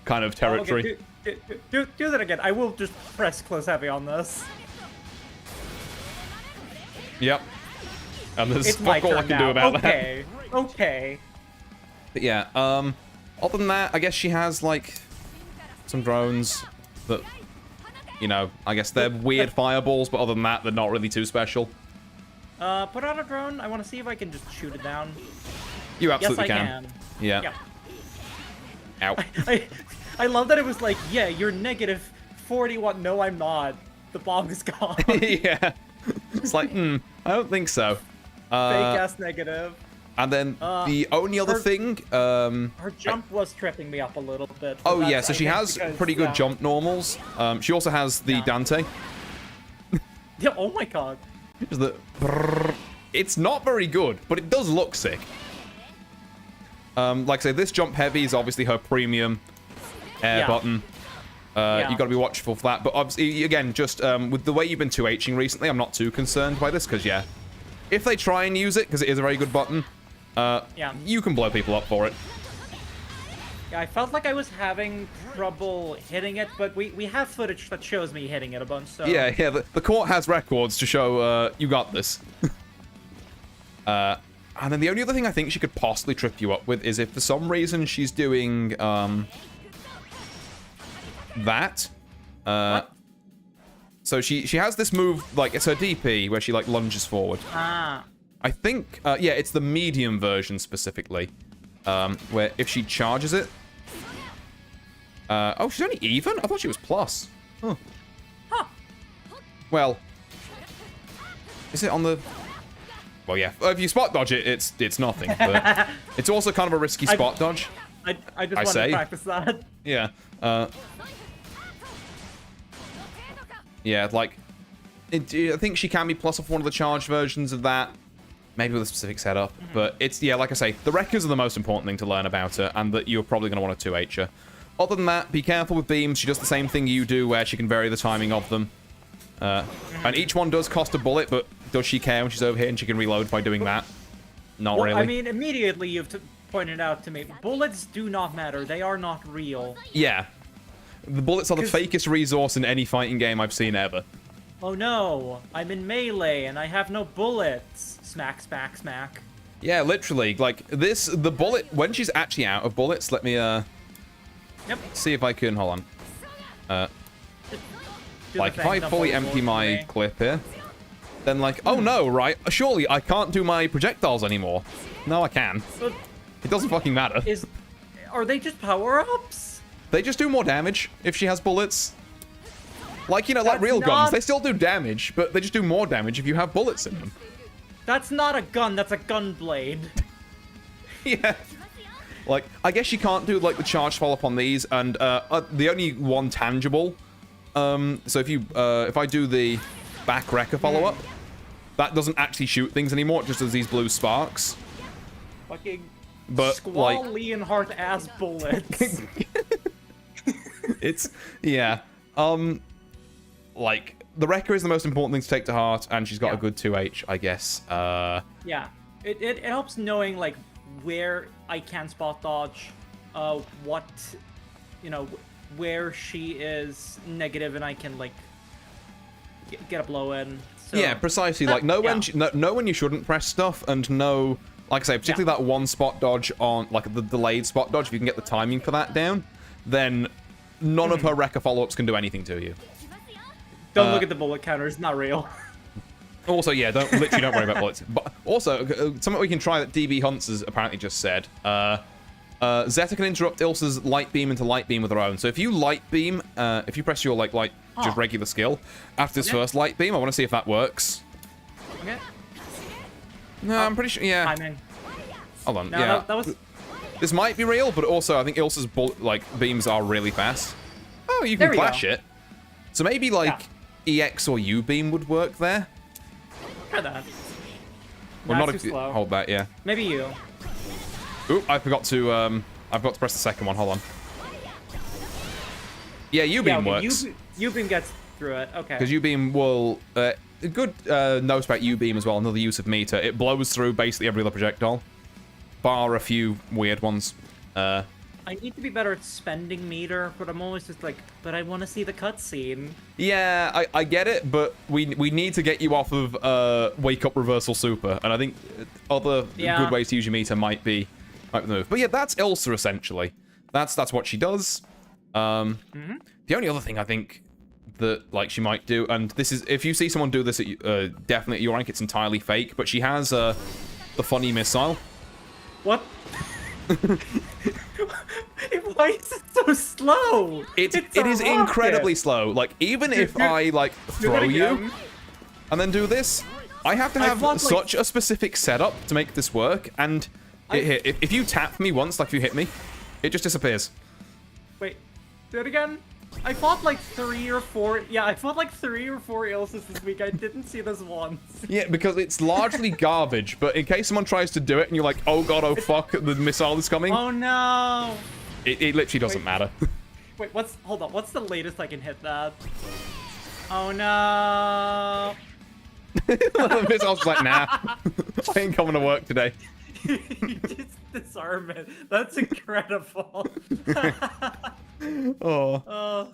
kind of territory. Okay, do that again. I will just press close heavy on this. Yep. And there's It's my fuck all I turn can now. do about that. Okay. But yeah, other than that, I guess she has, like, some drones that, you know, I guess they're weird fireballs, but other than that, they're not really too special. Put out a drone. I want to see if I can just shoot it down. You absolutely yes, I can. Yeah. Yeah. Ow. I love that it was like, yeah, you're negative 41. No, I'm not. The bomb is gone. Fake Yeah. It's like, I don't think so. ass negative. And then the only other thing... Her jump was tripping me up a little bit. Oh, but yeah, that's, so I she think, has because, pretty good jump normals. She also has the Dante. Yeah, oh my god. It's not very good, but it does look sick. Like I say, this jump heavy is obviously her premium air button. You got to be watchful for that. But obviously, again, just with the way you've been 2Hing recently, I'm not too concerned by this, because, yeah, if they try and use it, because it is a very good button, you can blow people up for it. Yeah, I felt like I was having trouble hitting it, but we have footage that shows me hitting it a bunch, so... Yeah, the court has records to show you got this. And then the only other thing I think she could possibly trip you up with is if for some reason she's doing that. So she has this move, like, it's her DP, where she, like, lunges forward. Ah. I think, yeah, it's the medium version specifically, where if she charges it... oh, she's only even? I thought she was plus. Huh. Huh. Well, is it on the... Well, yeah, if you spot dodge it, it's nothing, but it's also kind of a risky spot dodge. I just wanted to practice that. Yeah. Yeah, like, I think she can be plus off one of the charged versions of that, maybe with a specific setup, but it's, yeah, like I say, the Wreckers are the most important thing to learn about her, and that you're probably going to want to 2H her. Other than that, be careful with beams. She does the same thing you do, where she can vary the timing of them. And each one does cost a bullet, but does she care when she's over here and she can reload by doing that? Not really. I mean, immediately you've pointed out to me, bullets do not matter. They are not real. Yeah. The bullets are the fakest resource in any fighting game I've seen ever. Oh no, I'm in melee and I have no bullets. Smack, smack, smack. Yeah, literally. Like, the bullet, when she's actually out of bullets, let me, see if I can, hold on. Like, if I fully empty my clip here, then, like, oh no, right, surely I can't do my projectiles anymore. No, I can. But it doesn't fucking matter. Are they just power-ups? They just do more damage if she has bullets. Like, you know, like real guns, they still do damage, but they just do more damage if you have bullets in them. That's not a gun, that's a gun blade. Yeah. Like, I guess you can't do, like, the charge follow-up on these, and the only one tangible... so if I do the back Wrecker follow-up, that doesn't actually shoot things anymore. It just does these blue sparks. Fucking But Squall like, Leonhardt ass bullets. it's yeah. Like the Wrecker is the most important thing to take to heart, and she's got a good 2H, I guess. Yeah, it helps knowing like where I can spot dodge, what, you know, where she is negative and I can like get a blow in. So, yeah, precisely. Like know when you shouldn't press stuff, and know, like I say, particularly that one spot dodge on like the delayed spot dodge. If you can get the timing for that down, then none of her Wrecker follow-ups can do anything to you. Don't look at the bullet counter; it's not real. Also, yeah, don't worry about bullets. But also, something we can try that DB Hunts has apparently just said. Zeta can interrupt Ilsa's light beam into light beam with her own. So if you light beam, if you press your just regular skill after this first light beam, I want to see if that works. Okay. No, I'm pretty sure. Yeah. Timing. Hold on. No, yeah. that was. This might be real, but also I think Ilsa's beams are really fast. Oh, you can flash it. So maybe EX or U beam would work there. Try that. Well, Nah, not it's if too you slow. hold that. Yeah. Maybe you. Oop, I forgot to press the second one. Hold on. Yeah, U-beam works. U-beam gets through it. Okay. Because U-beam will... a good note about U-beam as well, another use of meter. It blows through basically every other projectile. Bar a few weird ones. I need to be better at spending meter, but I'm always just like, but I want to see the cutscene. Yeah, I get it, but we need to get you off of Wake Up Reversal Super, and I think other good ways to use your meter might be the move. But yeah, that's Ilsa essentially. That's what she does. The only other thing I think that she might do, and this is if you see someone do this at definitely at your rank, it's entirely fake. But she has the funny missile. What? Why is it so slow? It is incredibly slow. Like even if I throw you and then do this, I have to have such a specific setup to make this work. And if you tap me once, if you hit me, it just disappears. Wait, do it again. I fought 3 or 4. Yeah, I fought 3 or 4 Ilsas this week. I didn't see this once. Yeah, because it's largely garbage. But in case someone tries to do it and you're like, oh god, oh fuck, the missile is coming. Oh no. It literally doesn't matter. Wait, hold on. What's the latest I can hit that? Oh no. The missile's like, nah, I ain't coming to work today. You just disarm it. That's incredible. But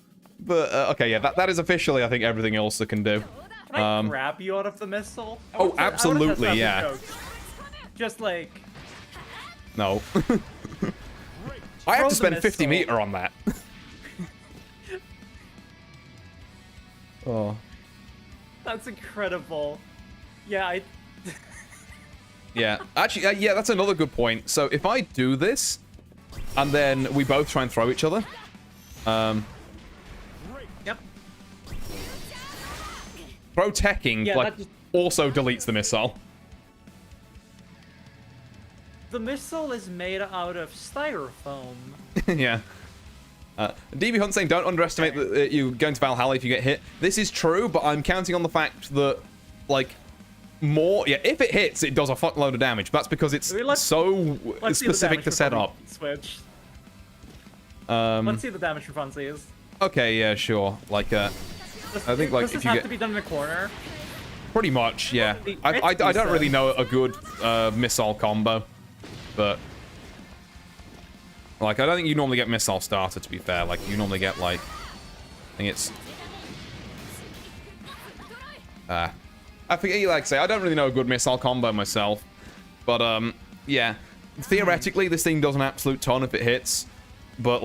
okay, yeah, that is officially I think everything else that can do. Can I grab you out of the missile? Oh, absolutely, yeah. Just no. I have to spend 50 meter on that. Oh. That's incredible. Yeah, Yeah, actually, yeah, that's another good point. So if I do this, and then we both try and throw each other, Yep. Throw teching also deletes the missile. The missile is made out of styrofoam. Yeah. DB Hunt saying, don't underestimate that you going to Valhalla if you get hit. This is true, but I'm counting on the fact that, if it hits, it does a fuckload of damage. That's because it's so specific to set up. Switch. Let's see the damage for funsies. Okay, yeah, sure. I think does if this you have to be done in a corner? Pretty much, yeah. I don't really know a good missile combo, but I don't think you normally get missile starter. To be fair, you normally get I think it's I forget. I don't really know a good missile combo myself, but yeah. Theoretically, this thing does an absolute ton if it hits, but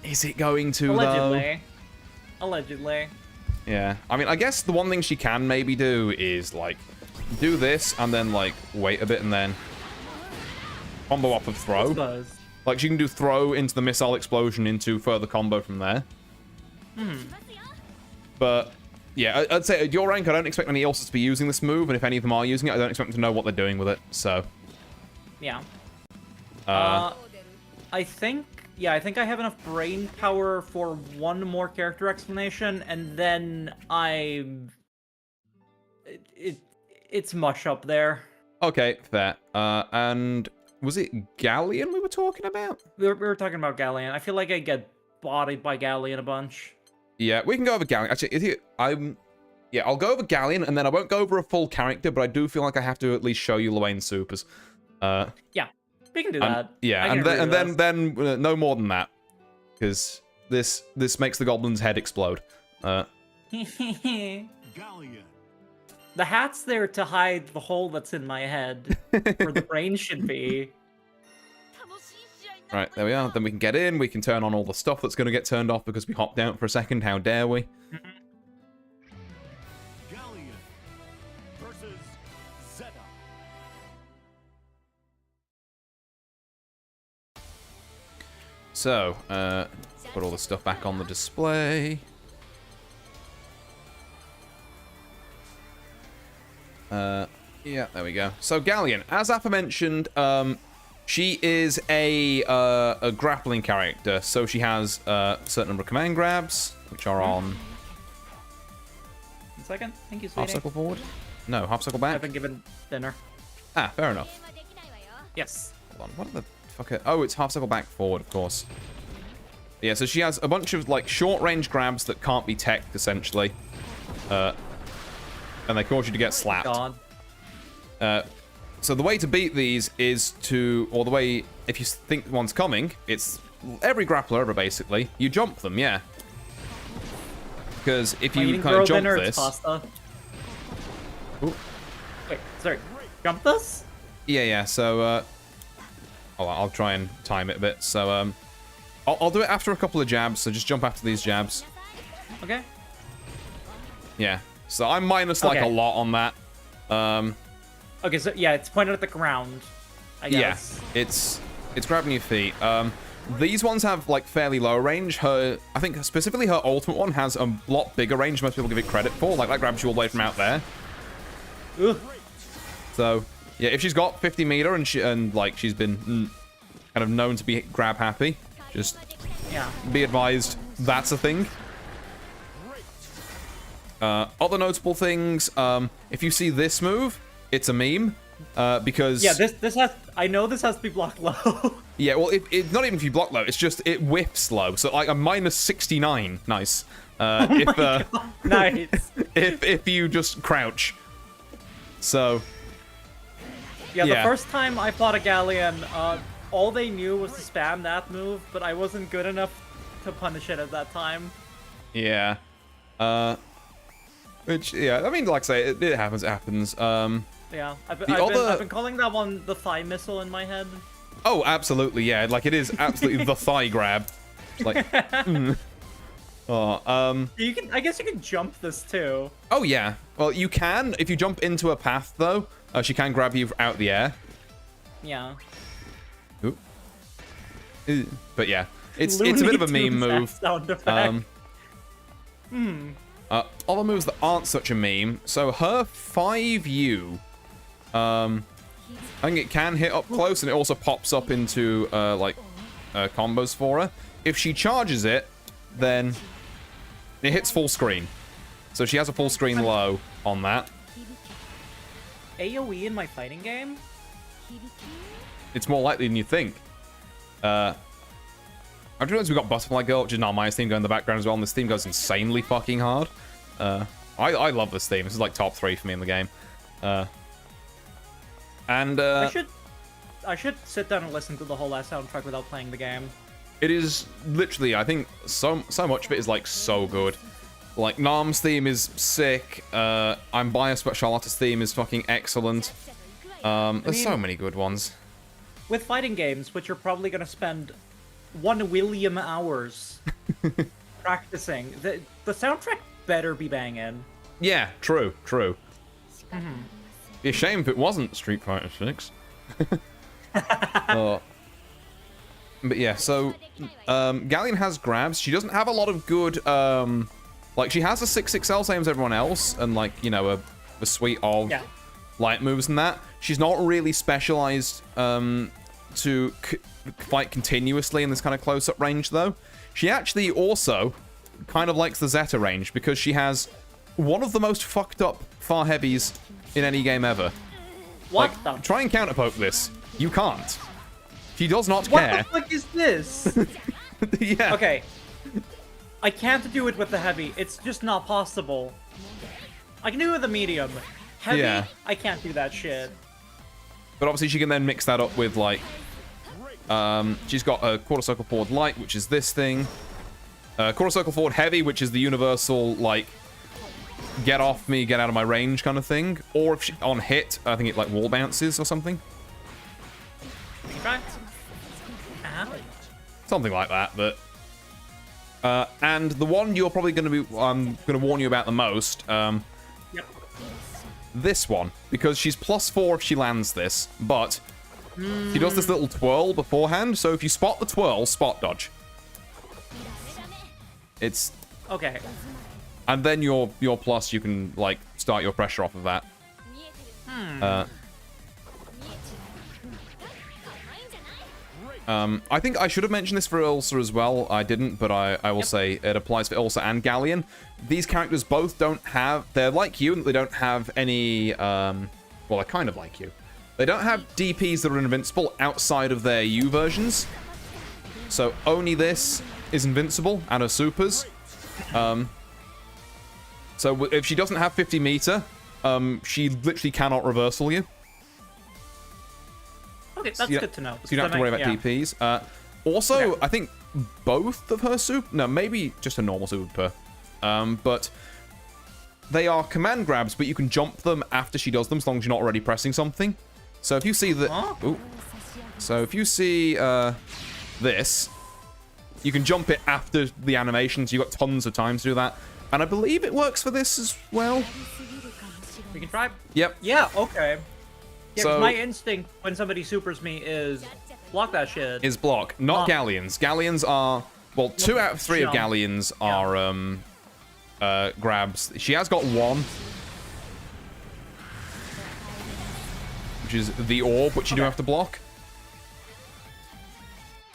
is it going to Allegedly. though? Allegedly. Yeah. I mean, I guess the one thing she can maybe do is do this and then wait a bit and then combo off of throw. She can do throw into the missile explosion into further combo from there. But yeah, I'd say at your rank, I don't expect any else to be using this move, and if any of them are using it, I don't expect them to know what they're doing with it. So yeah. I think I have enough brain power for one more character explanation, and then It's much up there. Okay, fair. And was it Galleon we were talking about? We were talking about Galleon. I feel like I get bodied by Galleon a bunch. Yeah, we can go over Galleon. Actually, yeah, I'll go over Galleon, and then I won't go over a full character, but I do feel like I have to at least show you Luane's supers. Yeah, we can do that. Yeah, and then no more than that, because this makes the goblin's head explode. Galleon. The hat's there to hide the hole that's in my head, where the brain should be. Right, there we are. Then we can get in. We can turn on all the stuff that's going to get turned off because we hopped out for a second. How dare we? Galleon versus Zeta. So, put all the stuff back on the display. Yeah, there we go. So Galleon, as aforementioned, she is a grappling character. So she has a certain number of command grabs, which are on 1 second. Thank you, half sweetie. circle forward. No, half circle back. I've been given dinner. Ah, fair enough. Yes. Hold on, what the fuck? Oh, it's half circle back forward, of course. Yeah, so she has a bunch of like short range grabs that can't be teched, essentially. And they cause you to get slapped. God. So the way to beat these is to, or the way, if you think one's coming, it's every grappler ever, basically. You jump them, yeah. Because if you kind of jump this... Pasta? Ooh. Wait, sorry. Jump this? Yeah, so, I'll try and time it a bit. So, I'll do it after a couple of jabs, so just jump after these jabs. Okay. Yeah. So I'm minus, like, a lot on that. Okay, so, yeah, it's pointed at the ground, I guess. Yeah, it's grabbing your feet. These ones have, like, fairly low range. I think specifically her ultimate one has a lot bigger range most people give it credit for. Like, that grabs you all the way from out there. Ugh. So, yeah, if she's got 50 meter and she's been kind of known to be grab happy, just be advised that's a thing. Other notable things, if you see this move, it's a meme, because... Yeah, this has... I know this has to be blocked low. Yeah, well, it's not even if you block low, it's just, it whips low, so like a minus 69, nice. God. Nice. if you just crouch. So... Yeah, the first time I fought a Galleon, all they knew was to spam that move, but I wasn't good enough to punish it at that time. Yeah. Which, yeah, I mean, like I say, it happens, it happens. Yeah, I've been calling that one the thigh missile in my head. Oh, absolutely, yeah. Like, it is absolutely the thigh grab. It's like, You can, I guess you can jump this too. Oh, yeah. Well, you can. If you jump into a path, though, she can grab you out the air. Yeah. Ooh. But yeah, it's a bit of a meme move. Sound effect. Other moves that aren't such a meme. So her 5U, I think it can hit up close, and it also pops up into combos for her. If she charges it, then it hits full screen. So she has a full screen low on that. AoE in my fighting game? It's more likely than you think. I realize we've got Butterfly Girl, which is not my theme, going in the background as well, and this theme goes insanely fucking hard. I love this theme. This is like top 3 for me in the game. I should sit down and listen to the whole last soundtrack without playing the game. It is literally, I think, so much of it is like so good. Like, Nam's theme is sick. I'm biased, but Charlotte's theme is fucking excellent. There's so many good ones. With fighting games, which you're probably going to spend 1 William hours practicing, the soundtrack better be banging. Yeah, true. Be a shame if it wasn't Street Fighter 6. But yeah, so Galleon has grabs. She doesn't have a lot of good, like, she has a 6XL, same as everyone else, and, like, you know, a suite of light moves and that. She's not really specialized to fight continuously in this kind of close-up range, though. She actually also kind of likes the Zeta range, because she has one of the most fucked up far heavies in any game ever. What Like, the? try and counterpoke this. You can't. She does not What care. the fuck is this? Yeah. Okay. I can't do it with the heavy. It's just not possible. I can do it with the medium. Heavy, Yeah. I can't do that shit. But obviously she can then mix that up with, like... she's got a quarter circle forward light, which is this thing. Quarter circle forward heavy, which is the universal, like... Get off me, get out of my range kind of thing. Or if she, on hit, I think it, like, wall bounces or something. Okay. Ow. Something like that, but... and the one you're probably going to be... I'm going to warn you about the most. Yep. This one. Because she's +4 if she lands this. But she does this little twirl beforehand. So if you spot the twirl, spot dodge. It's... Okay. And then your plus, you can, like, start your pressure off of that. I think I should have mentioned this for Ulsa as well. I didn't, but I will say it applies for Ulsa and Galleon. These characters both don't have... They're like you, and they don't have any... well, they're kind of like you. They don't have DPs that are invincible outside of their U versions. So only this is invincible, and her supers. So if she doesn't have 50 meter, she literally cannot reversal you. Okay, that's good to know. So you don't have to worry about DPs. Also, I think both of her super... No, maybe just a normal super. But they are command grabs, but you can jump them after she does them, as long as you're not already pressing something. So if you see that... Ooh. So if you see this, you can jump it after the animations. You've got tons of time to do that. And I believe it works for this as well. We can try. Yep. Yeah, okay. Yeah, 'cause So- my instinct when somebody supers me is block that shit. Is block, not Galleons. Galleons are... Well, 2 out of 3 of Jump. Galleons are grabs. She has got one, which is the orb, which you do have to block.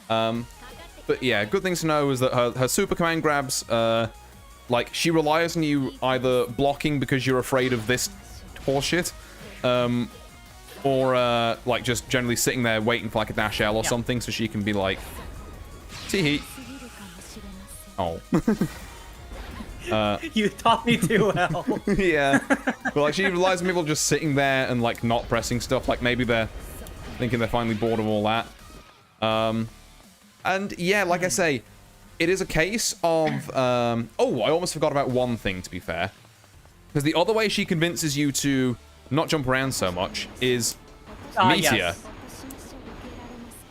But yeah, good thing to know is that her super command grabs, like, she relies on you either blocking because you're afraid of this horseshit, or, like, just generally sitting there waiting for, like, a dash L or something, so she can be like, tee-hee. Oh. You taught me too well. Yeah. But, like, she relies on people just sitting there and, like, not pressing stuff. Like, maybe they're thinking they're finally bored of all that. And, yeah, like I say, it is a case of... oh, I almost forgot about one thing, to be fair. Because the other way she convinces you to not jump around so much is Meteor. Yes.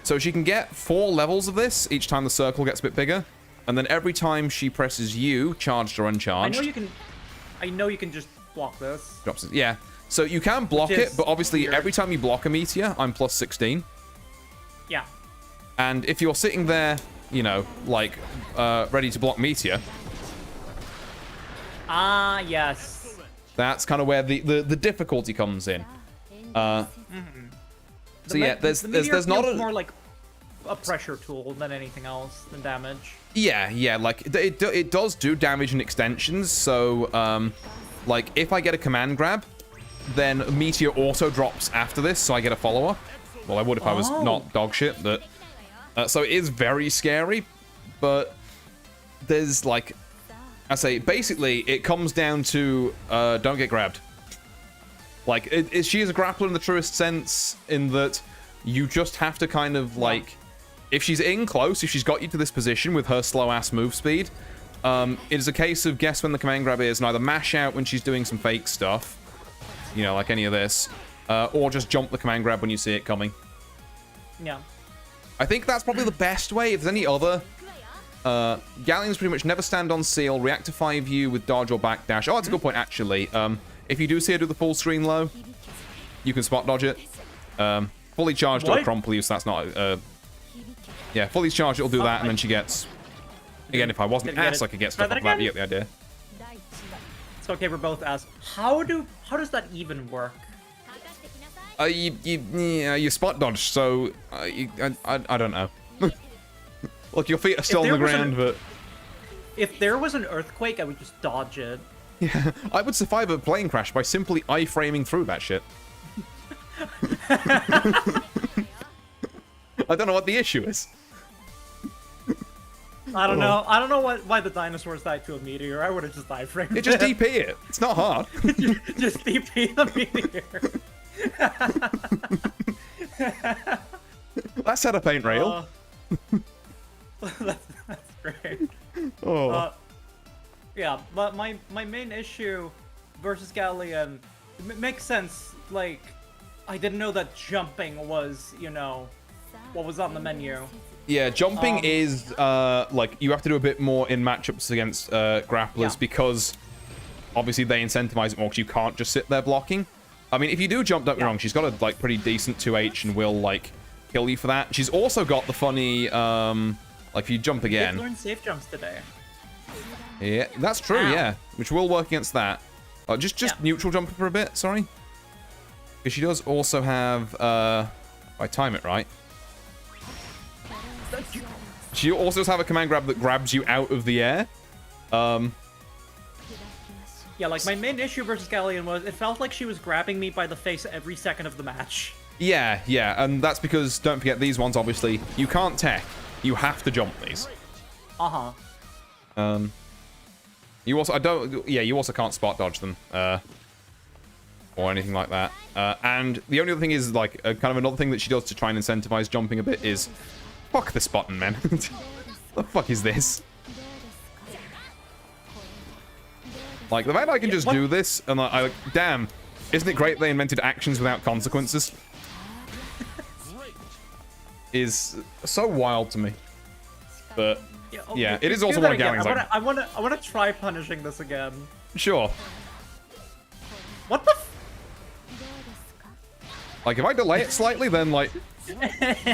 So she can get 4 levels of this each time the circle gets a bit bigger. And then every time she presses U, charged or uncharged... I know you can just block this. Drops it. Yeah. So you can block it, but obviously every time you block a Meteor, I'm plus 16. Yeah. And if you're sitting there, you know, like, ready to block Meteor... Ah, yes. That's kind of where the difficulty comes in. So yeah, there's not a... more like a pressure tool than anything else than damage. Yeah, like, it does do damage and extensions, so, like, if I get a command grab, then Meteor auto drops after this, so I get a follow-up. Well, I would if I was not dog shit, but... so it is very scary, but there's, like... I say, basically, it comes down to, don't get grabbed. Like, she is a grappler in the truest sense, in that you just have to kind of, like... If she's in close, if she's got you to this position with her slow-ass move speed, it is a case of guess when the command grab is, and either mash out when she's doing some fake stuff, you know, like any of this, or just jump the command grab when you see it coming. Yeah. I think that's probably the best way. If there's any other... Galleons pretty much never stand on seal, react to 5U with dodge or backdash. Oh, that's a good point, actually. If you do see her do the full screen low, you can spot dodge it. Fully charged, it'll crumple you, so that's not... yeah, fully charged, it'll do that, and then she gets... Again, if I wasn't ass, I could get stuff off that, you get the idea. It's okay, we're both ass. How does that even work? You spot dodge, so... I don't know. Look, your feet are still on the ground, but... If there was an earthquake, I would just dodge it. Yeah, I would survive a plane crash by simply iframing through that shit. I don't know what the issue is. I don't know. I don't know why the dinosaurs died to a meteor. I would have just iframed Just DP it. It's not hard. Just DP the meteor. That set a paint rail. That's great. Oh. Yeah, but my main issue versus Galleon, it makes sense. Like, I didn't know that jumping was, you know, what was on the menu. Yeah, jumping is, like, you have to do a bit more in matchups against grapplers because, obviously, they incentivize it more because you can't just sit there blocking. I mean, if you do jump, don't be wrong, she's got a, like, pretty decent 2H and will, like, kill you for that. She's also got the funny, like, if you jump again... They've learned safe jumps today. Yeah, that's true, yeah. Which will work against that. Just neutral jumper for a bit, sorry. Because she does also have, if I time it right... She also does have a command grab that grabs you out of the air. Yeah, like, my main issue versus Galleon was it felt like she was grabbing me by the face every second of the match. Yeah, and that's because, don't forget, these ones, obviously, you can't tech. You have to jump these. Uh-huh. You also, you also can't spot dodge them, or anything like that. And the only other thing is, like, kind of another thing that she does to try and incentivize jumping a bit is, fuck this button, man. The fuck is this? Like, the fact I can just do this, and I like, damn, isn't it great they invented actions without consequences? Is so wild to me. But, yeah, it is also one of Gallion's, like... I wanna try punishing this again. Sure. What the Like, if I delay it slightly, then, like,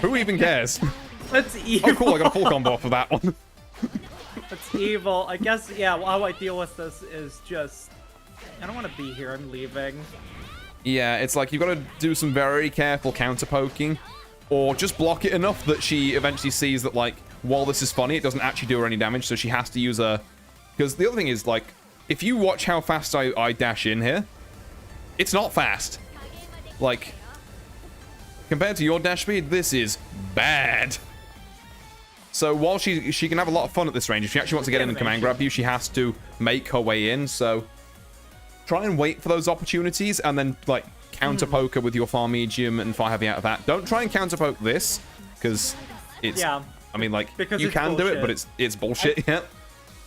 who even cares? That's evil. Oh, cool, I got a full combo off of that one. That's evil. I guess, yeah, how I deal with this is just... I don't want to be here, I'm leaving. Yeah, it's like, you've got to do some very careful counter-poking, or just block it enough that she eventually sees that, like, while this is funny, it doesn't actually do her any damage, so she has to use a... Because the other thing is, like, if you watch how fast I dash in here, it's not fast. Like, compared to your dash speed, this is bad. So while she can have a lot of fun at this range, if she actually wants to get in and command grab you, she has to make her way in, so try and wait for those opportunities, and then, like, counter-poke her with your far medium and far heavy out of that. Don't try and counter-poke this, because it's... Yeah. I mean, like, because you can do it, but it's bullshit, yeah.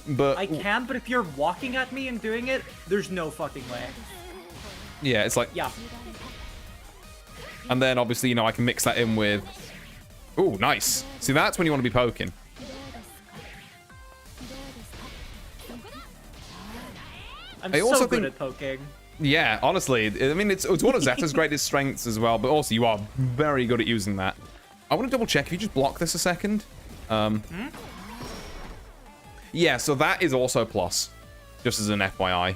But I can, but if you're walking at me and doing it, there's no fucking way. Yeah, it's like... Yeah. And then, obviously, you know, I can mix that in with... Ooh, nice. See, that's when you want to be poking. I'm so good at poking. Yeah, honestly. I mean, it's one of Zeta's greatest strengths as well, but also you are very good at using that. I want to double check if you just block this a second. Yeah, so that is also plus, just as an FYI.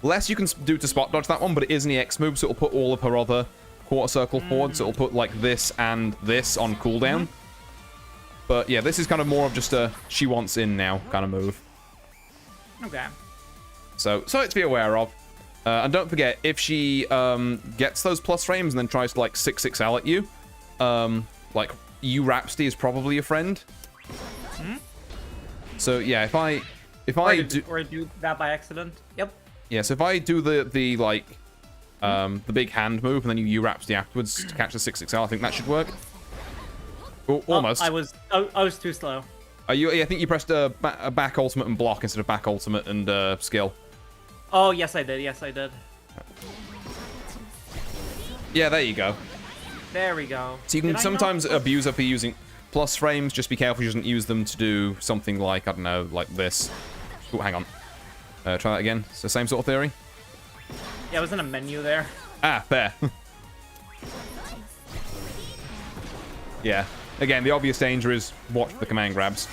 Less you can do to spot dodge that one, but it is an EX move, so it'll put all of her other quarter circle forward, so it'll put like this and this on cooldown. But yeah, this is kind of more of just a she wants in now kind of move. Okay. So it's to be aware of. And don't forget, if she gets those plus frames and then tries to like 6XL at you, like you Rhapsody is probably your friend. So yeah, if I do that by accident. Yep. Yeah, so if I do the like the big hand move and then you Rhapsody afterwards to catch the 6XL, I think that should work. Oh, almost. I was too slow. Yeah, I think you pressed a back ultimate and block instead of back ultimate and skill. Oh, yes I did. Yes I did. Yeah, there you go. There we go. So you can sometimes abuse her for using plus frames. Just be careful she doesn't use them to do something like, I don't know, like this. Oh, hang on. Try that again. It's the same sort of theory. Yeah, it was in a menu there. Ah, fair. Yeah. Again, the obvious danger is watch the command grabs.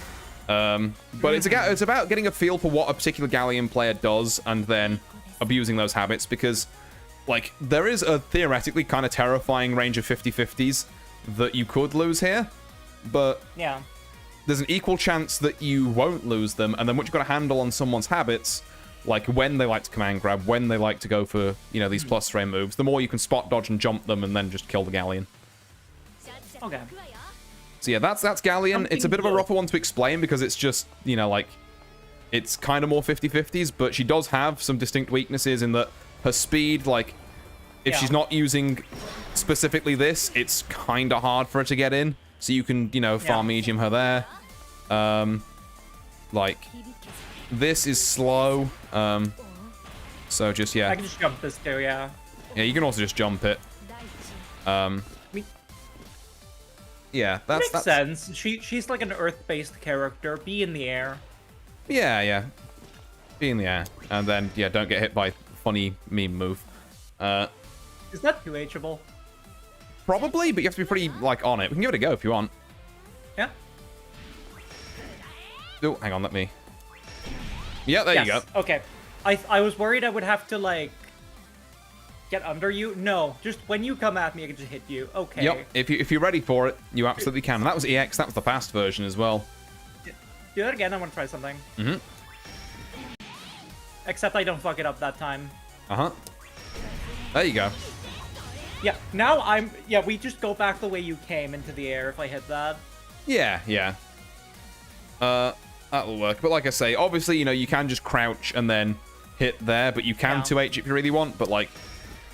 But it's about getting a feel for what a particular Galleon player does and then abusing those habits, because, like, there is a theoretically kind of terrifying range of 50-50s that you could lose here, but yeah, there's an equal chance that you won't lose them, and then once you've got a handle on someone's habits, like when they like to command grab, when they like to go for, you know, these plus frame moves, the more you can spot dodge and jump them and then just kill the Galleon. Okay. So yeah, that's Galleon. It's a bit of a rougher one to explain because it's just, you know, like, it's kind of more 50-50s, but she does have some distinct weaknesses in that her speed, like, if she's not using specifically this, it's kind of hard for her to get in. So you can, you know, farm medium her there. Like, this is slow. So just, yeah. I can just jump this too, yeah. Yeah, you can also just jump it. Yeah, that's sense. She's like an earth-based character. Be in the air. Yeah. Be in the air. And then, yeah, don't get hit by funny meme move. Is that 2Hable? Probably, but you have to be pretty, like, on it. We can give it a go if you want. Yeah. Oh, hang on, let me... Yeah, there you go. Okay. I was worried I would have to, like, get under you. No, just when you come at me, I can just hit you. Okay. Yep, if you're ready for it, you absolutely can. And that was EX, that was the fast version as well. Do that again, I want to try something. Mm-hmm. Except I don't fuck it up that time. Uh-huh. There you go. Yeah, now yeah, we just go back the way you came into the air if I hit that. Yeah. That'll work. But like I say, obviously, you know, you can just crouch and then hit there, but you can 2H if you really want. But, like,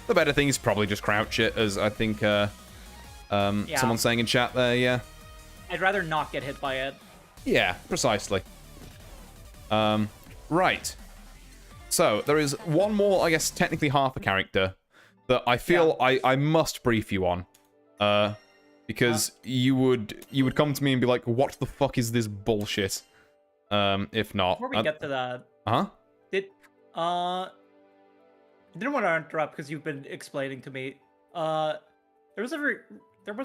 the better thing is probably just crouch it, as I think someone's saying in chat there, yeah. I'd rather not get hit by it. Yeah, precisely. Right. So, there is one more, I guess, technically half a character that I feel I must brief you on. Because you would come to me and be like, what the fuck is this bullshit? If not... Before we get to that... Uh-huh? I didn't want to interrupt because you've been explaining to me. There was a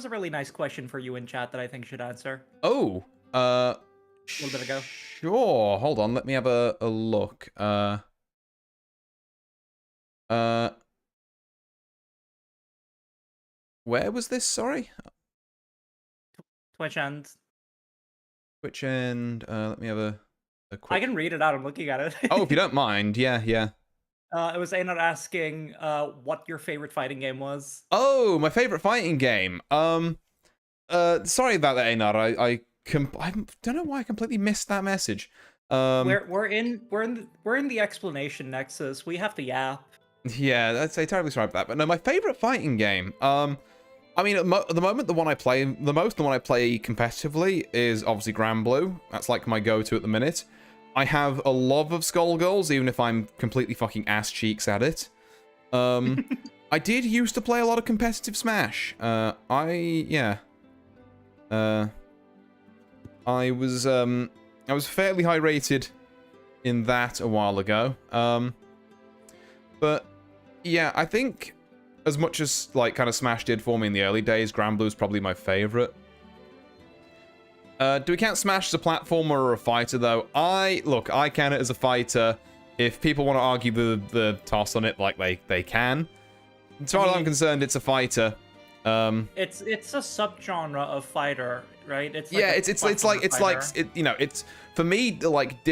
really nice question for you in chat that I think you should answer. Oh, a little bit ago. Sure. Hold on. Let me have a look. Where was this? Sorry. Twitch end. Let me have a quick... I can read it out. I'm looking at it. Oh, if you don't mind. Yeah. It was Einar asking what your favorite fighting game was. Oh, my favorite fighting game. Sorry about that, Einar. I don't know why I completely missed that message. We're in the explanation nexus. We have to yap. Yeah, that's terribly sorry about that. But no, my favorite fighting game. I mean, at the moment, the one I play competitively is obviously Granblue. That's like my go-to at the minute. I have a love of Skullgirls, even if I'm completely fucking ass cheeks at it. I did used to play a lot of competitive Smash. I was fairly high rated in that a while ago. But yeah, I think as much as like kind of Smash did for me in the early days, Granblue's probably my favorite. Do we count Smash as a platformer or a fighter, though? I count it as a fighter. If people want to argue the toss on it, like, they can. As far as I'm concerned, it's a fighter. It's a subgenre of fighter, right? It's like it's for me, like,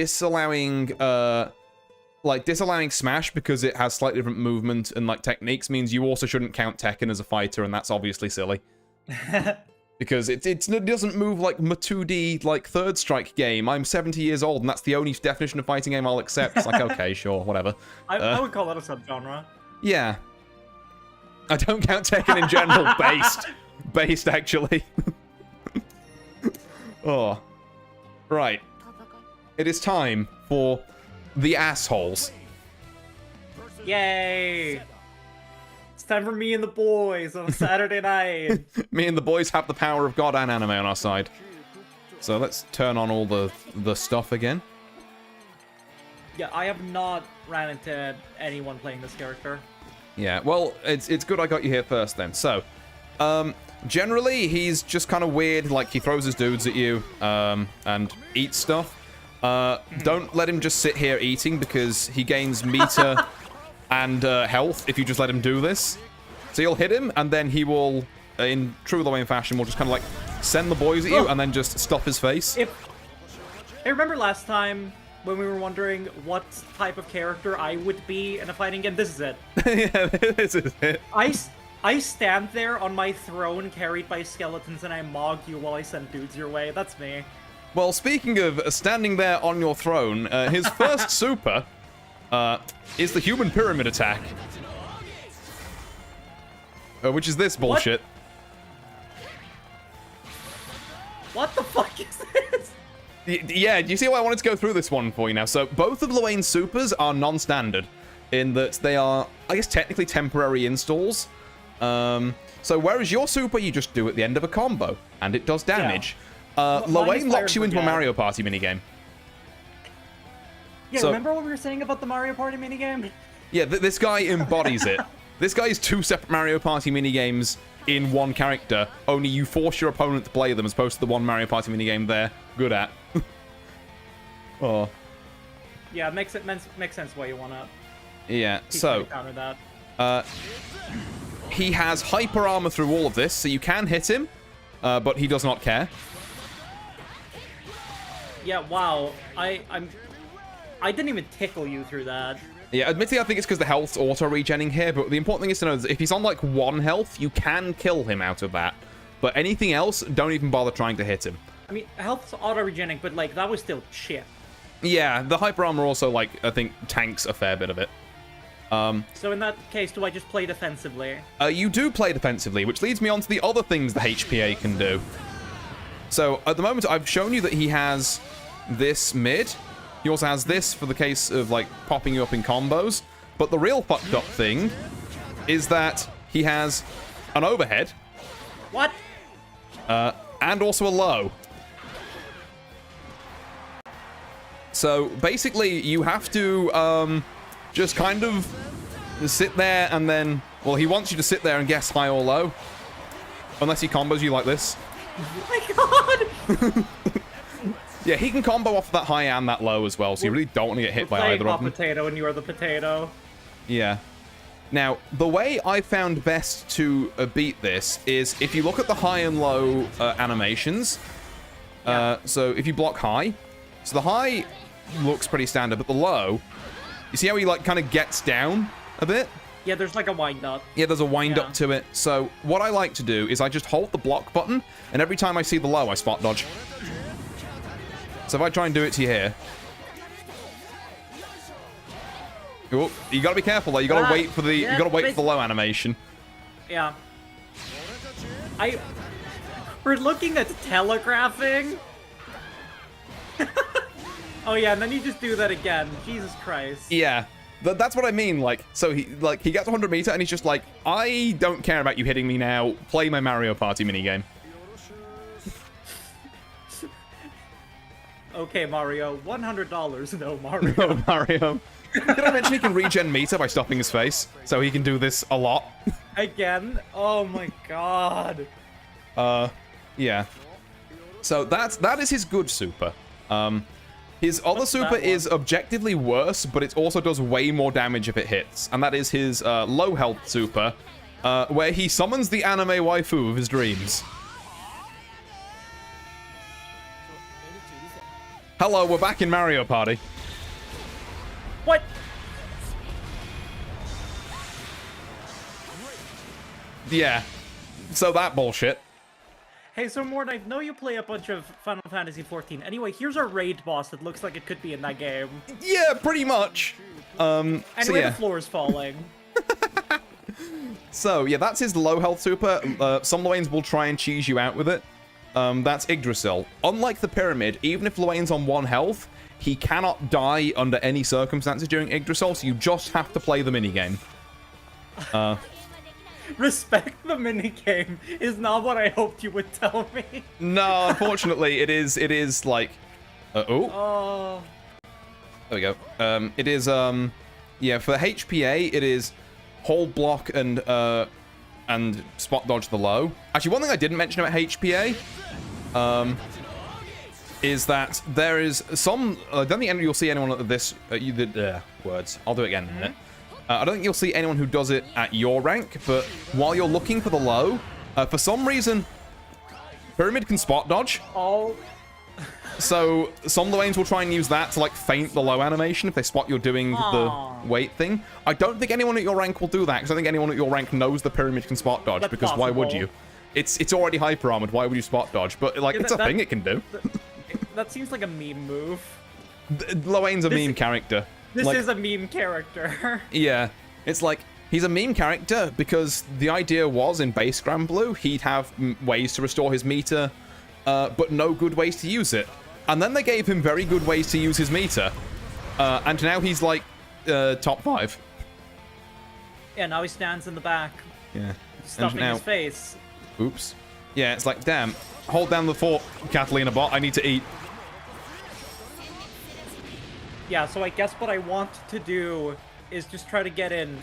disallowing Smash because it has slightly different movement and like techniques means you also shouldn't count Tekken as a fighter, and that's obviously silly. Because it doesn't move like my 2D, like, Third Strike game. I'm 70 years old, and that's the only definition of fighting game I'll accept. It's like, okay, sure, whatever. I would call that a subgenre. Yeah. I don't count Tekken in general. Based, actually. Oh. Right. It is time for the assholes. Yay! It's time for me and the boys on a Saturday night. Me and the boys have the power of God and anime on our side. So let's turn on all the stuff again. Yeah, I have not ran into anyone playing this character. Yeah, well, it's good I got you here first then. So, generally, he's just kind of weird, like he throws his dudes at you, and eats stuff. Don't let him just sit here eating because he gains meter and health if you just let him do this. So you'll hit him, and then he will, in true Lorraine fashion, will just kind of like send the boys at you and then just stuff his face. I remember last time when we were wondering what type of character I would be in a fighting game, this is it. Yeah, this is it. I stand there on my throne carried by skeletons and I mog you while I send dudes your way. That's me. Well, speaking of standing there on your throne, his first super is the human pyramid attack. Which is this bullshit. What the fuck is this? Yeah, do you see why I wanted to go through this one for you now? So, both of Luane's supers are non-standard, in that they are, I guess, technically temporary installs. So, whereas your super, you just do at the end of a combo, and it does damage. Luane locks you into a Mario Party minigame. Yeah, So- remember what we were saying about the Mario Party minigame? Yeah, this guy embodies it. This guy is 2 separate Mario Party minigames in one character, only you force your opponent to play them as opposed to the one Mario Party minigame they're good at. Oh. Yeah, makes sense why you wanna Yeah, keep so... trying to counter that. He has hyper armor through all of this, so you can hit him, but he does not care. Yeah, wow. I didn't even tickle you through that. Yeah, admittedly, I think it's because the health's auto-regenning here, but the important thing is to know is if he's on, like, 1 health, you can kill him out of that. But anything else, don't even bother trying to hit him. I mean, health's auto-regenning, but, like, that was still shit. Yeah, the hyper armor also, like, I think tanks a fair bit of it. So in that case, do I just play defensively? You do play defensively, which leads me on to the other things the HPA can do. So, at the moment, I've shown you that he has this mid. He also has this for the case of, like, popping you up in combos. But the real fucked up thing is that he has an overhead. What? And also a low. So, basically, you have to, just kind of sit there and then... Well, he wants you to sit there and guess high or low. Unless he combos you like this. Oh my god! Yeah, he can combo off that high and that low as well, so you really don't want to get hit by either of them. Potato and you are the potato. Yeah. Now, the way I found best to beat this is if you look at the high and low animations. So if you block high, so the high looks pretty standard, but the low, you see how he like kind of gets down a bit? Yeah, there's like a wind up. Yeah, there's a wind up to it. So what I like to do is I just hold the block button, and every time I see the low, I spot dodge. So if I try and do it to you here. Oh, you gotta be careful though. You gotta wait for the you gotta wait for the low animation. Yeah. We're looking at telegraphing. Oh yeah, and then you just do that again. Jesus Christ. Yeah. That's what I mean. Like, so he gets 100 meter and he's just like, I don't care about you hitting me now. Play my Mario Party minigame. Okay, Mario. $100. No, Mario. No, Mario. Did I mention he can regen meter by stopping his face? So he can do this a lot. Again? Oh my god. Yeah. So that is his good super. His other What's super that one? is objectively worse, but it also does way more damage if it hits. And that is his low health super, where he summons the anime waifu of his dreams. Hello, we're back in Mario Party. What? Yeah. So that bullshit. Hey, so Mourn, I know you play a bunch of Final Fantasy XIV. Anyway, here's a raid boss that looks like it could be in that game. Yeah, pretty much. Anyway, so yeah. the floor is falling. So, yeah, that's his low health super. Some Luanes will try and cheese you out with it. That's Yggdrasil. Unlike the Pyramid, even if Luane's on 1 health, he cannot die under any circumstances during Yggdrasil, so you just have to play the minigame. Respect the minigame is not what I hoped you would tell me. No, unfortunately, it is like... Oh. There we go. It is, yeah, for HPA, it is hold block and spot dodge the low. Actually, one thing I didn't mention about HPA, is that there is some... I don't think you'll see anyone at this... words. I'll do it again in a minute. I don't think you'll see anyone who does it at your rank, but while you're looking for the low, for some reason, Pyramid can spot dodge. Oh. So some Luanes will try and use that to like feint the low animation if they spot you're doing the weight thing. I don't think anyone at your rank will do that, because I think anyone at your rank knows the pyramid can spot dodge. That's because why would possible. you? It's already hyper armored. Why would you spot dodge? But like, Yeah, it's a thing it can do. That seems like a meme move. Luane's a meme character. This Like, is a meme character. yeah, it's like he's a meme character because the idea was in base Grand Blue he'd have ways to restore his meter, but no good ways to use it. And then they gave him very good ways to use his meter, and now he's like top 5. Yeah, now he stands in the back, Yeah, stuffing now, his face. oops. Yeah, it's like, damn, hold down the fort, Catalina bot. I need to eat. Yeah, so I guess what I want to do is just try to get in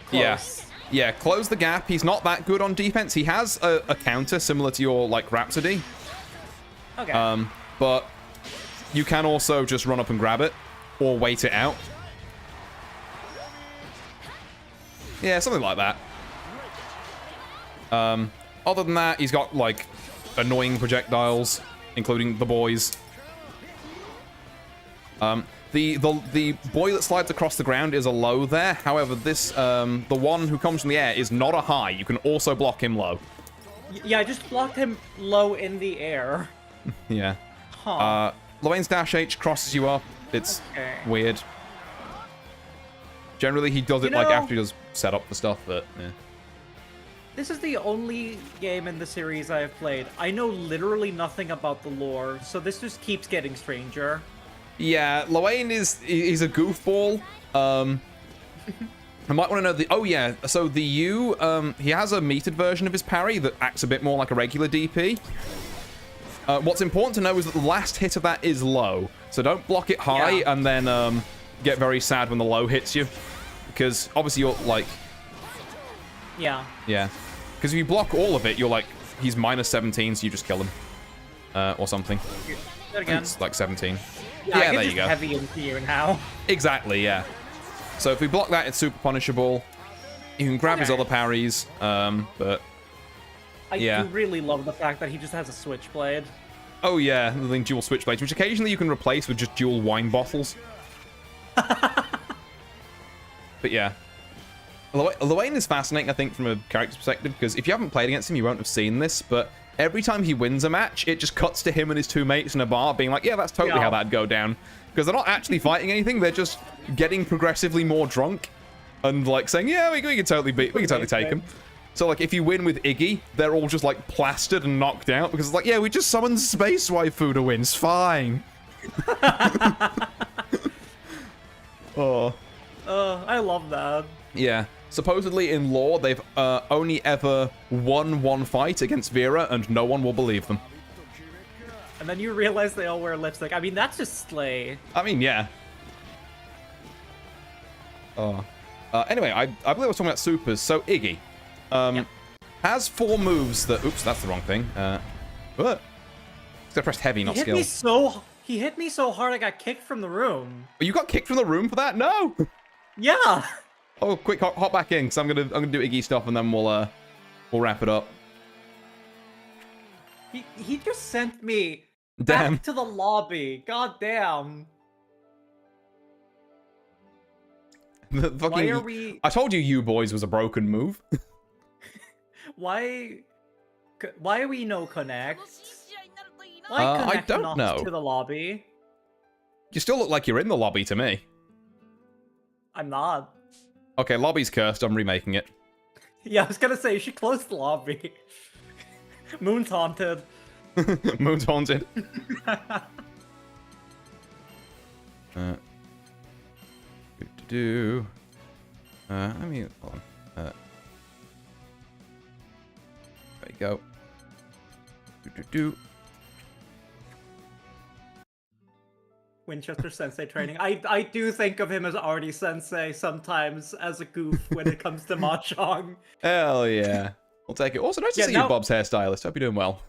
close. Yeah. Yeah, close the gap. He's not that good on defense. He has a counter similar to your, like, Rhapsody. Okay. But you can also just run up and grab it, or wait it out. Yeah, something like that. Other than that, he's got, like, annoying projectiles, including the boys. The boy that slides across the ground is a low there. However, this the one who comes from the air is not a high. You can also block him low. Yeah, I just blocked him low in the air. Yeah. Huh. Luane's dash H crosses you up. It's Okay. weird. Generally, he does it You like know- after he does set up the stuff, but yeah. This is the only game in the series I have played. I know literally nothing about the lore, so this just keeps getting stranger. Yeah, Luane he's a goofball. I might want to know the... Oh, yeah. So the U, he has a metered version of his parry that acts a bit more like a regular DP. What's important to know is that the last hit of that is low. So don't block it high and then get very sad when the low hits you. Because obviously you're like... Yeah. Yeah. Because if you block all of it, you're like... He's minus 17, so you just kill him. Or something. Do it again. It's like 17. Yeah, I Yeah, can there just you go. heavy into you now. Exactly, yeah. So if we block that, it's super punishable. You can grab his Okay. other parries, but... I Yeah. do really love the fact that he just has a switchblade. Oh yeah, the thing dual switchblades, which occasionally you can replace with just dual wine bottles. But yeah. Luane is fascinating, I think, from a character's perspective, because if you haven't played against him, you won't have seen this, but every time he wins a match, it just cuts to him and his two mates in a bar being like, yeah, that's totally how that'd go down. Because they're not actually fighting anything, they're just getting progressively more drunk and like saying, yeah, we can totally take him. So like if you win with Iggy, they're all just like plastered and knocked out because it's like, yeah, we just summoned Space Waifu to win, it's fine. Oh. I love that. Yeah. Supposedly in lore, they've only ever won one fight against Vera, and no one will believe them. And then you realize they all wear lipstick. I mean, that's just slay. I mean, yeah. Oh. Anyway, I believe I was talking about supers. So Iggy has 4 moves that... Oops, that's the wrong thing. What? I pressed heavy, not skill. He hit me so hard I got kicked from the room. You got kicked from the room for that? No! Yeah. Oh, quick, hop back in, because I'm gonna do Iggy stuff, and then we'll wrap it up. He just sent me Damn. back to the lobby. God damn. The fucking, Why are we... I told you boys was a broken move. Why are we no connect? Why I connect don't not know. to the lobby? You still look like you're in the lobby to me. I'm not. Okay, lobby's cursed. I'm remaking it. Yeah, I was gonna say, you should close the lobby. Moon's haunted. Moon's haunted. Let me... Hold on. There you go. Winchester Sensei training. I do think of him as Artie Sensei sometimes as a goof when it comes to Mahjong. Hell yeah. We'll take it. Also, nice to see you, Bob's hairstylist. Hope you're doing well.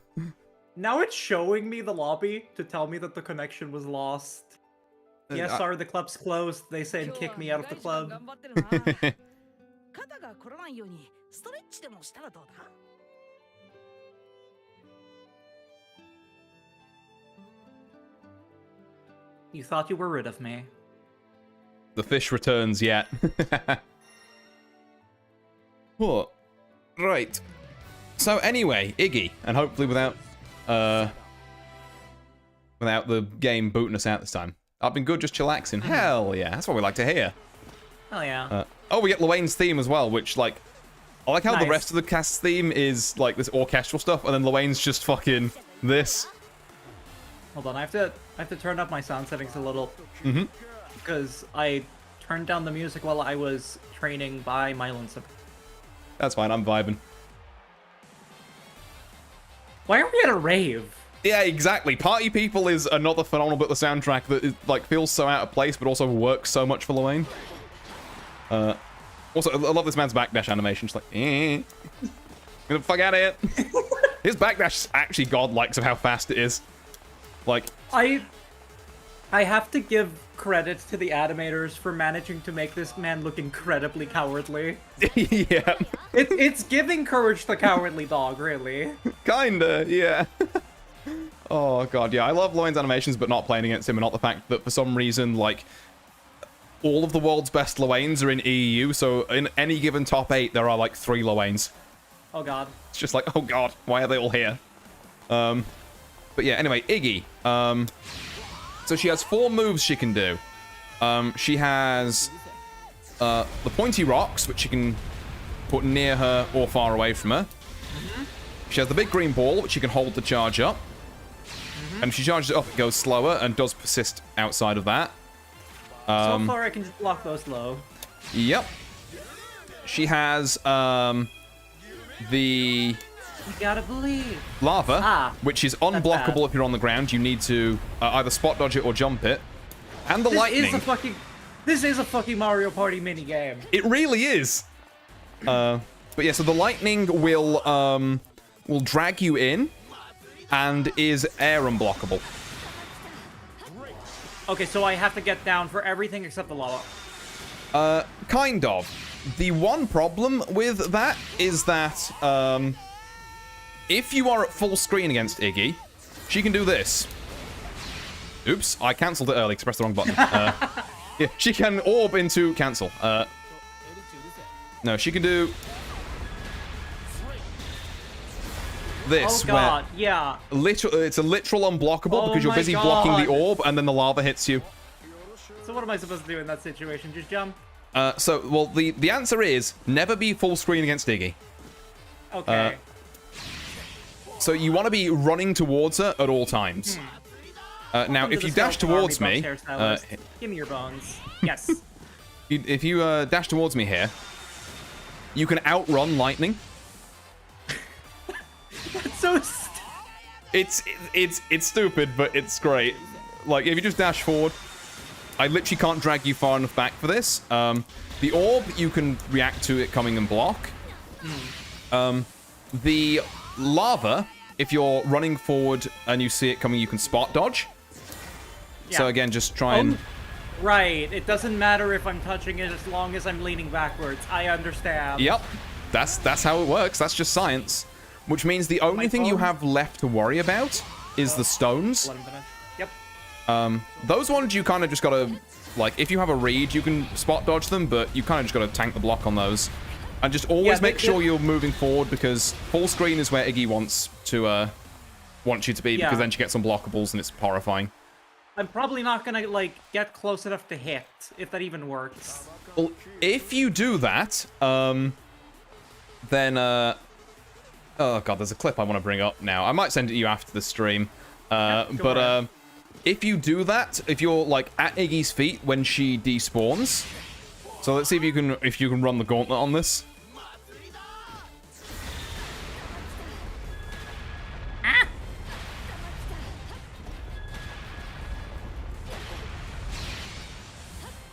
Now it's showing me the lobby to tell me that the connection was lost. Yes, sorry, the club's closed. They say and kick me out of the club. You thought you were rid of me. The fish returns yet. What? Right. So anyway, Iggy, and hopefully without the game booting us out this time. I've been good, just chillaxing. Hell yeah, that's what we like to hear. Hell yeah. Oh, we get Luane's theme as well, which, like, I like how the Nice. rest of the cast's theme is, like, this orchestral stuff, and then Luane's just fucking this. Hold on, I have to turn up my sound settings a little. Because I turned down the music while I was training by Mylanson. That's fine, I'm vibing. Why are we at a rave? Yeah, exactly. Party People is another phenomenal bit of the soundtrack that is, like, feels so out of place, but also works so much for Luane. Also, I love this man's backdash animation. Just like, get the fuck out of here. His backdash is actually godlike of how fast it is. Like, I have to give credit to the animators for managing to make this man look incredibly cowardly. yeah. It's giving Courage the Cowardly Dog, really. Kinda, yeah. Oh, God, yeah. I love Luane's animations, but not playing against him, and not the fact that for some reason, like, all of the world's best Luanes are in EU, so in any given top 8, there are, like, 3 Luanes. Oh, God. It's just like, oh, God, why are they all here? But yeah, anyway, Iggy. So she has 4 moves she can do. She has the pointy rocks, which she can put near her or far away from her. She has the big green ball, which she can hold to charge up. And if she charges it up, it goes slower and does persist outside of that. So far, I can just block those low. Yep. She has the You gotta believe. lava, which is bad. unblockable if you're on the ground. You need to either spot dodge it or jump it. And the lightning. This is a fucking Mario Party minigame. It really is. But yeah, so the lightning will drag you in and is air unblockable. Okay, so I have to get down for everything except the lava. Kind of. The one problem with that is that if you are at full screen against Iggy, she can do this. Oops, I cancelled it early because I pressed the wrong button. Yeah, she can orb into cancel. No, she can do this. Oh god, yeah. It's a literal unblockable Oh because you're my busy blocking the God. orb and then the lava hits you. So what am I supposed to do in that situation? Just jump? Well, the answer is never be full screen against Iggy. Okay. So you want to be running towards her at all times. Now, if you dash towards me, give me your bones. Yes. if you dash towards me here, you can outrun lightning. That's so It's stupid, but it's great. Like, if you just dash forward, I literally can't drag you far enough back for this. The orb, you can react to it coming and block. The lava, if you're running forward and you see it coming, you can spot dodge. Yeah. So again, just try and... Right, it doesn't matter if I'm touching it as long as I'm leaning backwards. I understand. Yep, that's how it works. That's just science. Which means the only thing you have left to worry about is the stones. Let him finish. Yep. Those ones you kind of just gotta, like, if you have a read, you can spot dodge them, but you kind of just gotta tank the block on those. And just always make sure you're moving forward, because full screen is where Iggy wants you to be, because then she gets unblockables and it's horrifying. I'm probably not gonna, like, get close enough to hit, if that even works. Well, if you do that, then, oh god, there's a clip I want to bring up now. I might send it to you after the stream. If you do that, if you're, like, at Iggy's feet when she despawns, so let's see if you can run the gauntlet on this.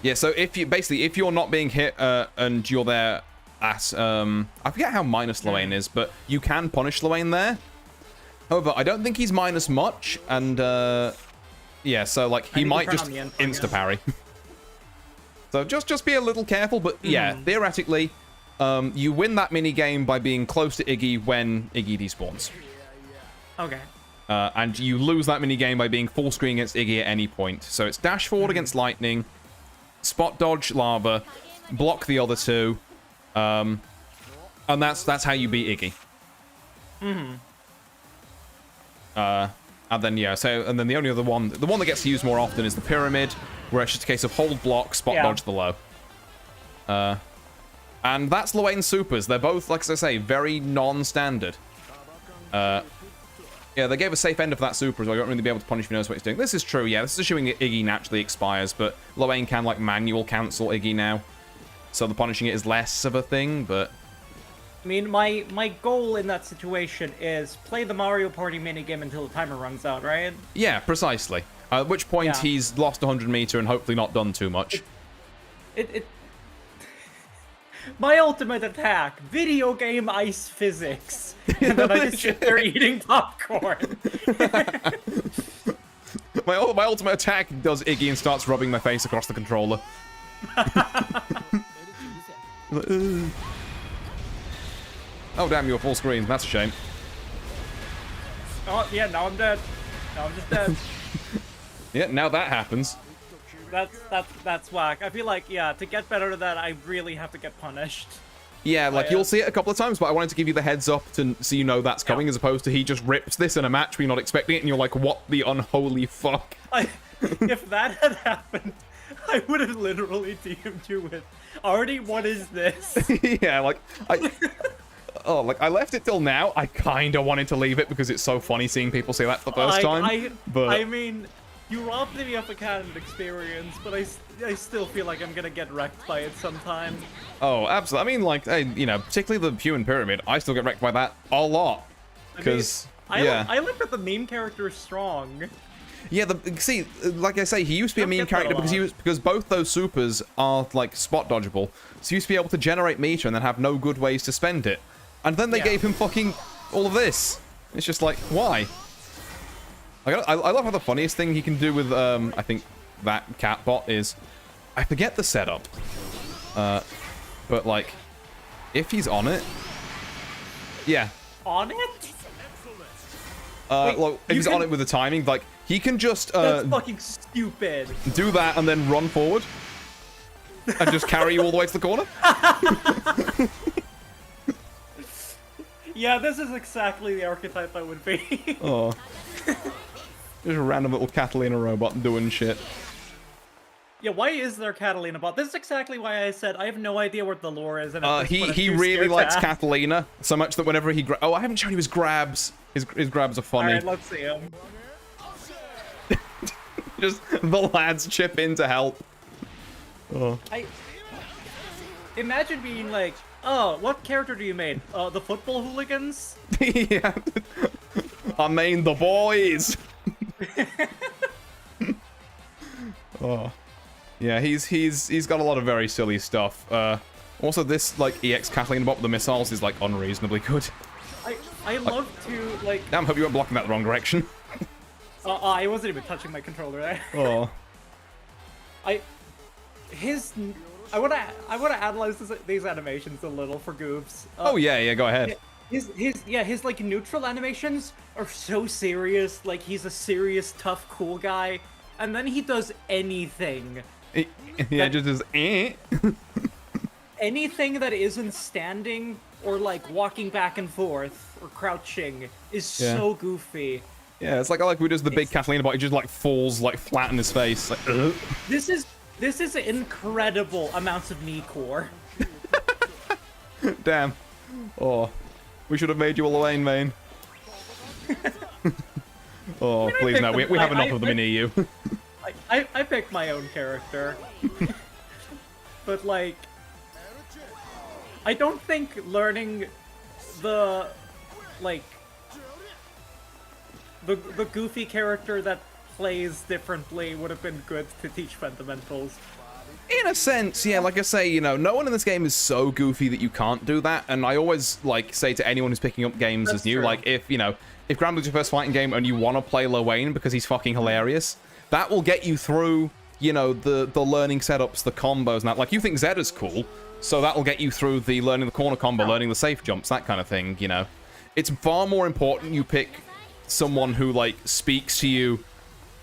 Yeah, so if you're not being hit and you're there at I forget how minus Luane is, but you can punish Luane there. However, I don't think he's minus much, and yeah, so like he might just insta parry. So just be a little careful, but yeah, theoretically, you win that mini game by being close to Iggy when Iggy despawns. Okay. and you lose that mini game by being full screen against Iggy at any point. So it's dash forward against lightning, spot dodge lava, block the other two, and that's how you beat Iggy. And then then the only other one, the one that gets used more often is the pyramid, where it's just a case of hold block, spot dodge the low. And that's Luane's supers. They're both, like I say, very non-standard. Yeah, they gave a safe end of that super as well. You won't really be able to punish if he knows what he's doing. This is true, yeah. This is assuming that Iggy naturally expires, but Luane can, like, manual cancel Iggy now. So the punishing it is less of a thing, but... I mean, my goal in that situation is play the Mario Party minigame until the timer runs out, right? Yeah, precisely. At which point he's lost 100 meter and hopefully not done too much. My ultimate attack, video game ice physics. And then I just sit there eating popcorn. My ultimate attack does Iggy and starts rubbing my face across the controller. Oh damn, you're full screen. That's a shame. Oh yeah, now I'm dead. Now I'm just dead. Yeah, now that happens. That's whack. I feel like, yeah, to get better at that, I really have to get punished. Yeah, like, you'll see it a couple of times, but I wanted to give you the heads up so you know that's coming, as opposed to he just rips this in a match where you're not expecting it, and you're like, what the unholy fuck? If that had happened, I would have literally DM'd you with, Artie, what is this? Yeah, like, I left it till now. I kind of wanted to leave it because it's so funny seeing people say that for the first time. But I mean... You robbed me of a canon experience, but I still feel like I'm gonna get wrecked by it sometime. Oh, absolutely. I mean, like, you know, particularly the human pyramid, I still get wrecked by that a lot. Because, yeah. I like that the meme character is strong. Yeah, see, like I say, he used to be a meme character because both those supers are, like, spot dodgeable. So he used to be able to generate meter and then have no good ways to spend it. And then they gave him fucking all of this. It's just like, why? I love how the funniest thing he can do with, I think, that cat bot is... I forget the setup. But, like, if he's on it... Yeah. On it? Well, if he's on it with the timing, like, he can just, That's fucking stupid. Do that and then run forward. And just carry you all the way to the corner. Yeah, this is exactly the archetype I would be. Oh. Just a random little Catalina robot doing shit. Yeah, why is there Catalina bot? This is exactly why I said I have no idea what the lore is. And he really likes Catalina so much that whenever he I haven't shown you his grabs. His grabs are funny. Alright, let's see him. Just the lads chip in to help. Oh. Imagine being like, oh, what character do you main? The football hooligans? Yeah. I mean the boys. Oh. Yeah, he's got a lot of very silly stuff. Also, this, like, EX Catalina bot with the missiles is, like, unreasonably good. I love to, like... Damn, hope you weren't blocking that the wrong direction. I wasn't even touching my controller there. Oh. I wanna analyze these animations a little for goofs. Oh yeah, go ahead. His like neutral animations are so serious, like he's a serious, tough, cool guy, and then he does anything. Yeah, just as anything that isn't standing or like walking back and forth or crouching is so goofy. Yeah, it's like I like who does the big Catalina bot, he just like falls like flat in his face. Like, ugh. This is incredible amounts of knee core. Damn. Oh. We should have made you a Luane main. Oh, please no. We have enough of them in EU. I picked my own character. But, like... I don't think learning the... Like... The goofy character that plays differently would have been good to teach fundamentals. In a sense, yeah, like I say, you know, no one in this game is so goofy that you can't do that, and I always, like, say to anyone who's picking up games as new, like, if, you know, if Grambler's your first fighting game and you want to play Luane because he's fucking hilarious, that will get you through, you know, the learning setups, the combos, and that. Like, you think Zedda's cool, so that'll get you through the learning the corner combo, learning the safe jumps, that kind of thing, you know. It's far more important you pick someone who like speaks to you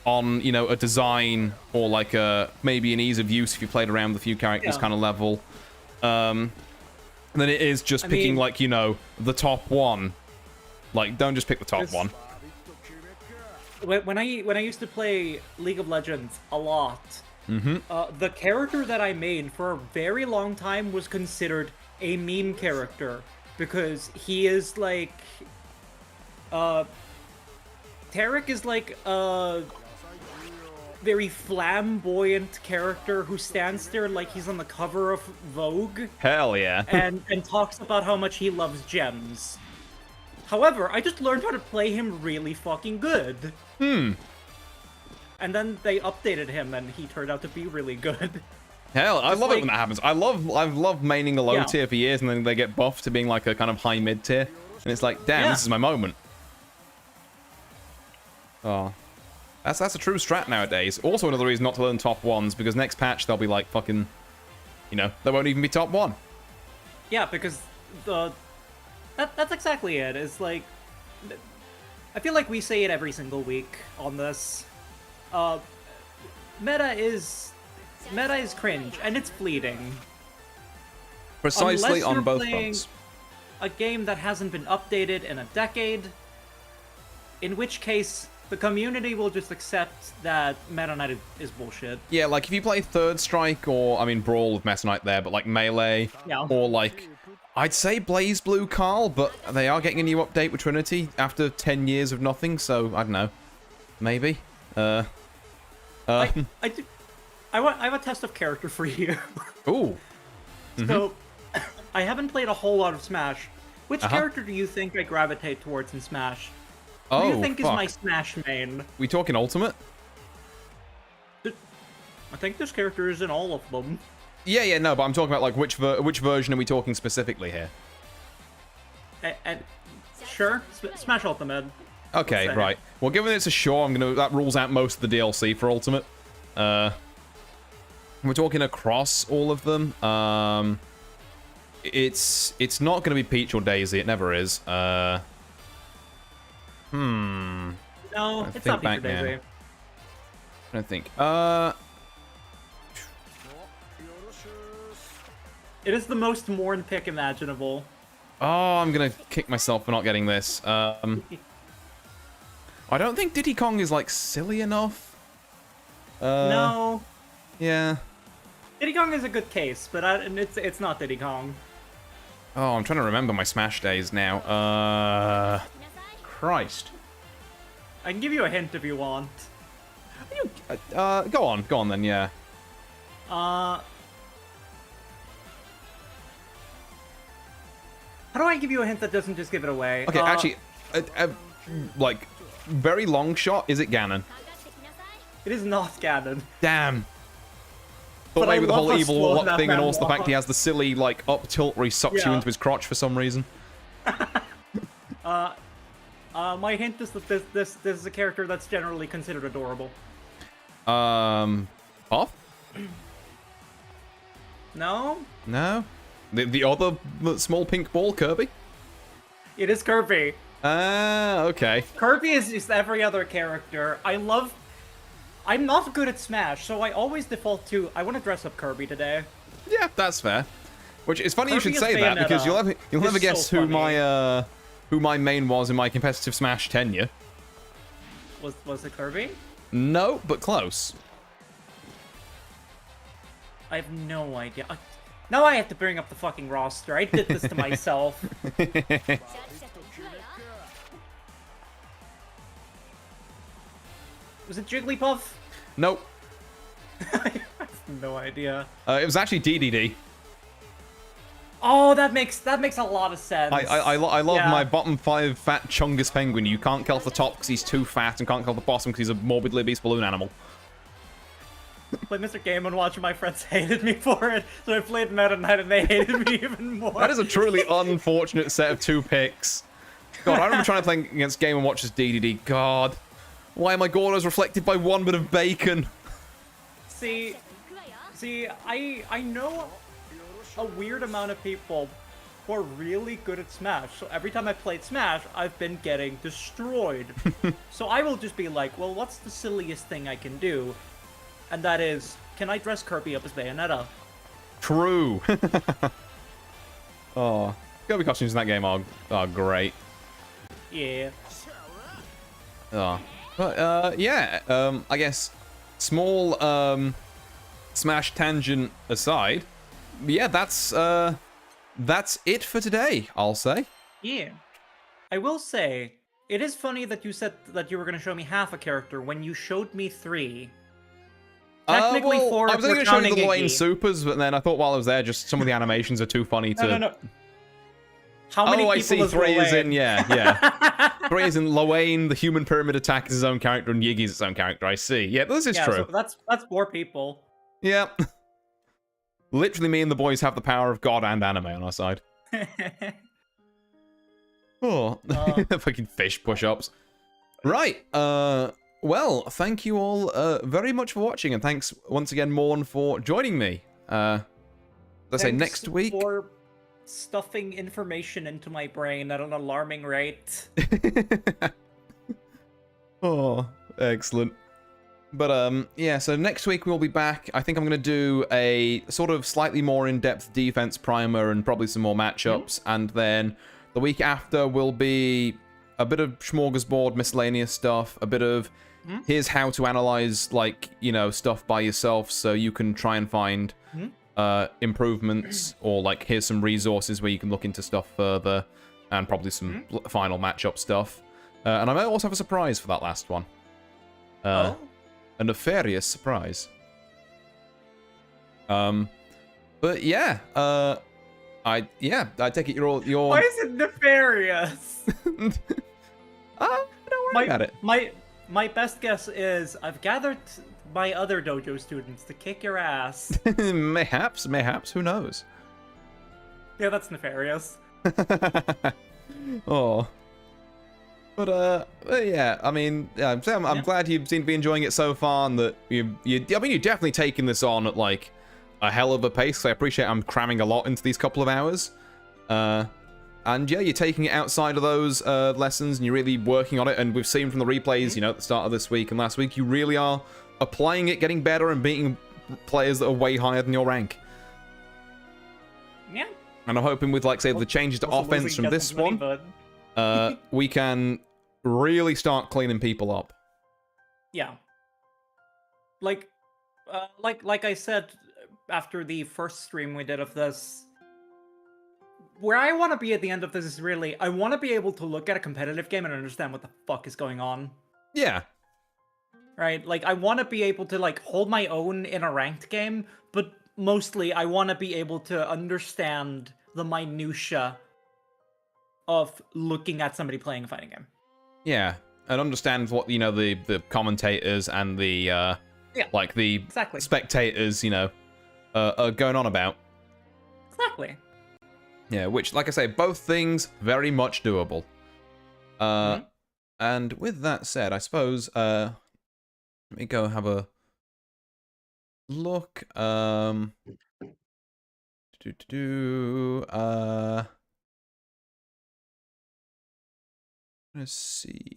on, you know, a design or like a maybe an ease of use if you played around with a few characters kind of level. Than it is just picking like, you know, the top one. Like, don't just pick the top one. When I used to play League of Legends a lot, the character that I made for a very long time was considered a meme character because he is like Tarek is like a very flamboyant character who stands there like he's on the cover of Vogue. Hell yeah. and talks about how much he loves gems. However, I just learned how to play him really fucking good. And then they updated him and he turned out to be really good. Hell, I love it when that happens. I've loved maining a low tier for years and then they get buffed to being like a kind of high mid tier. And it's like, damn, this is my moment. Oh. That's a true strat nowadays. Also another reason not to learn top ones, because next patch they'll be like fucking, you know, they won't even be top one. Yeah, because that's exactly it. It's like, I feel like we say it every single week on this. Meta is cringe, and it's fleeting. Precisely on both playing fronts. A game that hasn't been updated in a decade, in which case the community will just accept that Meta Knight is bullshit. Yeah, like if you play Third Strike or, I mean, Brawl with Meta Knight there, but like Melee, or like, I'd say Blaze Blue Carl, but they are getting a new update with Trinity after 10 years of nothing, so I don't know. Maybe. I have a test of character for you. Ooh. So, I haven't played a whole lot of Smash. Which character do you think I gravitate towards in Smash? Who do you think is my Smash main? We talking Ultimate? I think this character is in all of them. Yeah, no, but I'm talking about like which version are we talking specifically here? And sure, Smash Ultimate. Okay, right. Well, given it's a sure, that rules out most of the DLC for Ultimate. We're talking across all of them. It's not going to be Peach or Daisy. It never is. No, it's not Peach or Daisy. I think. It is the most Mourn pick imaginable. Oh, I'm gonna kick myself for not getting this. I don't think Diddy Kong is like silly enough. No. Yeah. Diddy Kong is a good case, but it's not Diddy Kong. Oh, I'm trying to remember my Smash days now. Christ. I can give you a hint if you want. Go on then, yeah. How do I give you a hint that doesn't just give it away? Okay, actually, like, very long shot, is it Ganon? It is not Ganon. Damn. Thought maybe the whole evil warlock thing and also the fact he has the silly, like, up tilt where he sucks you into his crotch for some reason. My hint is that this is a character that's generally considered adorable. Off? No? No? The other small pink ball, Kirby? It is Kirby. Ah, okay. Kirby is just every other character. I'm not good at Smash, so I always default to, I want to dress up Kirby today. Yeah, that's fair. Which, it's funny Kirby you should say that, because you'll never guess so who my main was in my competitive Smash tenure. Was it Kirby? No, but close. I have no idea. Now I have to bring up the fucking roster. I did this to myself. Was it Jigglypuff? Nope. I have no idea. It was actually DDD. Oh, that makes a lot of sense. I love my bottom 5 fat Chungus penguin. You can't kill off the top because he's too fat, and can't kill off the bottom because he's a morbidly obese balloon animal. Played Mr. Game & Watch and my friends hated me for it, so I played Meta Knight and they hated me even more. That is a truly unfortunate set of 2 picks. God, I remember trying to play against Game & Watch's DDD. God. Why are my Gordos reflected by 1 bit of bacon? See, I know a weird amount of people who are really good at Smash. So every time I played Smash, I've been getting destroyed. So I will just be like, well, what's the silliest thing I can do? And that is, can I dress Kirby up as Bayonetta? True. Oh, Kirby costumes in that game are great. Yeah. Oh. But, yeah, I guess small Smash tangent aside, yeah, that's it for today, I'll say. Yeah. I will say, it is funny that you said that you were going to show me half a character when you showed me 3. Technically well, 4 I was if going we're to show you counting the Lane Iggy. Supers, but then I thought while I was there, just some of the animations are too funny to... No. How many people I see. is 3 is Lane? in, yeah. 3 is in Loane, the human pyramid attack is his own character, and Yiggy's its own character. I see. Yeah, this is true. So that's 4 people. Yeah. Literally, me and the boys have the power of God and anime on our side. Oh, fucking fish push-ups. Right. Well, thank you all very much for watching, and thanks once again, Mourn, for joining me. Let's say next week. For stuffing information into my brain at an alarming rate. Oh, excellent. But yeah, so next week we'll be back. I think I'm going to do a sort of slightly more in-depth defense primer and probably some more matchups. And then the week after will be a bit of smorgasbord miscellaneous stuff, a bit of here's how to analyze, like, you know, stuff by yourself so you can try and find improvements, or like here's some resources where you can look into stuff further, and probably some final matchup stuff. And I might also have a surprise for that last one. A nefarious surprise. But yeah, I take it you're Why is it nefarious? don't worry about it. My best guess is I've gathered my other dojo students to kick your ass. Mayhaps, who knows? Yeah, that's nefarious. Oh. But yeah, I mean, I'm glad you seem to be enjoying it so far, and that I mean, you're definitely taking this on at like a hell of a pace. So I appreciate I'm cramming a lot into these couple of hours. And yeah, you're taking it outside of those lessons, and you're really working on it. And we've seen from the replays, you know, at the start of this week and last week, you really are applying it, getting better, and beating players that are way higher than your rank. Yeah. And I'm hoping with, like, say, the changes to offense from this one, we can really start cleaning people up. Yeah. Like I said after the first stream we did of this, where I want to be at the end of this is really, I want to be able to look at a competitive game and understand what the fuck is going on. Yeah. Right? Like, I want to be able to, like, hold my own in a ranked game, but mostly I want to be able to understand the minutia of looking at somebody playing a fighting game. Yeah, and understand what, you know, the commentators and the, like, the spectators, you know, are going on about. Exactly. Yeah, which, like I say, both things very much doable. And with that said, I suppose, let me go have a look. Let's see.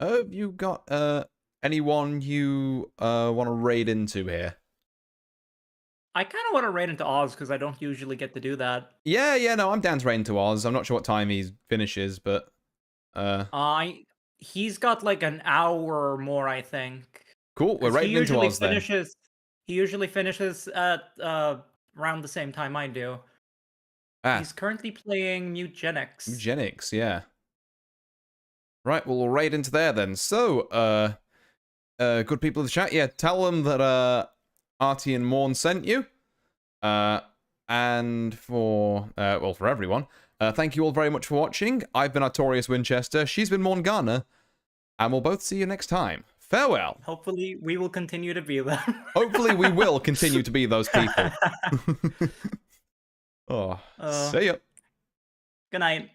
Have you got anyone you want to raid into here? I kind of want to raid into Oz because I don't usually get to do that. Yeah, no, I'm down to raid into Oz. I'm not sure what time he finishes, but he's got like an hour or more, I think. Cool, we're raiding into Oz then. He usually finishes at around the same time I do. He's currently playing Mutagenics. Mutagenics, yeah. Right, well, we'll raid into there then. So, good people in the chat, yeah, tell them that Artie and Mourn sent you. And for everyone, thank you all very much for watching. I've been Artorius Winchester, she's been Mourn Garner, and we'll both see you next time. Farewell. Hopefully, we will continue to be them. Hopefully, we will continue to be those people. See ya. Good night.